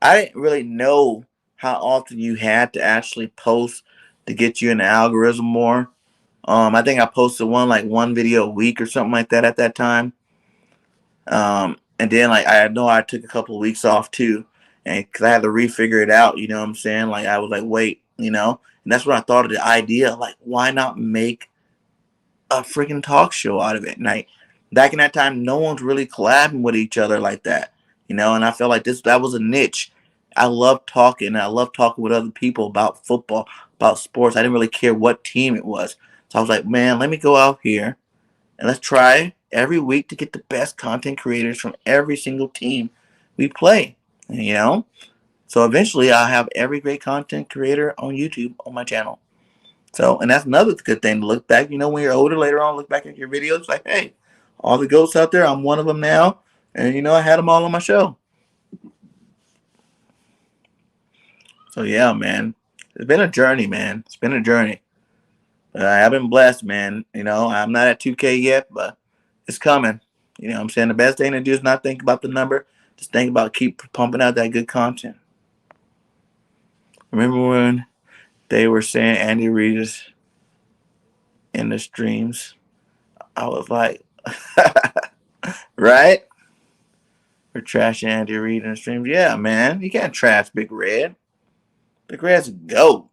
I didn't really know how often you had to actually post to get you in the algorithm more. I think I posted one video a week or something like that at that time. And then I know I took a couple of weeks off too, and because I had to refigure it out. You know what I'm saying? Like I was like, wait, and that's when I thought of the idea. Like, why not make a freaking talk show out of it? And back in that time, no one's really collabing with each other like that. And I felt like that was a niche. I love talking. I love talking with other people about football, about sports. I didn't really care what team it was. So I was like, man, let me go out here and let's try every week to get the best content creators from every single team we play. So eventually I'll have every great content creator on YouTube on my channel. So, and that's another good thing to look back. When you're older, later on, look back at your videos like, hey, all the ghosts out there, I'm one of them now. And, I had them all on my show. So, yeah, man, it's been a journey, man. It's been a journey. I've been blessed, man. I'm not at 2K yet, but it's coming. I'm saying? The best thing to do is not think about the number. Just think about keep pumping out that good content. Remember when they were saying Andy Reid is in the streams? I was like, right? We're trashing Andy Reid in the streams. Yeah, man. You can't trash Big Red. Big Red's a GOAT.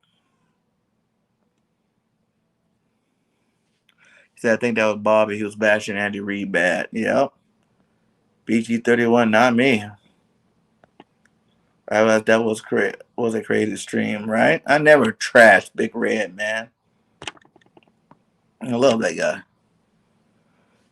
He said, I think that was Bobby. He was bashing Andy Reid bad. Yep. BG31, not me. That was a crazy stream, right? I never trashed Big Red, man. I love that guy.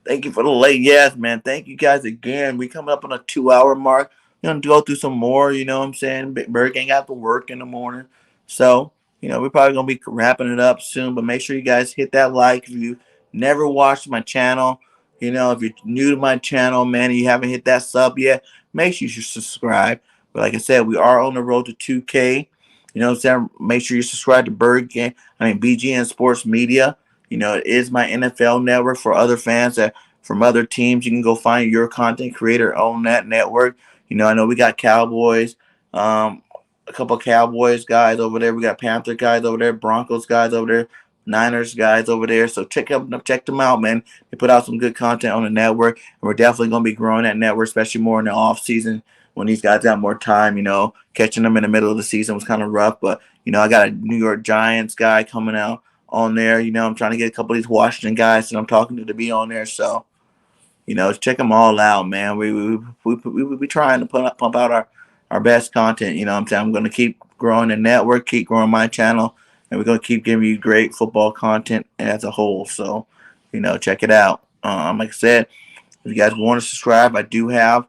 Thank you for the late yes, man. Thank you guys again. We coming up on a 2-hour mark. We're going to go through some more, you know what I'm saying? Birdgang got to work in the morning. So, we're probably going to be wrapping it up soon. But make sure you guys hit that like. If you never watched my channel, if you're new to my channel, man, and you haven't hit that sub yet, make sure you subscribe. But like I said, we are on the road to 2K. You know what I'm saying? Make sure you subscribe to BGN Sports Media. It is my NFL network for other fans from other teams. You can go find your content creator on that network. I know we got Cowboys, a couple of Cowboys guys over there. We got Panther guys over there, Broncos guys over there, Niners guys over there. So check them out, man. They put out some good content on the network, and we're definitely going to be growing that network, especially more in the off season when these guys got more time. Catching them in the middle of the season was kind of rough, but I got a New York Giants guy coming out on there. I'm trying to get a couple of these Washington guys that I'm talking to be on there. So check them all out, man. We trying to pump out our best content. You know what I'm saying? I'm going to keep growing the network, keep growing my channel, and we're going to keep giving you great football content as a whole. So, check it out. Like I said, if you guys want to subscribe, I do have,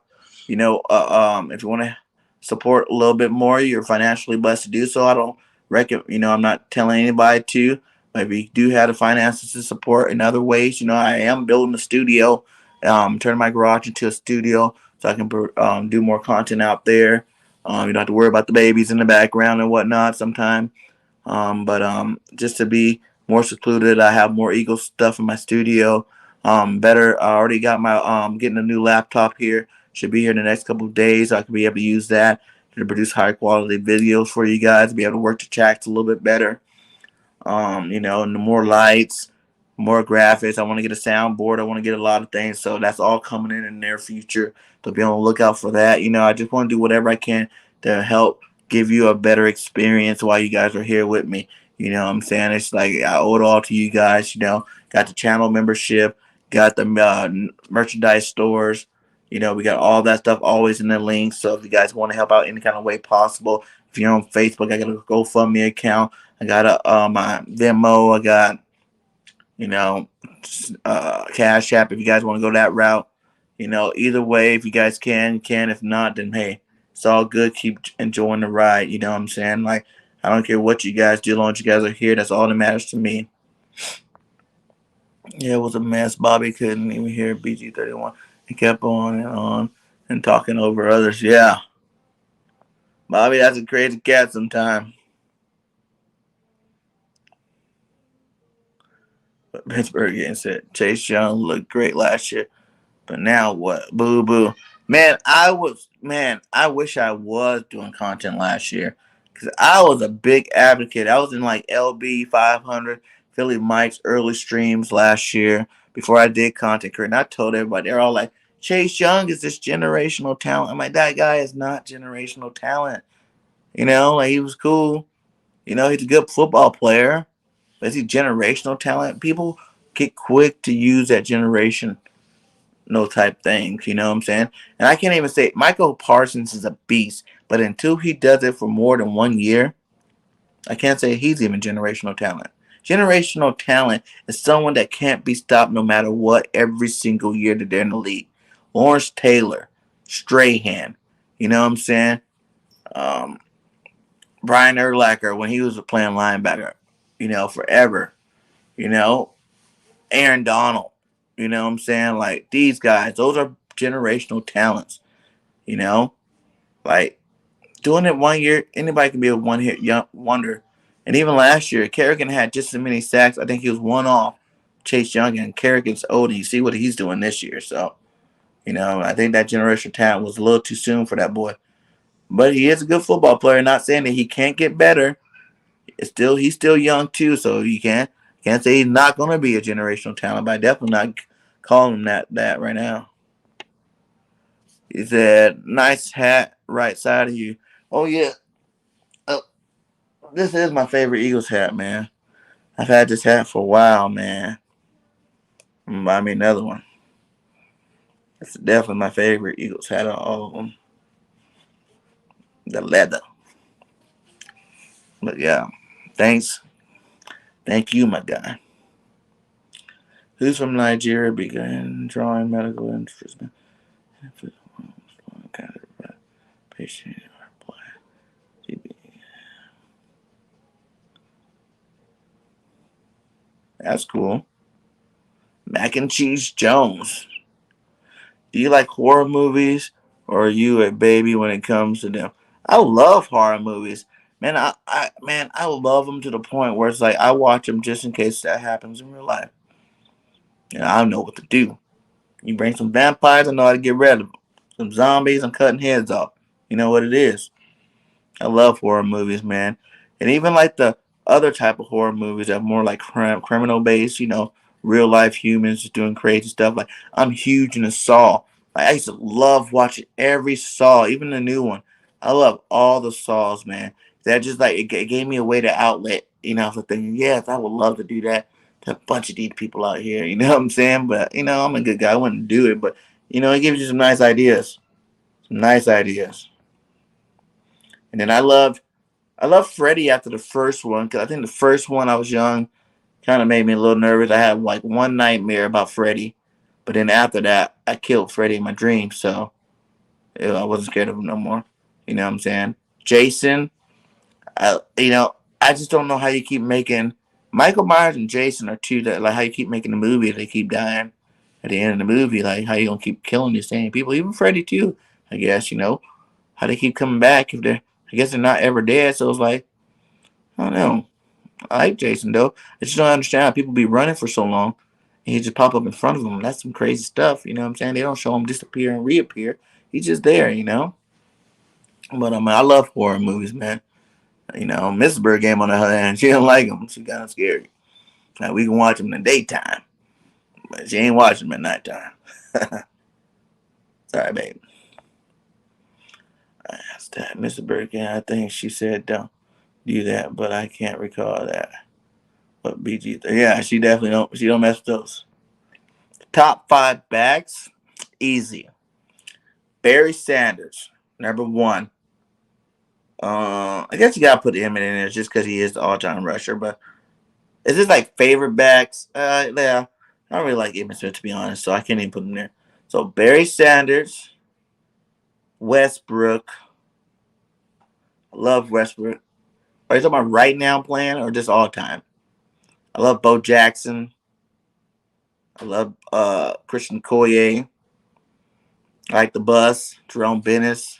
if you want to support a little bit more, you're financially blessed to do so. I don't reckon, I'm not telling anybody to, but if you do have the finances to support in other ways, I am building a studio, turning my garage into a studio so I can do more content out there. You don't have to worry about the babies in the background and whatnot sometimes. But just to be more secluded, I have more Eagle stuff in my studio. Better. I already got my getting a new laptop here. Should be here in the next couple of days. I can be able to use that to produce high quality videos for you guys. Be able to work the chats a little bit better. And the more lights, more graphics. I want to get a soundboard. I want to get a lot of things. So that's all coming in the near future. So be on the lookout for that. I just want to do whatever I can to help give you a better experience while you guys are here with me. You know what I'm saying? It's like I owe it all to you guys. Got the channel membership, got the merchandise stores. We got all that stuff always in the links. So if you guys want to help out any kind of way possible, if you're on Facebook, I got a GoFundMe account. I got my Venmo. I got Cash App. If you guys want to go that route, either way, if you guys can, you can. If not, then hey, it's all good. Keep enjoying the ride. You know what I'm saying? Like, I don't care what you guys do, as long as you guys are here. That's all that matters to me. Yeah, it was a mess. Bobby couldn't even hear BG31. He kept on and talking over others. Yeah. Bobby, that's a crazy cat sometimes. But Pittsburgh getting said Chase Young looked great last year. But now what? Boo boo. Man, I wish I was doing content last year. Because I was a big advocate. I was in like LB 500, Philly Mike's early streams last year before I did content creator. And I told everybody, they're all like, Chase Young is this generational talent. I'm like, that guy is not generational talent. Like he was cool. He's a good football player. But is he generational talent? People get quick to use that generation no type things, you know what I'm saying? And I can't even say Michael Parsons is a beast, but until he does it for more than 1 year, I can't say he's even generational talent. Generational talent is someone that can't be stopped no matter what every single year that they're in the league. Lawrence Taylor, Strahan, you know what I'm saying? Brian Urlacher when he was playing linebacker, forever. Aaron Donald. You know what I'm saying? Like, these guys, those are generational talents. Like, doing it 1 year, anybody can be a one-hit wonder. And even last year, Kerrigan had just as many sacks. I think he was one off Chase Young, and Kerrigan's old, and you see what he's doing this year. So, I think that generational talent was a little too soon for that boy. But he is a good football player. Not saying that he can't get better. He's still young, too, so you can't say he's not going to be a generational talent, but I definitely not calling him that right now. He said, nice hat, right side of you. Oh, yeah. This is my favorite Eagles hat, man. I've had this hat for a while, man. Buy me another one. It's definitely my favorite Eagles hat of all of them. The leather. But yeah, thanks. Thank you, my guy. Who's from Nigeria? Began drawing medical interest. Patient. That's cool. Mac and Cheese Jones. Do you like horror movies, or are you a baby when it comes to them? I love horror movies. Man, I love them to the point where it's like I watch them just in case that happens in real life. And I know what to do. You bring some vampires, I know how to get rid of them. Some zombies, I'm cutting heads off. You know what it is. I love horror movies, man. And even like the other type of horror movies that are more like criminal based, real life humans just doing crazy stuff. Like I'm huge into Saw. Like I used to love watching every Saw, even the new one. I love all the Saws, man. That just like it gave me a way to outlet. I was thinking, yes, I would love to do that. There's a bunch of these people out here, you know what I'm saying? But I'm a good guy. I wouldn't do it, but it gives you some nice ideas. Some nice ideas. And then I love Freddy after the first one because I think the first one I was young kind of made me a little nervous. I had like one nightmare about Freddy, but then after that, I killed Freddy in my dreams, so I wasn't scared of him no more. You know what I'm saying? Jason, I just don't know how you keep making Michael Myers and Jason are two that like how you keep making the movie. They keep dying at the end of the movie. Like how you gonna keep killing these same people? Even Freddy too. I guess how they keep coming back if they're. I guess they're not ever dead. So it's like I don't know. I like Jason though. I just don't understand how people be running for so long and he just pop up in front of them. That's some crazy stuff. You know what I'm saying? They don't show him disappear and reappear. He's just there. But I love horror movies, man. Mrs. Birdgang on the other hand, she don't like them. She kind of scary. Now we can watch them in the daytime, but she ain't watching them at nighttime. Sorry, babe. That's that. Mrs. Birdgang, I think she said don't do that, but I can't recall that. But BG, yeah, she definitely don't. She don't mess with those. Top 5 backs, easy. Barry Sanders, number 1. I guess you gotta put him in there just because he is the all-time rusher. But is this like favorite backs? Yeah, I don't really like Emmitt Smith to be honest, so I can't even put him there. So Barry Sanders, Westbrook. I love Westbrook. Are you talking about right now playing or just all time? I love Bo Jackson. I love Christian Okoye. I like the Bus, Jerome Bennis,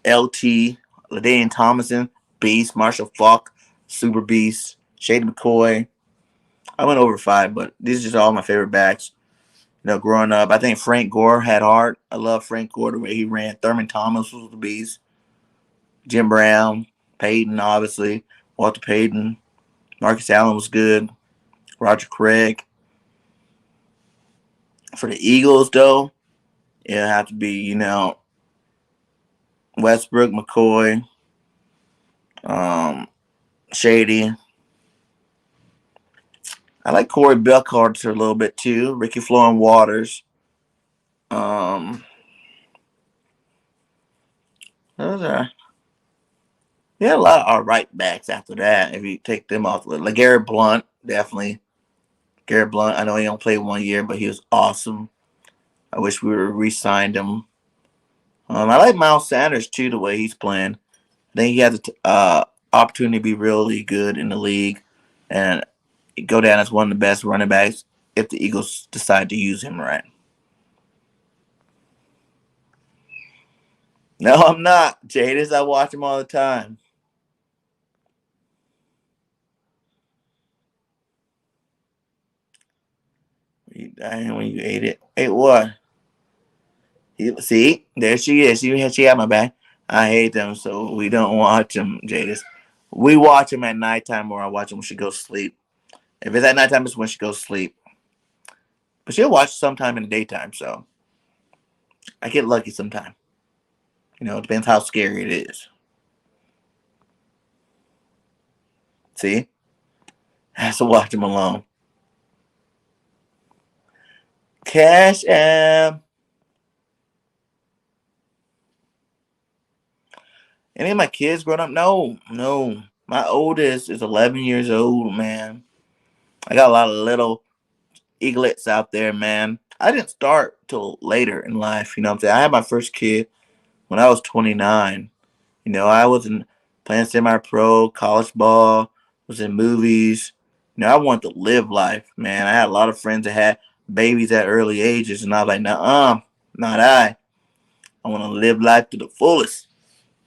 LT, LaDainian Tomlinson, Beast, Marshall Faulk, Super Beast, Shady McCoy. I went over 5, but these are just all my favorite backs. Growing up, I think Frank Gore had heart. I love Frank Gore the way he ran. Thurman Thomas was the beast. Jim Brown, Payton, obviously. Walter Payton. Marcus Allen was good. Roger Craig. For the Eagles, though, it'll have to be, Westbrook, McCoy, Shady. I like Corey Buckharter a little bit too. Ricky Florin Waters. Those are a lot of right backs after that. If you take them off, like Garrett Blunt, definitely. Garrett Blunt. I know he only played 1 year, but he was awesome. I wish we would re-signed him. I like Miles Sanders too, the way he's playing. I think he has the opportunity to be really good in the league and go down as one of the best running backs if the Eagles decide to use him right. No, I'm not. Jadis, I watch him all the time. You dying when you ate it. Ate what? See, there she is. She had my back. I hate them, so we don't watch them, Jadis. We watch them at nighttime, or I watch them when she goes to sleep. If it's at nighttime, it's when she goes to sleep. But she'll watch sometime in the daytime, so I get lucky sometime. It depends how scary it is. See? I have to watch them alone. Cash App. Any of my kids growing up? No. My oldest is 11 years old, man. I got a lot of little eaglets out there, man. I didn't start till later in life, you know what I'm saying? I had my first kid when I was 29. I wasn't playing semi-pro, college ball, was in movies. I wanted to live life, man. I had a lot of friends that had babies at early ages, and I was like, nah, not I. I want to live life to the fullest.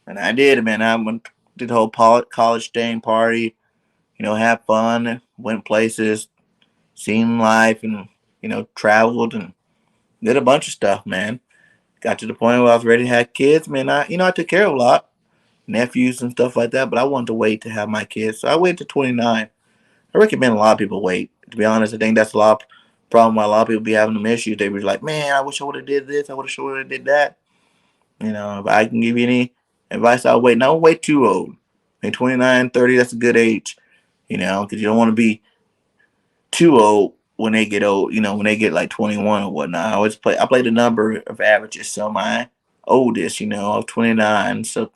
And I did, man. I went did the whole college thing, party, have fun, went places, seen life, and, traveled and did a bunch of stuff, man. Got to the point where I was ready to have kids, man. I took care of a lot. nephews and stuff like that. But I wanted to wait to have my kids, so I waited to 29. I recommend a lot of people wait. To be honest, I think that's a lot of problem why a lot of people be having them issues. They be like, man, I wish I would have did this. I would have did that. If I can give you any advice, I'll wait. Don't wait too old. I mean, 29, 30, that's a good age. Because you don't want to be too old when they get old. When they get like 21 or whatnot. I play the number of averages. So my oldest, of 29. So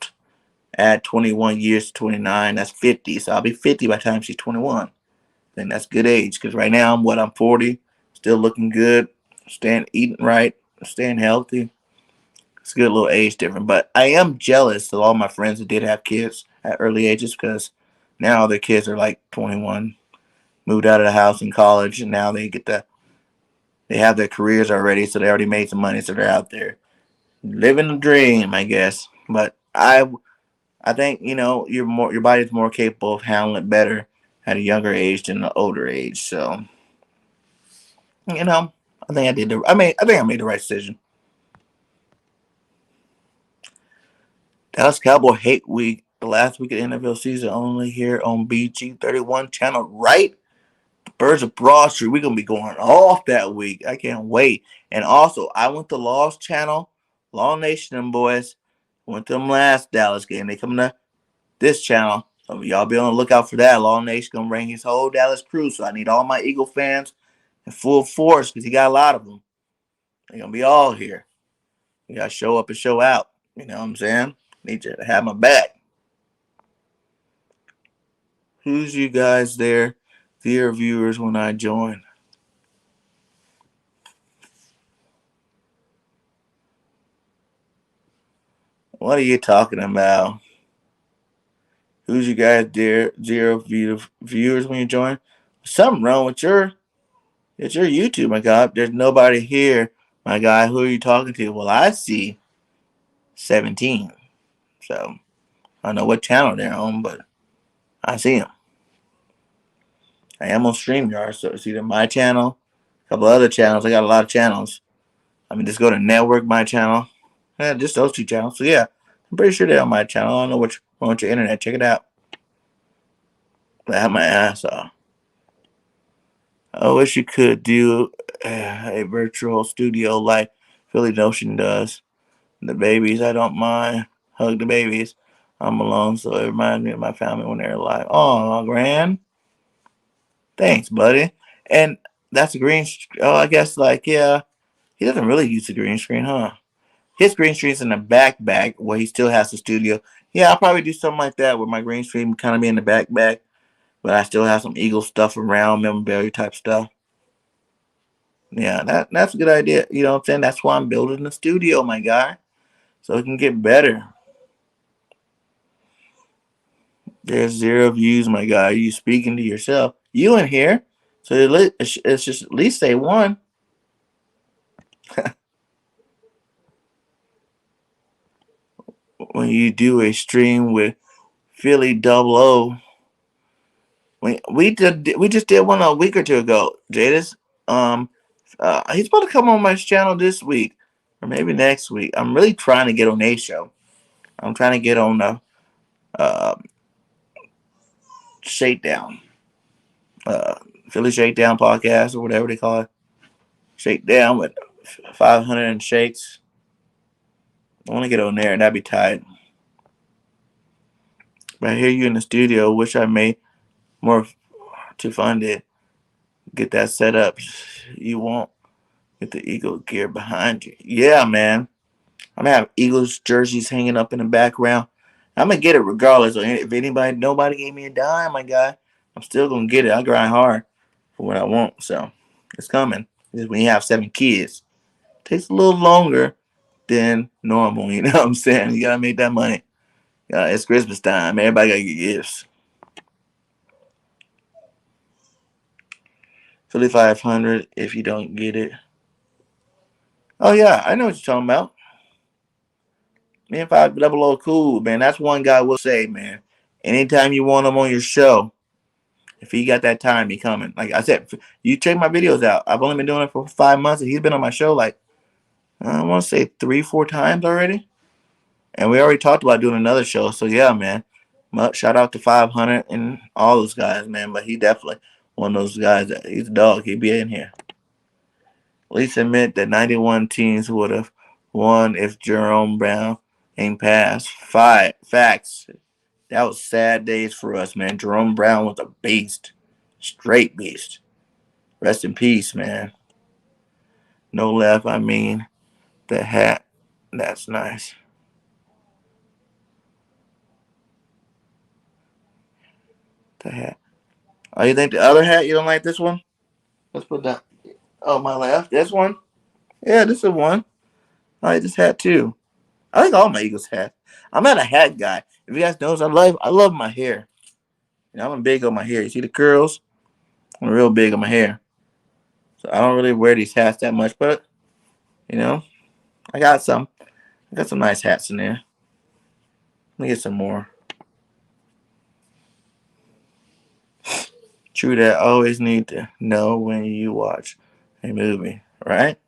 add 21 years to 29, that's 50. So I'll be 50 by the time she's 21. Then that's good age. Because right now I'm 40, still looking good, staying eating right, staying healthy. It's a good little age difference. But I am jealous of all my friends that did have kids at early ages because now their kids are like 21, moved out of the house in college, and now they have their careers already, so they already made some money, so they're out there living the dream, I guess. But I think your body's more capable of handling it better at a younger age than an older age. So I think I think I made the right decision. Dallas Cowboy Hate Week, the last week of the NFL season, only here on BG31 channel, right? The Birds of Broad Street. We're gonna be going off that week. I can't wait. And also, I went to Lost channel, Law Nation, them boys. Went to them last Dallas game. They coming to this channel. So y'all be on the lookout for that. Law Nation gonna bring his whole Dallas crew. So I need all my Eagle fans in full force because he got a lot of them. They're gonna be all here. You gotta show up and show out. You know what I'm saying? Need you to have my back. Who's you guys there, dear viewers, when I join? What are you talking about? Who's you guys, dear zero viewers, when you join? Something wrong with it's your YouTube, my God. There's nobody here, my guy. Who are you talking to? Well, I see 17. So I don't know what channel they're on, but I see them. I am on StreamYard, so it's either my channel, a couple other channels. I got a lot of channels. Just go to network, my channel. Yeah, just those two channels. So yeah, I'm pretty sure they're on my channel. I don't know which one on your internet. Check it out. I have my ass off. I wish you could do a virtual studio like Philly Notion does. The babies, I don't mind. Hug the babies. I'm alone, so it reminds me of my family when they're alive. Oh, grand. Thanks, buddy. And that's a green. I guess yeah. He doesn't really use the green screen, huh? His green screen's in the back where he still has the studio. Yeah, I'll probably do something like that where my green screen kind of be in the back, but I still have some Eagle stuff around, memorabilia type stuff. Yeah, that's a good idea. You know what I'm saying? That's why I'm building the studio, my guy, so it can get better. There's zero views, my guy. Are you speaking to yourself? You in here? So it's just at least say one. When you do a stream with Philly Double O, we just did one a week or two ago. Jadis, he's supposed to come on my channel this week or maybe next week. I'm really trying to get on a show. I'm trying to get on the Shakedown, Philly Shakedown podcast or whatever they call it. Shakedown with 500 shakes. I want to get on there and that'd be tight. But I hear you in the studio. Wish I made more to fund it. Get that set up. You won't get the Eagle gear behind you. Yeah, man. I'm gonna have Eagles jerseys hanging up in the background. I'm gonna get it regardless. If nobody gave me a dime, my guy, I'm still gonna get it. I grind hard for what I want, so it's coming. Just when you have 7 kids, it takes a little longer than normal. You know what I'm saying? You gotta make that money. It's Christmas time. Everybody gotta get gifts. 5,500 if you don't get it. Oh yeah, I know what you're talking about. Me and 500 cool, man. That's one guy will say, man. Anytime you want him on your show, if he got that time, he coming. Like I said, you check my videos out. I've only been doing it for 5 months, and he's been on my show like I want to say 3-4 times already. And we already talked about doing another show. So yeah, man. Shout out to 500 and all those guys, man. But he definitely one of those guys that he's a dog. He'd be in here. At least admit that 91 teams would have won if Jerome Brown ain't passed. Facts. That was sad days for us, man. Jerome Brown was a beast. Straight beast. Rest in peace, man. No left, I mean the hat. That's nice. The hat. Oh, you think the other hat? You don't like this one? Let's put that. Oh, my left. This one? Yeah, this is one. I like this hat too. I like all my Eagles hats. I'm not a hat guy. If you guys know, I love my hair. You know, I'm big on my hair. You see the curls? I'm real big on my hair. So I don't really wear these hats that much, but you know, I got some. I got some nice hats in there. Let me get some more. True that. Always need to know when you watch a movie, right?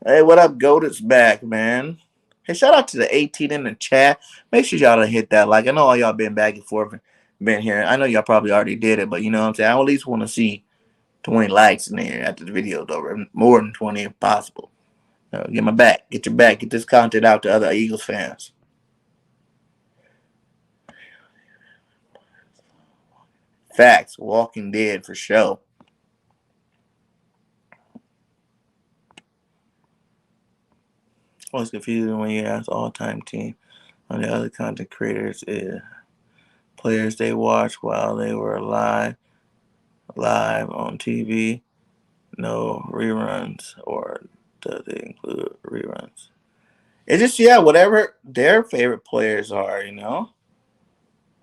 Hey, what up, Goat? It's back, man. Hey, shout out to the 18 in the chat. Make sure y'all hit that like. I know all y'all been back and forth and been here. I know y'all probably already did it, but you know what I'm saying? I at least want to see 20 likes in there after the video's over. More than 20 if possible. Get my back. Get your back. Get this content out to other Eagles fans. Facts. Walking Dead for sure. Always confusing when you ask all-time team on the other content creators is players they watched while they were live on TV. No reruns, or does it include reruns? It's just, yeah, whatever their favorite players are, you know.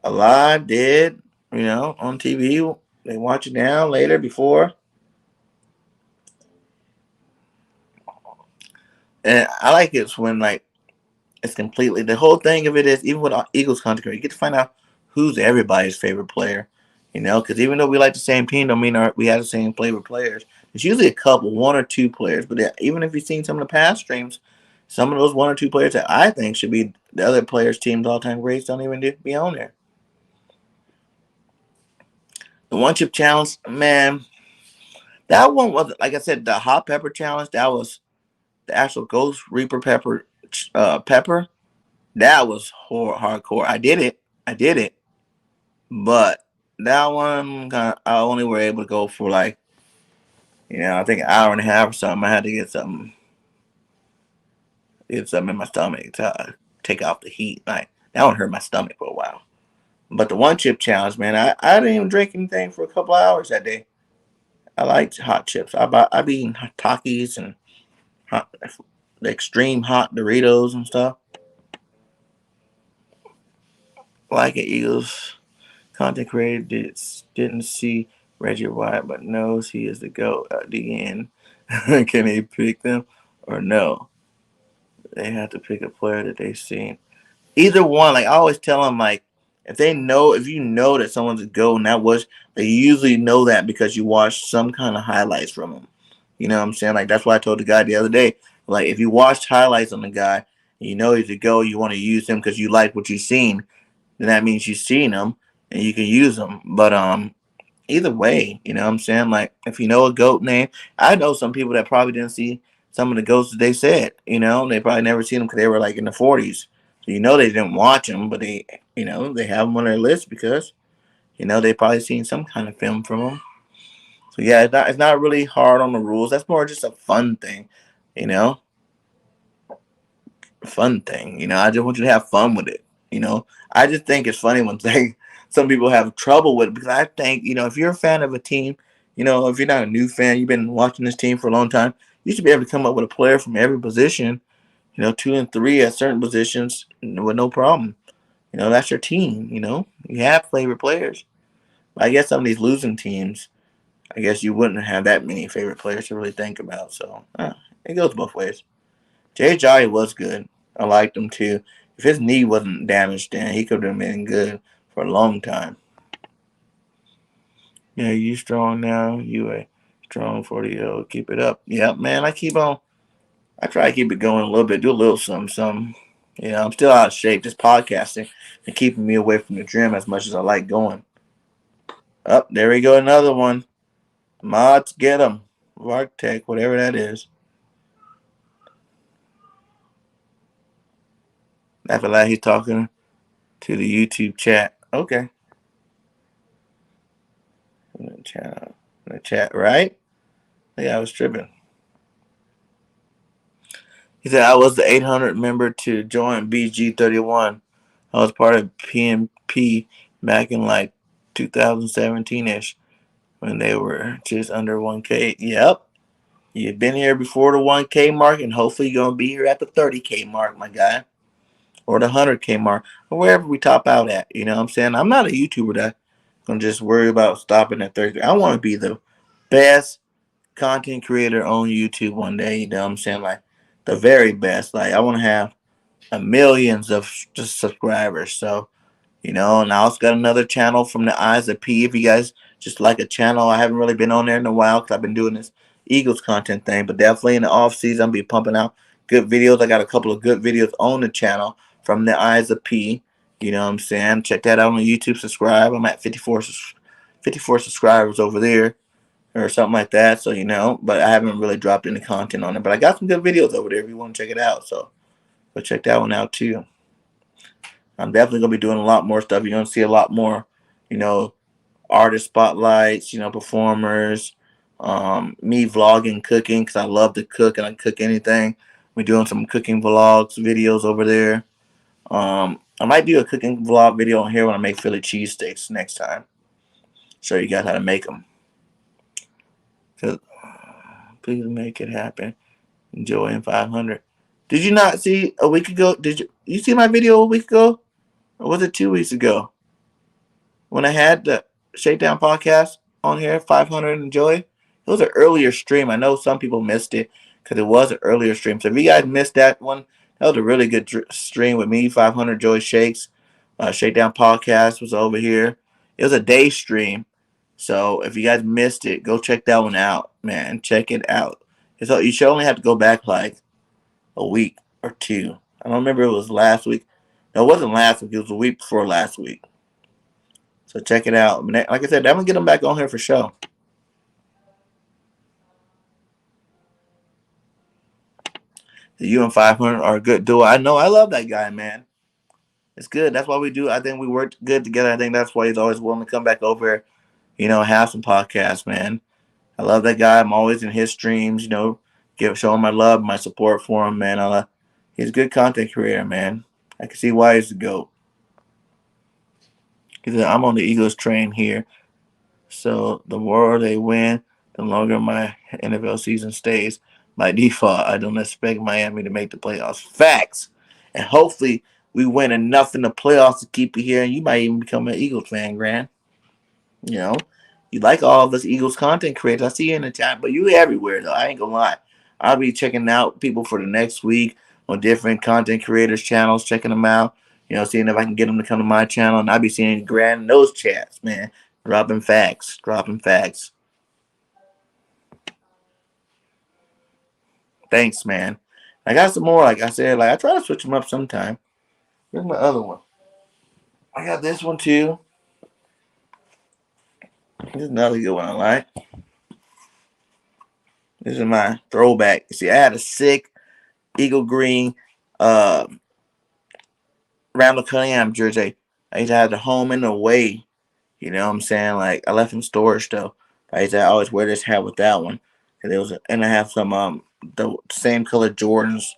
Alive, dead, you know, on TV. They watch it now, later, before. And I like it when, like, it's completely, the whole thing of it is, even with Eagles content, you get to find out who's everybody's favorite player, you know, because even though we like the same team, don't mean we have the same favorite players. It's usually a couple, one or two players. But even if you've seen some of the past streams, some of those one or two players that I think should be the other players' team's all-time greats don't even be on there. The one chip challenge, man, that one was, like I said, the hot pepper challenge. That was the actual Ghost Reaper pepper. That was hardcore. I did it, but that one I only were able to go for like, you know, I think an hour and a half or something. I had to get something in my stomach to take off the heat. Like that one hurt my stomach for a while. But the one chip challenge, man, I didn't even drink anything for a couple of hours that day. I liked hot chips. I be eating Takis and the extreme hot Doritos and stuff. Like an Eagles content creator didn't see Reggie White, but knows he is the GOAT at the end. Can he pick them or no? They have to pick a player that they've seen. Either one. Like I always tell them, like if you know that someone's a GOAT and they usually know that because you watch some kind of highlights from them. You know what I'm saying? Like that's why I told the guy the other day. Like if you watched highlights on the guy, and you know he's a GOAT, you want to use him because you like what you've seen. Then that means you've seen him and you can use them. But either way, you know what I'm saying? Like if you know a GOAT name, I know some people that probably didn't see some of the GOATs that they said. You know, they probably never seen them because they were like in the 40s. So you know they didn't watch them, but they have them on their list because they probably seen some kind of film from them. So yeah, it's not really hard on the rules. That's more just a fun thing, you know. Fun thing, I just want you to have fun with it. I just think it's funny when some people have trouble with it because I think if you're a fan of a team, if you're not a new fan, you've been watching this team for a long time, you should be able to come up with a player from every position, 2 and 3 at certain positions with no problem. That's your team. You have favorite players. But I guess some of these losing teams, I guess you wouldn't have that many favorite players to really think about. So it goes both ways. Jay Jolly was good. I liked him too. If his knee wasn't damaged, then he could have been good for a long time. Yeah, you strong now. You a strong 40-year-old. Keep it up. Yeah, man, I keep on. I try to keep it going a little bit. Do a little something. You know, I'm still out of shape. Just podcasting and keeping me away from the gym as much as I like going. Up there we go, another one. Mods, get them. Vartech, whatever that is. I feel like he's talking to the YouTube chat. Okay. In the chat, right? Yeah, I was tripping. He said I was the 800 member to join BG31. I was part of PMP back in like 2017 ish when they were just under 1K. Yep. You've been here before the 1K mark, and hopefully you're going to be here at the 30K mark, my guy. Or the 100K mark, or wherever we top out at. You know what I'm saying? I'm not a YouTuber that going to just worry about stopping at 30. I want to be the best content creator on YouTube one day. You know what I'm saying? Like the very best. Like I want to have millions of just subscribers. So you know, and I also got another channel from the Eyes of P. If you guys just like a channel, I haven't really been on there in a while because I've been doing this Eagles content thing. But definitely in the off season, I'll be pumping out good videos. I got a couple of good videos on the channel from the Eyes of P. You know what I'm saying? Check that out on YouTube. Subscribe. I'm at 54 subscribers over there or something like that. So, you know, but I haven't really dropped any content on it. But I got some good videos over there if you want to check it out. So, go check that one out too. I'm definitely gonna be doing a lot more stuff. You're gonna see a lot more, you know, artist spotlights, you know, performers, me vlogging, cooking because I love to cook and I cook anything. We're doing some cooking vlogs, videos over there. I might do a cooking vlog video on here when I make Philly cheesesteaks next time. Show you guys how to make them. Please make it happen. Enjoy in 500. Did you not see a week ago? Did you see my video a week ago? Or was it 2 weeks ago? When I had the Shakedown podcast on here, 500 Enjoy. It was an earlier stream. I know some people missed it because it was an earlier stream. So if you guys missed that one, that was a really good stream with me, 500 Joy Shakes. Shakedown podcast was over here. It was a day stream. So if you guys missed it, go check that one out, man. Check it out. So you should only have to go back like a week or two. I don't remember if it was last week. No, it wasn't last week. It was the week before last week. So check it out. Like I said, I'm going to get them back on here for sure. The U and 500 are a good duo. I know. I love that guy, man. It's good. That's why we do. I think we work good together. I think that's why he's always willing to come back over, you know, have some podcasts, man. I love that guy. I'm always in his streams, you know, show him my love, my support for him, man. He's a good content creator, man. I can see why he's the GOAT. I'm on the Eagles train here. So the more they win, the longer my NFL season stays. By default, I don't expect Miami to make the playoffs. Facts. And hopefully we win enough in the playoffs to keep you here, and you might even become an Eagles fan, Grant. You know, you like all of us Eagles content creators. I see you in the chat, but you everywhere, though. I ain't going to lie. I'll be checking out people for the next week on different content creators' channels, checking them out. You know, seeing if I can get them to come to my channel, and I'll be seeing Grant in those chats, man. Dropping facts. Thanks, man. I got some more, like I said. Like I try to switch them up sometime. Here's my other one. I got this one too. Here's another good one I like. This is my throwback. See, I had a sick Eagle Green Randall Cunningham jersey. I used to have the home and away. You know what I'm saying? Like I left in storage though. I used to always wear this hat with that one. And I have some the same color Jordans,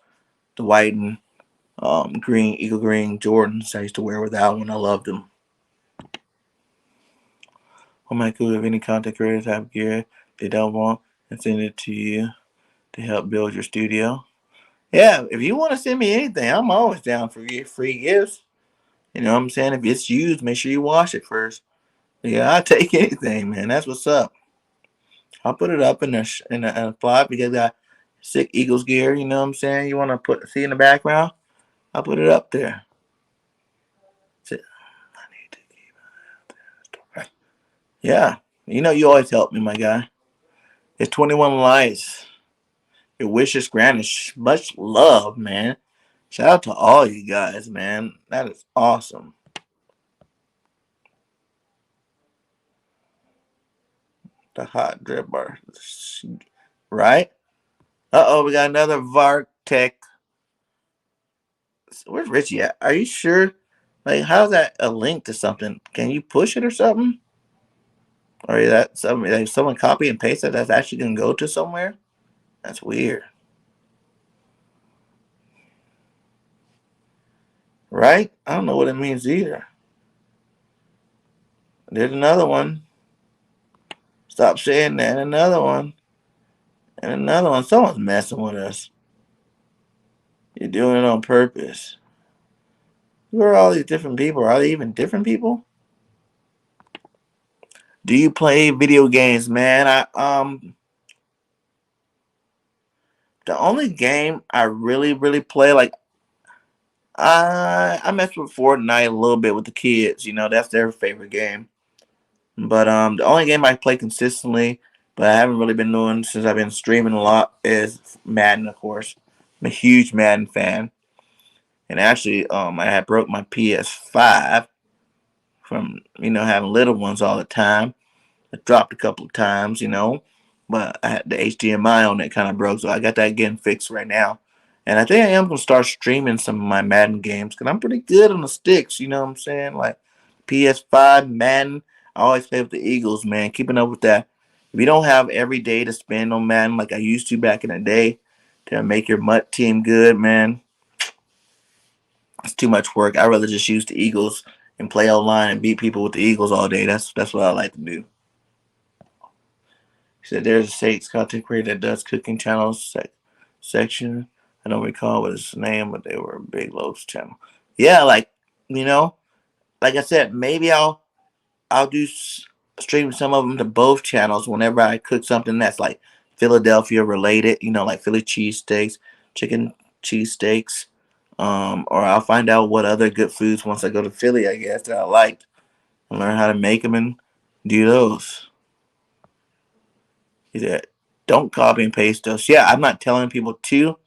the white and green Eagle Green Jordans. I used to wear with that one. I loved them. Oh my god, if any content creators have gear they don't want and send it to you to help build your studio. Yeah, if you want to send me anything, I'm always down for free gifts. You know what I'm saying? If it's used, make sure you wash it first. Yeah, I'll take anything, man. That's what's up. I'll put it up in a flop because I got sick Eagles gear. You know what I'm saying? You want to see in the background? I'll put it up there. Yeah, you know you always help me, my guy. It's 21 Lights. Your wish is granted. Much love, man. Shout out to all you guys, man. That is awesome. The hot drip bar. Right? Uh-oh, we got another Vartech. Where's Richie at? Are you sure? Like, how's that a link to something? Can you push it or something? Or is that something like someone copy and paste it that's actually gonna go to somewhere? That's weird. Right? I don't know what it means either. There's another one. Stop saying that. And another one. And another one. Someone's messing with us. You're doing it on purpose. Who are all these different people? Are they even different people? Do you play video games, man? The only game I really play, like I mess with Fortnite a little bit with the kids, that's their favorite game. But the only game I play consistently, but I haven't really been doing since I've been streaming a lot, is Madden, of course. I'm a huge Madden fan. And actually, I had broke my PS5 from, having little ones all the time. I dropped a couple of times, but I had the HDMI on it kind of broke, so I got that getting fixed right now. And I think I am gonna start streaming some of my Madden games because I'm pretty good on the sticks. You know what I'm saying? Like PS5, Madden. I always play with the Eagles, man. Keeping up with that. If you don't have every day to spend on Madden like I used to back in the day to make your MUT team good, man, it's too much work. I'd rather just use the Eagles and play online and beat people with the Eagles all day. That's what I like to do. He said there's a Saints content creator that does cooking channels section. I don't recall what his name, but they were a Big Loaf's channel. Yeah, you know, like I said, maybe I'll do stream some of them to both channels whenever I cook something that's like Philadelphia related. Like Philly cheesesteaks, chicken cheesesteaks. Or I'll find out what other good foods once I go to Philly, I guess, that I liked and learn how to make them and do those. He said, don't copy and paste those. Yeah, I'm not telling people to,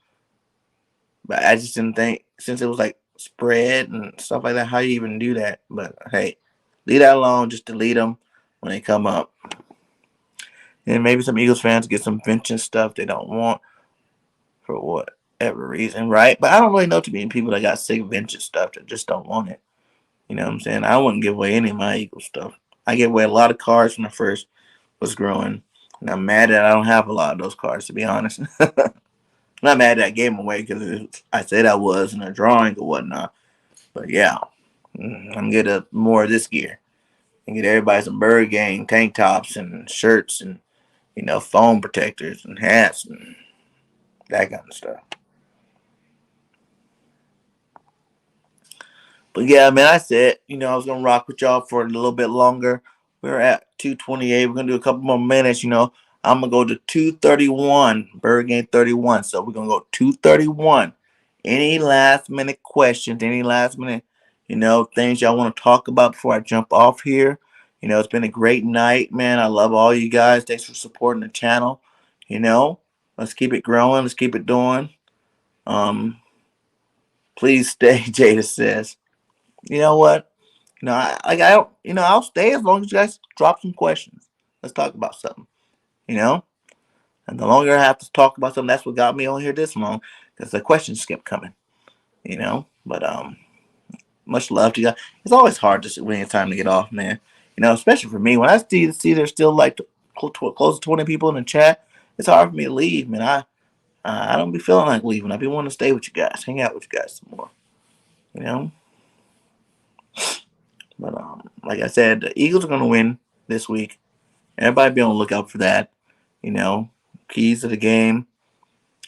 but I just didn't think, since it was like spread and stuff like that, how you even do that. But hey, leave that alone. Just delete them when they come up. And maybe some Eagles fans get some vintage stuff they don't want for whatever reason, right? But I don't really know too many people that got sick vintage stuff that just don't want it. You know what I'm saying? I wouldn't give away any of my Eagles stuff. I gave away a lot of cards when I first was growing. And I'm mad that I don't have a lot of those cards, to be honest. I'm not mad that I gave them away because I said I was in a drawing or whatnot. But yeah, I'm getting more of this gear. And get everybody some Birdgang tank tops and shirts and, foam protectors and hats and that kind of stuff. But yeah, man, I said, I was gonna rock with y'all for a little bit longer. We're at 2:28. We're gonna do a couple more minutes. I'm gonna go to 2:31. Birdgang 31. So we're gonna go 2:31. Any last minute questions? Any last minute, things y'all want to talk about before I jump off here? It's been a great night, man. I love all you guys. Thanks for supporting the channel. Let's keep it growing. Let's keep it doing. Um, please stay. Jada says. You know what? I'll stay as long as you guys drop some questions. Let's talk about something. You know, and the longer I have to talk about something, that's what got me on here this long because the questions kept coming. But much love to you guys. It's always hard to when it's time to get off, man. Especially for me when I see there's still like close to 20 people in the chat. It's hard for me to leave, man. I don't be feeling like leaving. I be wanting to stay with you guys, hang out with you guys some more. You know. But like I said, the Eagles are going to win this week. Everybody be on the lookout for that. Keys to the game.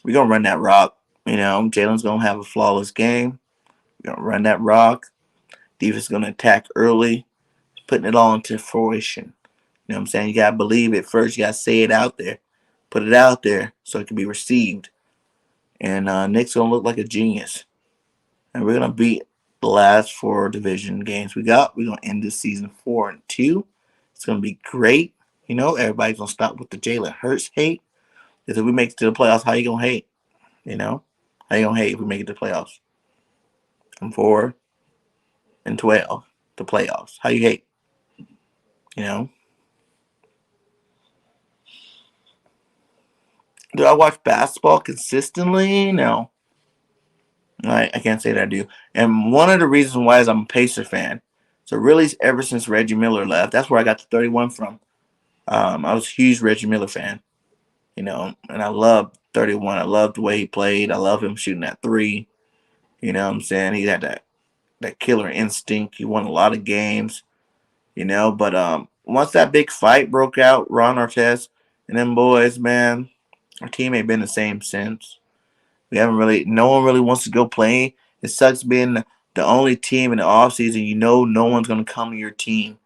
We're going to run that rock. Jalen's going to have a flawless game. We're going to run that rock. Defense is going to attack early, putting it all into fruition. You know what I'm saying? You got to believe it first. You got to say it out there. Put it out there so it can be received. And Nick's going to look like a genius. And we're going to beat the last 4 division games we got. We're going to end this season 4-2. It's going to be great. Everybody's going to stop with the Jalen Hurts hate. Because if we make it to the playoffs, how you going to hate? How you going to hate if we make it to the playoffs? I'm 4-12. The playoffs. How you hate? You know. Do I watch basketball consistently? No. I can't say that I do. And one of the reasons why is I'm a Pacer fan. So really, ever since Reggie Miller left, that's where I got the 31 from. I was a huge Reggie Miller fan, and I loved 31. I loved the way he played. I love him shooting that three. You know what I'm saying? He had that killer instinct. He won a lot of games, But once that big fight broke out, Ron Artest and them boys, man, our team ain't been the same since. We haven't really. No one really wants to go play. It sucks being the only team in the offseason. No one's gonna come to your team.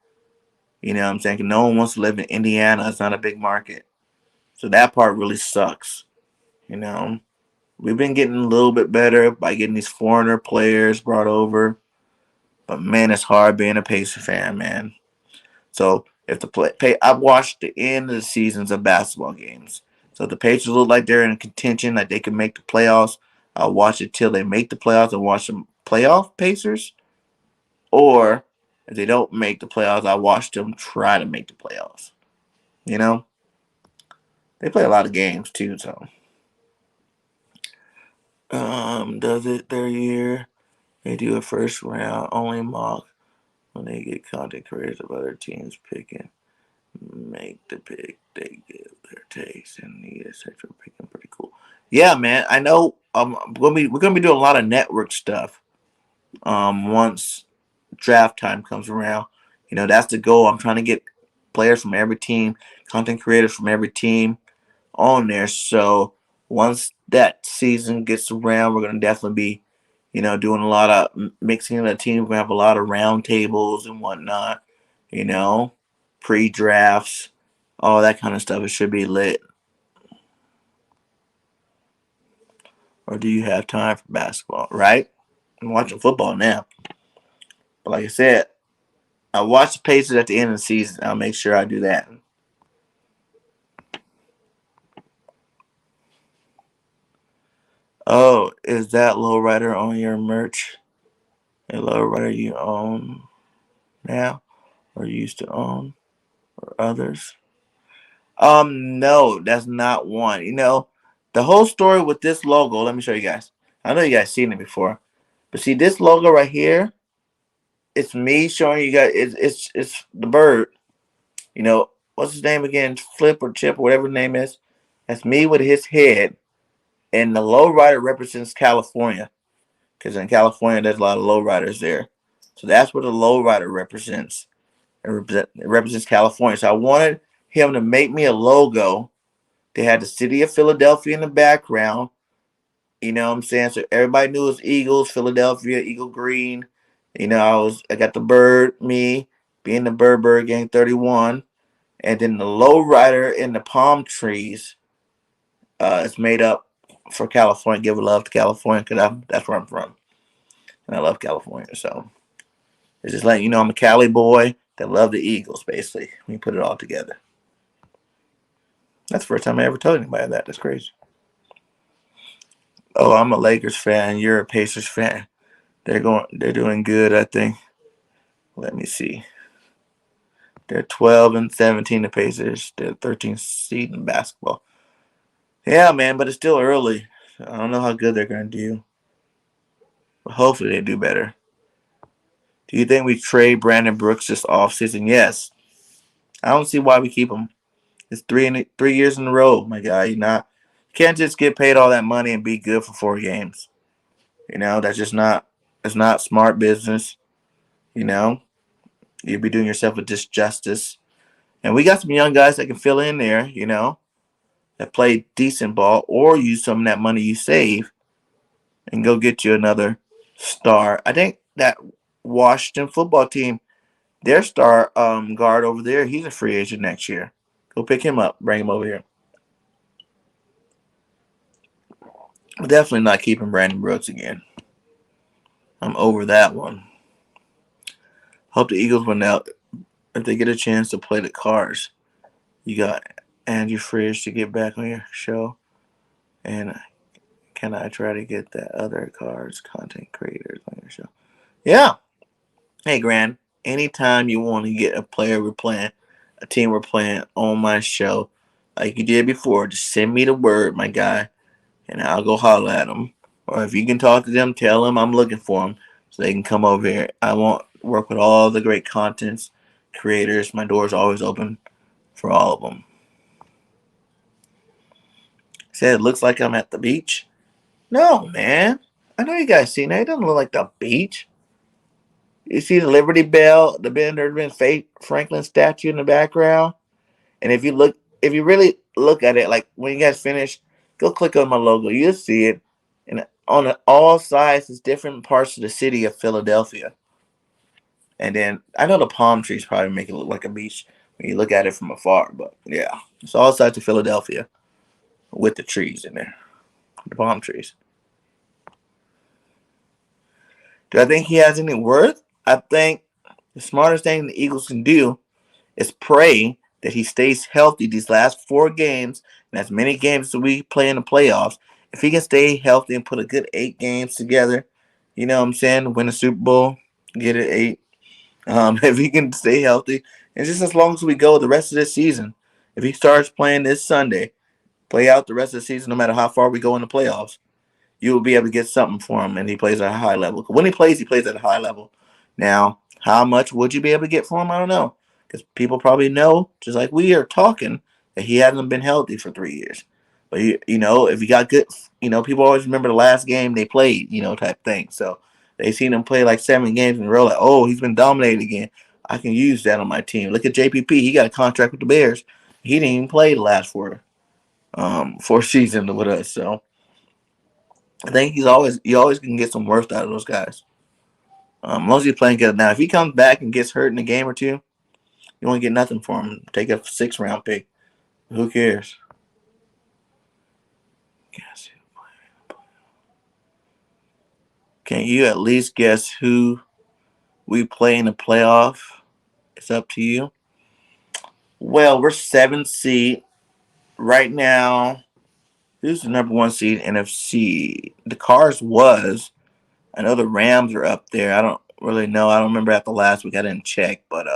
You know what I'm saying? No one wants to live in Indiana. It's not a big market. So that part really sucks. You know, we've been getting a little bit better by getting these foreigner players brought over. But man, it's hard being a Pacer fan, man. So if I've watched the end of the seasons of basketball games. So if the Pacers look like they're in contention, like they can make the playoffs, I'll watch it till they make the playoffs and watch them playoff Pacers. Or if they don't make the playoffs, I watch them try to make the playoffs. You know, they play a lot of games too. So, does it their year? They do a first round only mock when they get content creators of other teams picking. Make the pick. They give their taste and need a sexual picking. Pretty cool. Yeah, man. I know. We're gonna be doing a lot of network stuff. Once draft time comes around, that's the goal. I'm trying to get players from every team, content creators from every team on there. So once that season gets around, we're gonna definitely be, doing a lot of mixing the team. We're gonna have a lot of round tables and whatnot. You know, pre-drafts, all that kind of stuff. It should be lit. Or do you have time for basketball? Right? I'm watching football now. But like I said, I watch the Pacers at the end of the season. I'll make sure I do that. Oh, is that lowrider on your merch? A lowrider you own now or used to own or others? No, that's not one. The whole story with this logo, let me show you guys. I know you guys seen it before. But see this logo right here? It's me showing you guys it's the bird. What's his name again? Flip or Chip or whatever his name is. That's me with his head. And the lowrider represents California. Because in California there's a lot of lowriders there. So that's what the lowrider represents. It represents California. So I wanted him to make me a logo. They had the city of Philadelphia in the background. You know what I'm saying? So everybody knew it was Eagles, Philadelphia, Eagle Green. I got the bird, me, being the Birdgang 31. And then the lowrider in the palm trees is made up for California. Give love to California because that's where I'm from. And I love California. So it's just letting you know I'm a Cali boy that love the Eagles, basically. We put it all together. That's the first time I ever told anybody that. That's crazy. Oh, I'm a Lakers fan. You're a Pacers fan. They're doing good, I think. Let me see. They're 12-17, the Pacers. They're 13th seed in basketball. Yeah, man, but it's still early. I don't know how good they're going to do. But hopefully they do better. Do you think we trade Brandon Brooks this offseason? Yes. I don't see why we keep him. It's 3 years in a row, my guy. You can't just get paid all that money and be good for 4 games. That's just not. It's not smart business. You'd be doing yourself a disjustice. And we got some young guys that can fill in there. That play decent ball, or use some of that money you save and go get you another star. I think that Washington football team, their star guard over there, he's a free agent next year. Go pick him up, bring him over here. But definitely not keeping Brandon Brooks again. I'm over that one. Hope the Eagles win out if they get a chance to play the Cards. You got Andrew Fridge to get back on your show. And can I try to get that other Cards content creators on your show? Yeah. Hey, Grant. Anytime you want to get a player we're playing, a team we're playing on my show, like you did before, just send me the word, my guy, and I'll go holler at them. Or if you can talk to them, tell them I'm looking for them so they can come over here. I want to work with all the great contents creators. My door's always open for all of them. Said it looks like I'm at the beach. No, man. I know you guys seen that. It doesn't look like the beach. You see the Liberty Bell, the Benjamin Franklin statue in the background. And if you really look at it, like when you guys finish, go click on my logo. You'll see it. And on all sides is different parts of the city of Philadelphia. And then I know the palm trees probably make it look like a beach when you look at it from afar. But yeah, it's all sides of Philadelphia with the trees in there, the palm trees. Do I think he has any worth? I think the smartest thing the Eagles can do is pray that he stays healthy these last 4 games and as many games as we play in the playoffs. If he can stay healthy and put a good 8 games together, you know what I'm saying, win a Super Bowl, get it 8. If he can stay healthy, and just as long as we go the rest of this season, if he starts playing this Sunday, play out the rest of the season, no matter how far we go in the playoffs, you will be able to get something for him, and he plays at a high level. When he plays at a high level. Now, how much would you be able to get for him? I don't know, because people probably know, just like we are talking, that he hasn't been healthy for 3 years. But if you got good, people always remember the last game they played, type thing. So they seen him play like 7 games in a row, like, oh, he's been dominated again. I can use that on my team. Look at JPP; he got a contract with the Bears. He didn't even play the last four seasons with us. So I think you always can get some worth out of those guys. As long as he's playing good. Now, if he comes back and gets hurt in a game or two, you won't get nothing for him. Take a 6th-round pick. Who cares? Can you at least guess who we play in the playoff? It's up to you. Well, we're 7th seed right now. Who's the number 1 seed in NFC? The Cars was. I know the Rams are up there. I don't really know. I don't remember after last week. I didn't check, but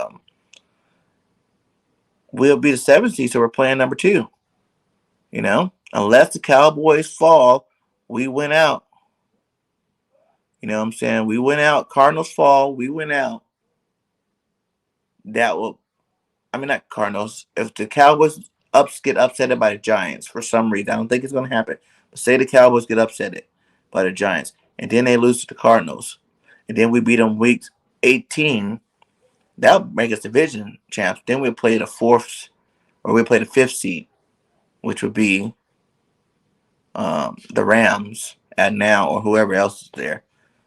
we'll be the 7th seed, so we're playing number 2. Unless the Cowboys fall, we win out. You know what I'm saying? We win out. Cardinals fall, we win out. Not Cardinals. If the Cowboys get upset by the Giants for some reason, I don't think it's going to happen. But say the Cowboys get upset by the Giants, and then they lose to the Cardinals, and then we beat them week 18, that would make us division champs. Then we'll play the 5th seed, which would be the Rams at now or whoever else is there.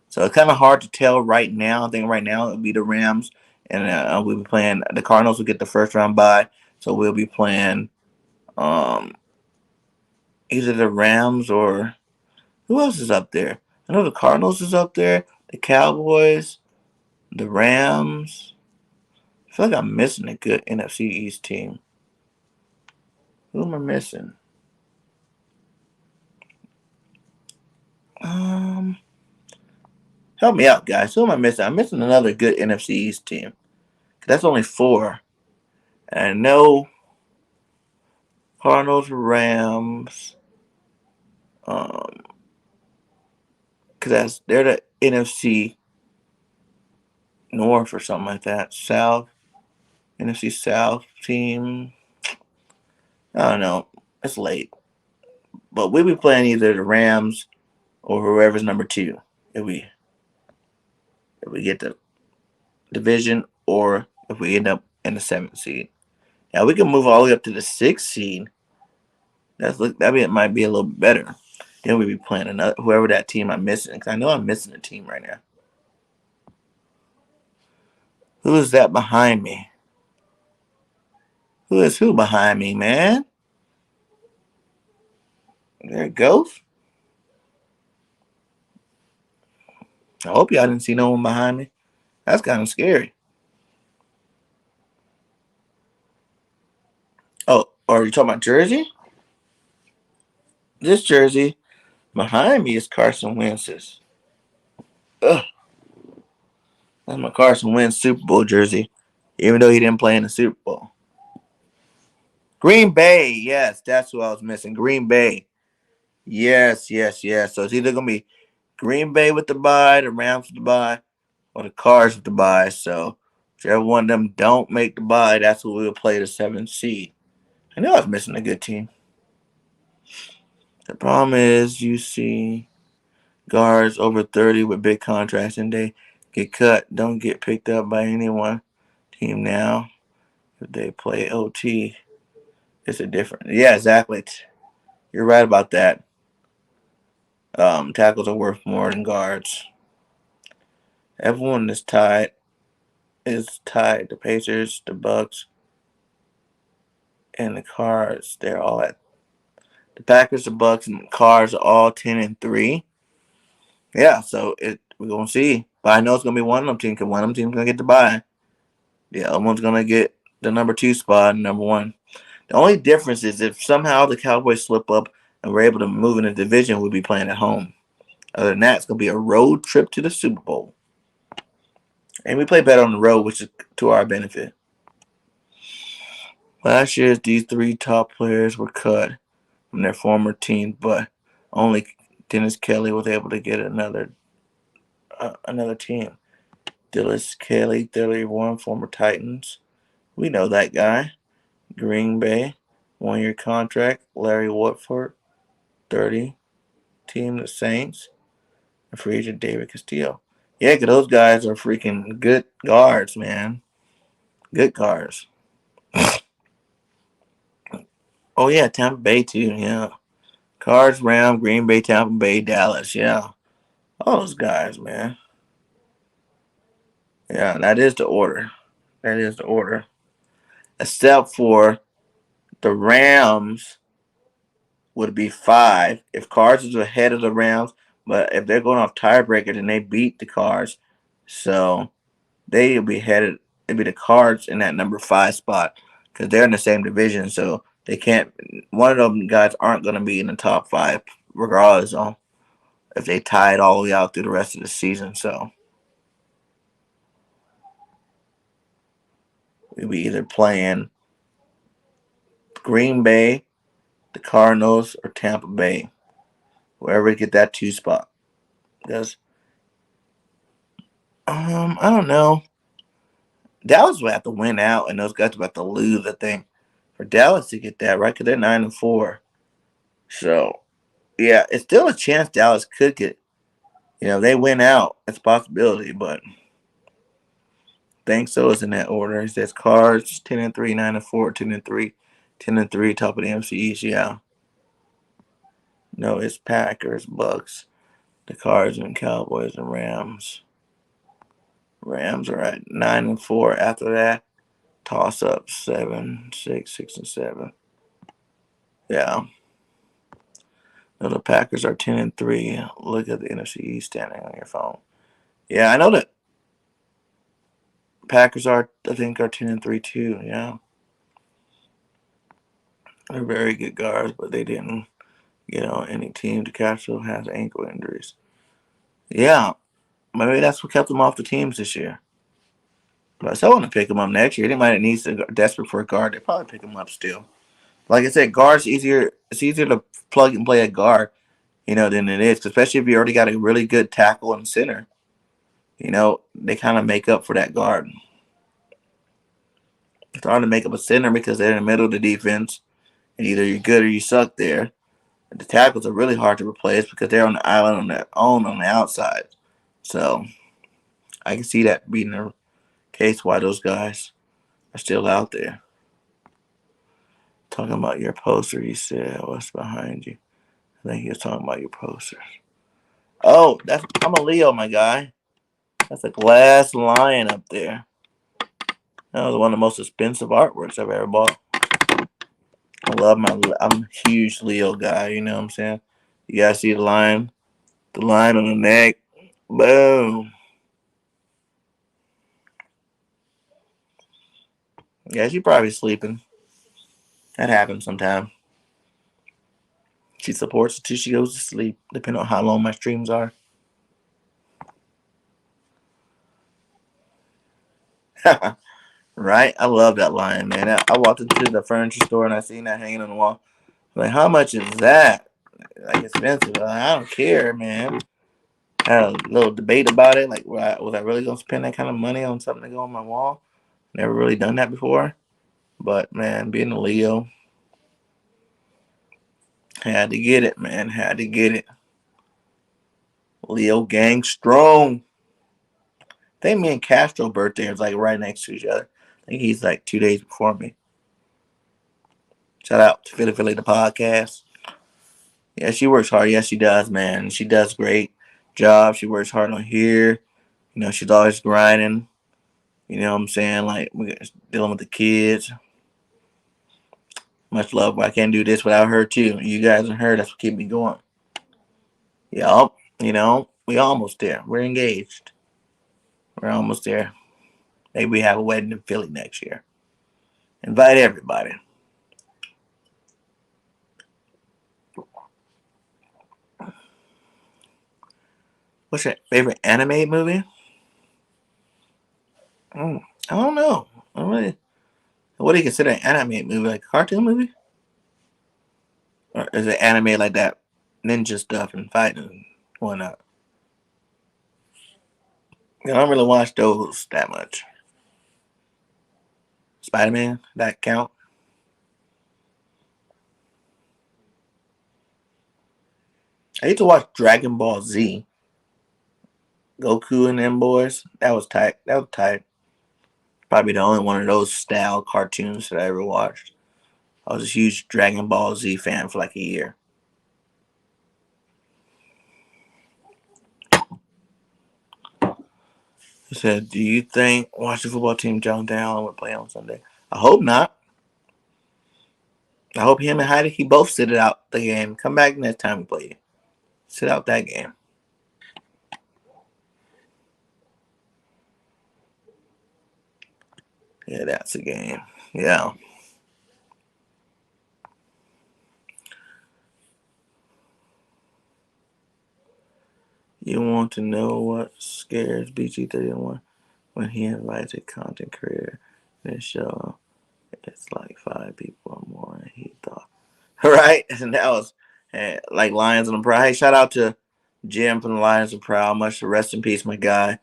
So it's kind of hard to tell right now. I think right now it'll be the Rams, and we'll be playing. The Cardinals will get the 1st-round bye, so we'll be playing either the Rams or who else is up there? I know the Cardinals is up there, the Cowboys, the Rams. I feel like I'm missing a good NFC East team. Who am I missing? Help me out, guys. Who am I missing? I'm missing another good NFC East team. That's only 4. And I know Cardinals, Rams. Because they're the NFC North or something like that. South. NFC South team. I don't know. It's late. But we'll be playing either the Rams or whoever's number 2 if we get the division or if we end up in the 7th seed. Now we can move all the way up to the 6th seed. It might be a little bit better. Then we'll be playing whoever that team I'm missing. Because I know I'm missing a team right now. Who is that behind me? Who is who behind me, man? There it goes. I hope y'all didn't see no one behind me. That's kind of scary. Oh, are you talking about jersey? This jersey behind me is Carson Wentz's. Ugh. That's my Carson Wentz Super Bowl jersey, even though he didn't play in the Super Bowl. Green Bay, yes, that's who I was missing. Green Bay, yes, yes, yes. So it's either gonna be Green Bay with the bye, the Rams with the bye, or the Cards with the bye. So whichever one of them don't make the bye, that's who we'll play the 7th seed. I knew I was missing a good team. The problem is you see guards over 30 with big contracts and they get cut, don't get picked up by anyone team now. If they play OT, it's a different. Yeah, exactly. You're right about that. Tackles are worth more than guards. Everyone is tied. Is tied. The Pacers, the Bucks, and the Cards. They're all at the Packers, the Bucks, and the Cards are all 10-3. Yeah, so we're gonna see. But I know it's gonna be one of them teams because one of them teams gonna get the bye. The other one's gonna get the number 2 spot, and number 1. The only difference is if somehow the Cowboys slip up and we're able to move in the division, we'll be playing at home. Other than that, it's gonna be a road trip to the Super Bowl. And we play better on the road, which is to our benefit. Last year, these 3 top players were cut from their former teams, but only Dennis Kelly was able to get another team. Dennis Kelly, 31, former Titans. We know that guy. Green Bay, 1-year contract. Larry Watford, 30, team the Saints. And free agent David Castillo. Yeah, because those guys are freaking good guards, man. Good guards. Oh, yeah, Tampa Bay, too, yeah. Cards, Rams, Green Bay, Tampa Bay, Dallas, yeah. All those guys, man. Yeah, that is the order. That is the order. Except for the Rams would be 5. If Cards is ahead of the Rams, but if they're going off tiebreaker, then they beat the Cards. So they'll be headed. It'll be the Cards in that number 5 spot because they're in the same division. So they can't. One of them guys aren't going to be in the top 5 regardless of if they tie it all the way out through the rest of the season. So we'll be either playing Green Bay, the Cardinals, or Tampa Bay. Wherever we get that 2 spot. Because I don't know. Dallas will have to win out, and those guys will have to lose. I think for Dallas to get that right, because they're 9-4. So yeah, it's still a chance Dallas could get. They win out. It's a possibility, but I think so is in that order. It says Cards 10-3, 9-4, 10-3, 10-3, top of the NFC East. Yeah. No, it's Packers, Bucks, the Cards, and Cowboys and Rams. Rams are at 9-4. After that, toss up 7, 6, 6, and 7. Yeah. No, the Packers are 10-3. Look at the NFC East standing on your phone. Yeah, I know that Packers are 10-3 too. Yeah. They're very good guards, but they didn't get on any team. The Castro has ankle injuries. Yeah. Maybe that's what kept them off the teams this year. But I still want to pick them up next year. They might need to desperate for a guard. They probably pick them up still. Like I said, guards easier. It's easier to plug and play a guard, than it is, especially if you already got a really good tackle and center. They kind of make up for that guard. It's hard to make up a center because they're in the middle of the defense, and either you're good or you suck there. The tackles are really hard to replace because they're on the island on their own on the outside. So I can see that being the case why those guys are still out there. Talking about your poster, you said, what's behind you? I think he was talking about your posters. Oh, I'm a Leo, my guy. That's a glass lion up there. That was one of the most expensive artworks I've ever bought. I'm a huge Leo guy, you know what I'm saying? You guys see the line on the neck. Boom. Yeah, she's probably sleeping. That happens sometimes. She supports until she goes to sleep, depending on how long my streams are. Right? I love that lion, man. I walked into the furniture store and I seen that hanging on the wall. Like, how much is that? Like, expensive. I don't care, man. Had a little debate about it. Like, was I really gonna spend that kind of money on something to go on my wall? Never really done that before. But man, being a Leo, had to get it, man. Had to get it. Leo gang strong. I think me and Castro's birthday is like right next to each other. I think he's like 2 days before me. Shout out to Philly Philly the podcast. Yeah, she works hard. Yes, she does, man. She does great job. She works hard on here. She's always grinding. You know what I'm saying? Like, we're dealing with the kids. Much love. I can't do this without her, too. You guys and her, that's what keep me going. Yup. We almost there. We're engaged. We're almost there. Maybe we have a wedding in Philly next year. Invite everybody. What's your favorite anime movie? I don't know. I don't really. What do you consider an anime movie? Like a cartoon movie? Or is it anime like that ninja stuff and fighting and whatnot? I don't really watch those that much. Spider Man, that count? I used to watch Dragon Ball Z. Goku and them boys. That was tight. That was tight. Probably the only one of those style cartoons that I ever watched. I was a huge Dragon Ball Z fan for like a year. He said, "Do you think Washington football team Jonathan Allen would play on Sunday?" I hope not. I hope him and Heideke both sit it out the game. Come back next time we play. Sit out that game. Yeah, that's a game. Yeah. You want to know what scares BG31 when he invites a content creator in his show? It's like 5 people or more than he thought. Right? And that was like Lions on the Prowl. Hey, shout out to Jim from the Lions of Prowl. Much rest in peace, my guy.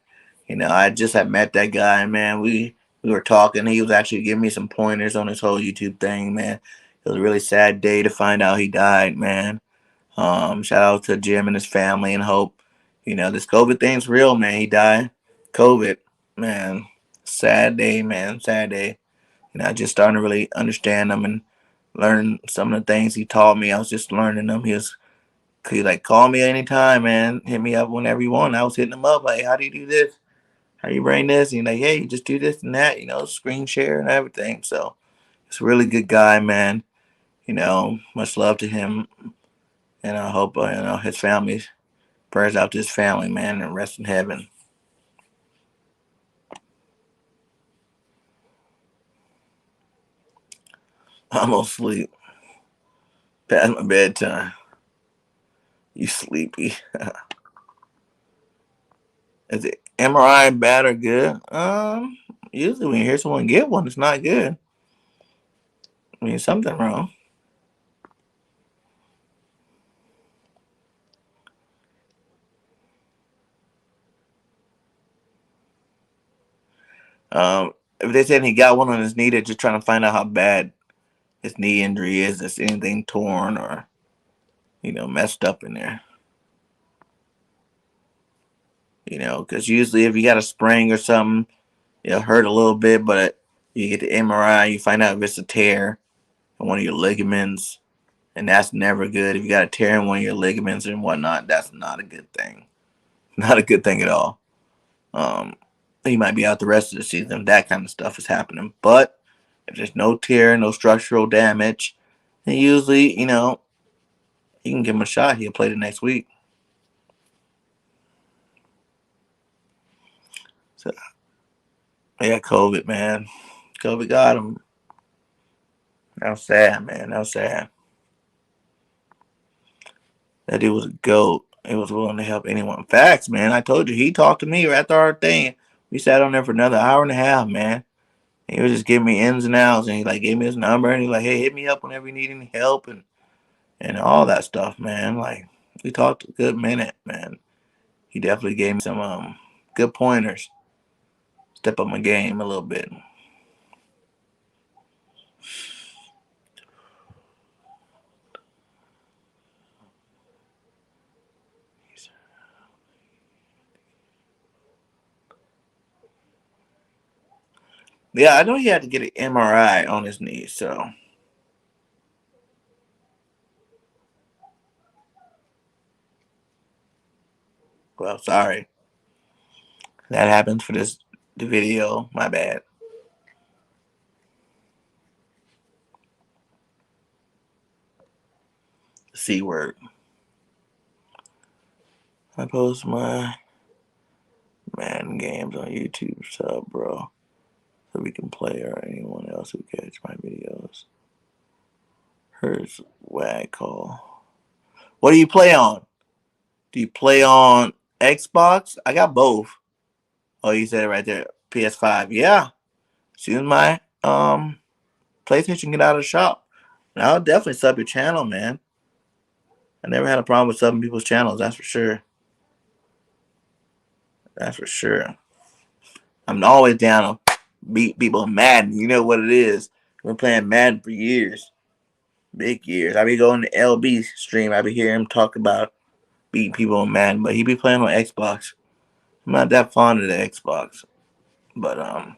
I just had met that guy, man. We were talking. He was actually giving me some pointers on his whole YouTube thing, man. It was a really sad day to find out he died, man. Shout out to Jim and his family and hope. This COVID thing's real, man. He died. COVID, man. Sad day, man. Sad day. I just starting to really understand him and learn some of the things he taught me. I was just learning them. He like, call me anytime, man. Hit me up whenever you want. I was hitting him up like, how do you do this? How do you bring this? And he's like, hey, you just do this and that, screen share and everything. So it's a really good guy, man. Much love to him. And I hope, his family, prayers out to his family, man, and rest in heaven. I'm gonna sleep. Past my bedtime. You sleepy. Is it MRI bad or good? Usually when you hear someone get one, it's not good. I mean, something wrong. If they said he got one on his knee, they're just trying to find out how bad his knee injury is. Is anything torn or, messed up in there? Because usually if you got a sprain or something, it'll hurt a little bit, but you get the MRI, you find out if it's a tear in one of your ligaments, and that's never good. If you got a tear in one of your ligaments and whatnot, that's not a good thing. Not a good thing at all. He might be out the rest of the season. That kind of stuff is happening. But if there's no tear, no structural damage, then usually, you can give him a shot. He'll play the next week. So, yeah, COVID, man. COVID got him. That was sad, man. That was sad. That dude was a goat. He was willing to help anyone. Facts, man. I told you, he talked to me after our thing. We sat on there for another hour and a half, man. And he was just giving me ins and outs, and he like gave me his number, and he like, hey, hit me up whenever you need any help, and all that stuff, man. Like we talked a good minute, man. He definitely gave me some good pointers. Step up my game a little bit. Yeah, I know he had to get an MRI on his knee, so. Well, sorry. That happens for the video. My bad. C word. I post my Madden games on YouTube sub, bro, so we can play or anyone else who catch my videos. Here's wag call. What do you play on? Do you play on Xbox? I got both. Oh, you said it right there. PS5. Yeah. As soon as my PlayStation get out of the shop, and I'll definitely sub your channel, man. I never had a problem with subbing people's channels. That's for sure. That's for sure. I'm always down to beat people in Madden. You know what it is. I've been playing Madden for years. Big years. I be going to LB stream. I be hearing him talk about beating people in Madden, but he be playing on Xbox. I'm not that fond of the Xbox. But I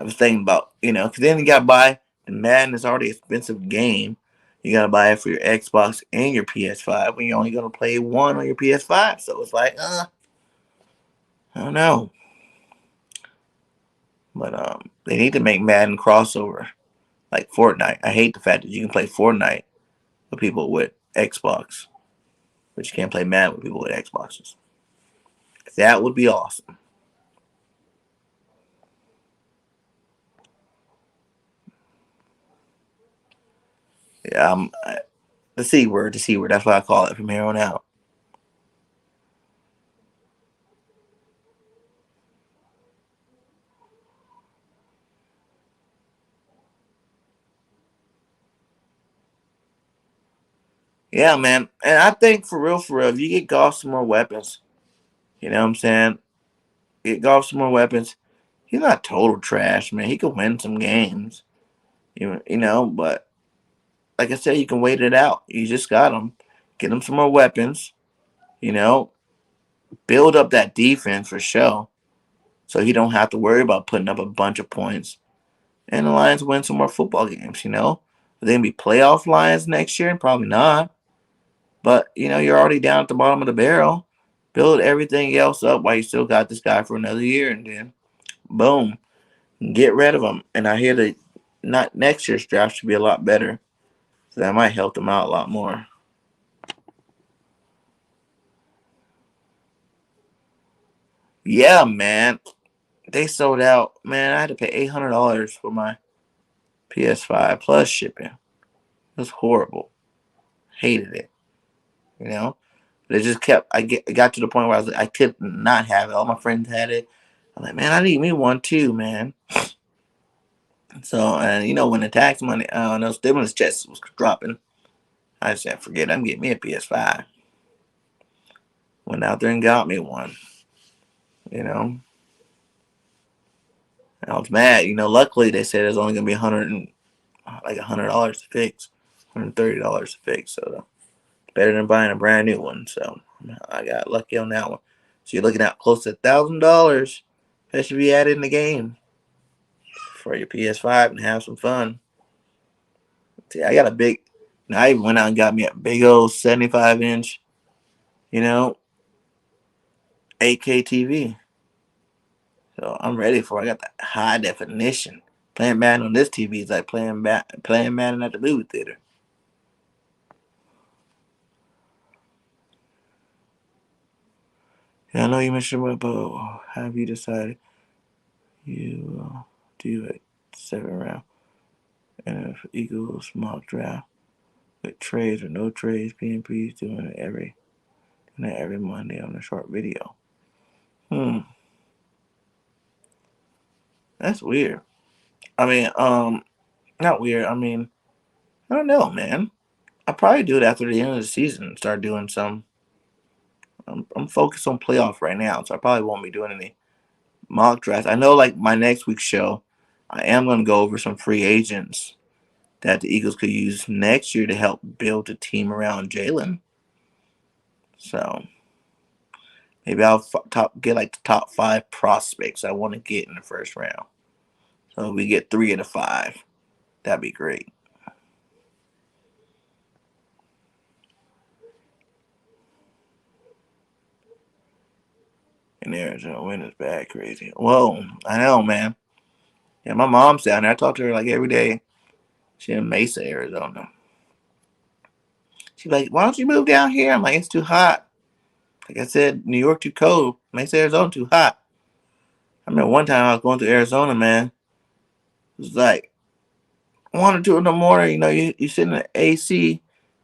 was thinking about, because then you got to buy, and Madden is already an expensive game. You got to buy it for your Xbox and your PS5 when you're only going to play one on your PS5. So it's like, I don't know. But they need to make Madden crossover like Fortnite. I hate the fact that you can play Fortnite with people with Xbox, but you can't play Madden with people with Xboxes. That would be awesome. Yeah, the C word, the C word. That's what I call it from here on out. Yeah, man. And I think for real, if you get Golf some more weapons, you know what I'm saying? Get Golf some more weapons. He's not total trash, man. He could win some games, but like I said, you can wait it out. You just got him. Get him some more weapons, you know, build up that defense for sure. So he don't have to worry about putting up a bunch of points. And the Lions win some more football games, Are they going to be playoff Lions next year? Probably not. But, you're already down at the bottom of the barrel. Build everything else up while you still got this guy for another year. And then, boom, get rid of him. And I hear that not next year's draft should be a lot better. So that might help them out a lot more. Yeah, man. They sold out. Man, I had to pay $800 for my PS5 plus shipping. It was horrible. Hated it. You know? But it just kept. It got to the point where I could not have it. All my friends had it. I'm like, man, I need me one too, man. So, and when the tax money, no stimulus checks was dropping, I said, forget it, I'm getting me a PS5. Went out there and got me one. You know, I was mad. Luckily they said it's only gonna be $100 to fix, $130 to fix. So better than buying a brand new one. So I got lucky on that one. So you're looking at close to $1,000 that should be added in the game for your PS5 and have some fun. See, I got a big. I even went out and got me a big old 75-inch, 8K TV. So I'm ready for it. I got the high definition. Playing Madden on this TV is like playing Madden at the movie theater. Yeah, I know you mentioned about have you decided you will do a 7 round NFL Eagles mock draft with trades or no trades, PMPs doing it every Monday on a short video. That's weird. I mean, not weird. I mean, I don't know, man. I'll probably do it after the end of the season. Start doing some. I'm focused on playoff right now, so I probably won't be doing any mock drafts. I know, like my next week's show, I am going to go over some free agents that the Eagles could use next year to help build a team around Jalen. So maybe I'll get like the top 5 prospects I want to get in the first round. So if we get 3 of the 5, that'd be great. And Arizona win is bad crazy. Whoa, I know, man. Yeah, my mom's down there. I talk to her like every day. She's in Mesa, Arizona. She's like, why don't you move down here? I'm like, it's too hot. Like I said, New York too cold. Mesa, Arizona too hot. I remember one time I was going to Arizona, man. It was like 1 or 2 in the morning. You know, you sit in the AC,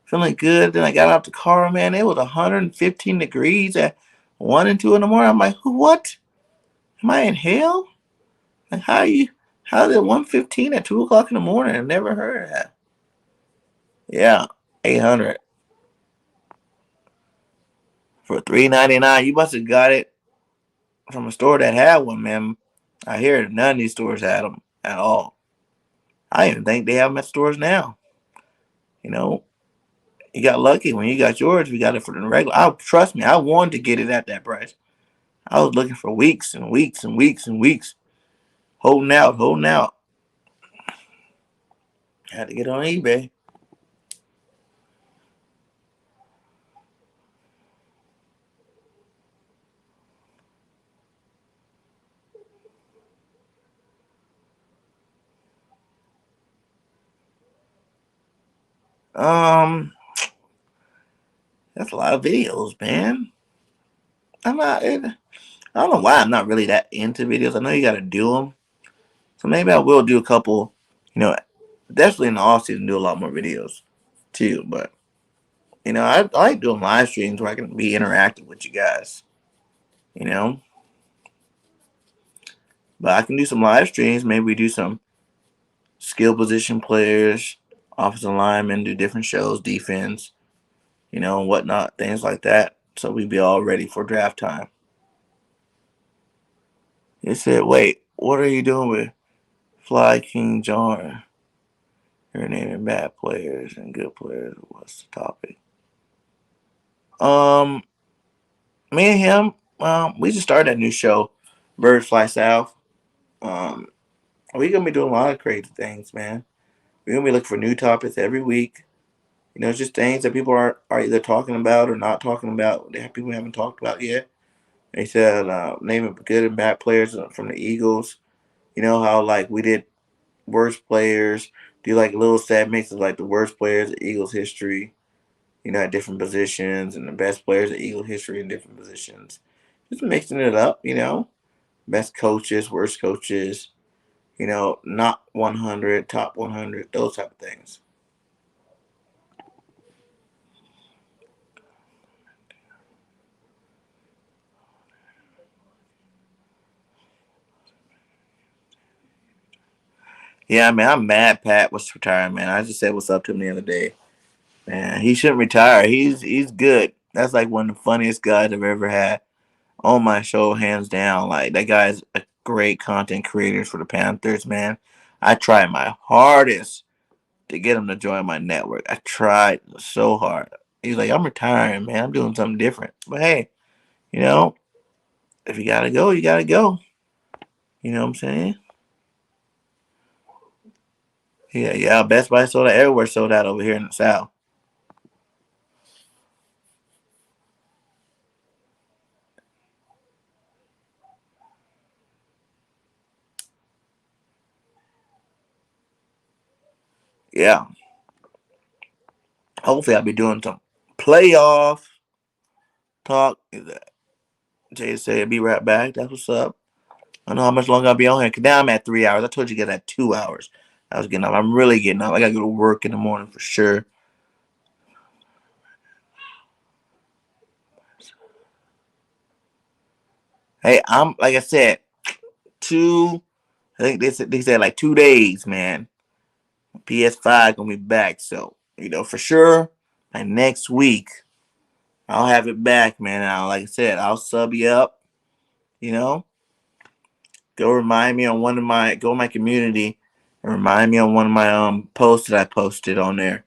feeling good. Then I got out the car, man. It was 115 degrees at 1 and 2 in the morning. I'm like, what? Am I in hell? Like, how is it 115 at 2 o'clock in the morning? I've never heard of that. Yeah, 800 for $3.99. You must have got it from a store that had one, man. I hear none of these stores had them at all. I even think they have them at stores now. You know, you got lucky when you got yours. We got it for the regular. Trust me, I wanted to get it at that price. I was looking for weeks and weeks and weeks and weeks, holding out, holding out. Had to get on eBay. Um, that's a lot of videos, man. I'm not. I don't know why I'm not really that into videos. I know you got to do them, so maybe I will do a couple. You know, definitely in the off season do a lot more videos too. But you know, I like doing live streams where I can be interactive with you guys. You know, but I can do some live streams. Maybe we do some skill position players, offensive linemen, do different shows, defense, you know, and whatnot, things like that. So we'd be all ready for draft time. He said, wait, what are you doing with Fly King John? You're naming bad players and good players. What's the topic? Um, Me and him, we just started a new show, Birds Fly South. Um, we're gonna be doing a lot of crazy things, man. We're gonna be looking for new topics every week. You know, it's just things that people are either talking about or not talking about. That people haven't talked about yet. They said naming good and bad players from the Eagles. You know how like we did worst players. Do like little segments of like the worst players of Eagles history. You know, at different positions and the best players of Eagles history in different positions. Just mixing it up. You know, best coaches, worst coaches. You know, not 100, top 100, those type of things. Yeah, man, I'm mad Pat was retiring, man. I just said what's up to him the other day. Man, he shouldn't retire. He's good. That's like one of the funniest guys I've ever had on my show, hands down. Like that guy's a great content creator for the Panthers, man. I tried my hardest to get him to join my network. I tried so hard. He's like, I'm retiring, man. I'm doing something different. But hey, you know, if you gotta go, you gotta go. You know what I'm saying? Yeah, yeah. Best Buy sold out everywhere, sold out over here in the South. Yeah. Hopefully, I'll be doing some playoff talk. Jay said, "I'll be right back." That's what's up. I don't know how much longer I'll be on here. Cause now I'm at 3 hours. I told you guys at 2 hours. I was getting up. I'm really getting up. I gotta go to work in the morning for sure. Hey, I'm like I said, 2 think they said like 2 days, man. PS5 gonna be back, so for sure. Like next week, I'll have it back, man. Like I said, I'll sub you up. You know, go remind me on go to my community and remind me on one of my posts that I posted on there.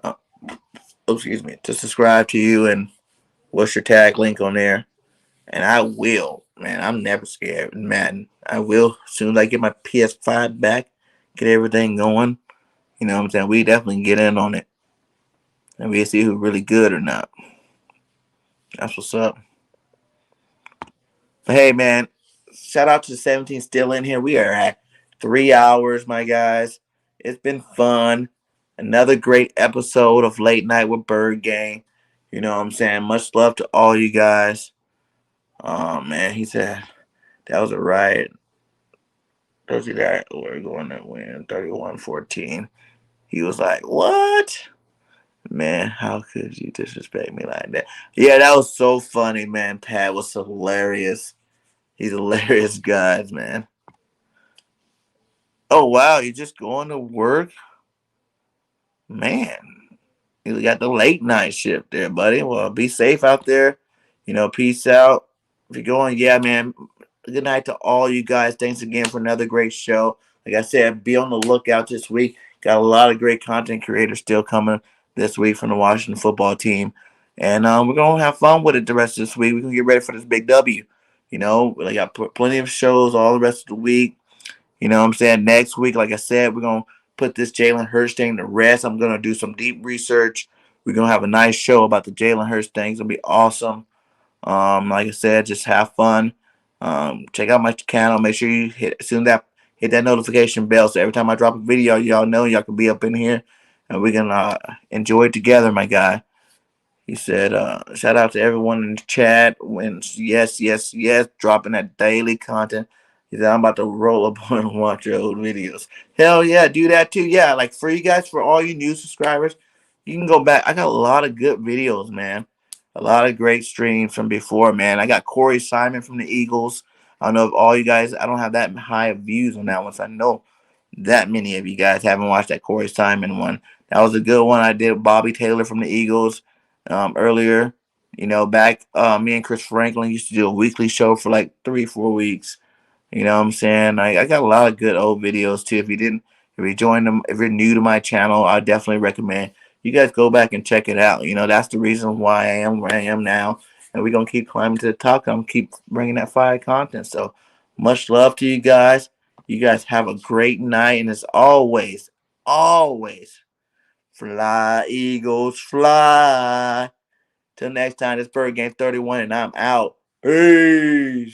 Uh, excuse me, to subscribe to you and what's your tag link on there, and I will, man. I'm never scared, man. I will as soon as I get my PS5 back, get everything going. You know what I'm saying? We definitely get in on it, and we see who's really good or not. That's what's up. But hey, man, shout out to the 17 still in here. We are at 3 hours, my guys. It's been fun. Another great episode of Late Night with Birdgang. You know what I'm saying? Much love to all you guys. Oh, man, he said that was a riot. Those that we're going to win 31-14. He was like, what? Man, how could you disrespect me like that? Yeah, that was so funny, man. Pat was hilarious. He's hilarious, guys, man. Oh, wow, you're just going to work? Man, you got the late night shift there, buddy. Well, be safe out there. Peace out. If you're going, yeah, man. Good night to all you guys. Thanks again for another great show. Like I said, be on the lookout this week. Got a lot of great content creators still coming this week from the Washington football team. And we're going to have fun with it the rest of this week. We're going to get ready for this big W. We got plenty of shows all the rest of the week. You know what I'm saying? Next week, like I said, we're going to put this Jalen Hurts thing to rest. I'm going to do some deep research. We're going to have a nice show about the Jalen Hurts thing. It's going to be awesome. Like I said, just have fun. Check out my channel. Make sure you hit that notification bell so every time I drop a video, y'all know y'all can be up in here and we can enjoy it together, my guy. He said, shout out to everyone in the chat. Yes, dropping that daily content. He said, I'm about to roll up on and watch your old videos. Hell yeah, do that too. Yeah, like for you guys, for all you new subscribers, you can go back. I got a lot of good videos, man. A lot of great streams from before, man. I got Corey Simon from the Eagles. I don't know if all you guys, I don't have that high of views on that one, so I know that many of you guys haven't watched that Corey Simon one. That was a good one. I did Bobby Taylor from the Eagles earlier. Back me and Chris Franklin used to do a weekly show for like 3-4 weeks. You know what I'm saying? I got a lot of good old videos too. If you're new to my channel, I definitely recommend you guys go back and check it out. That's the reason why I am where I am now. And we're going to keep climbing to the top. I'm keep bringing that fire content. So much love to you guys. You guys have a great night. And as always, fly, Eagles, fly. Till next time, it's Birdgang 31, and I'm out. Peace.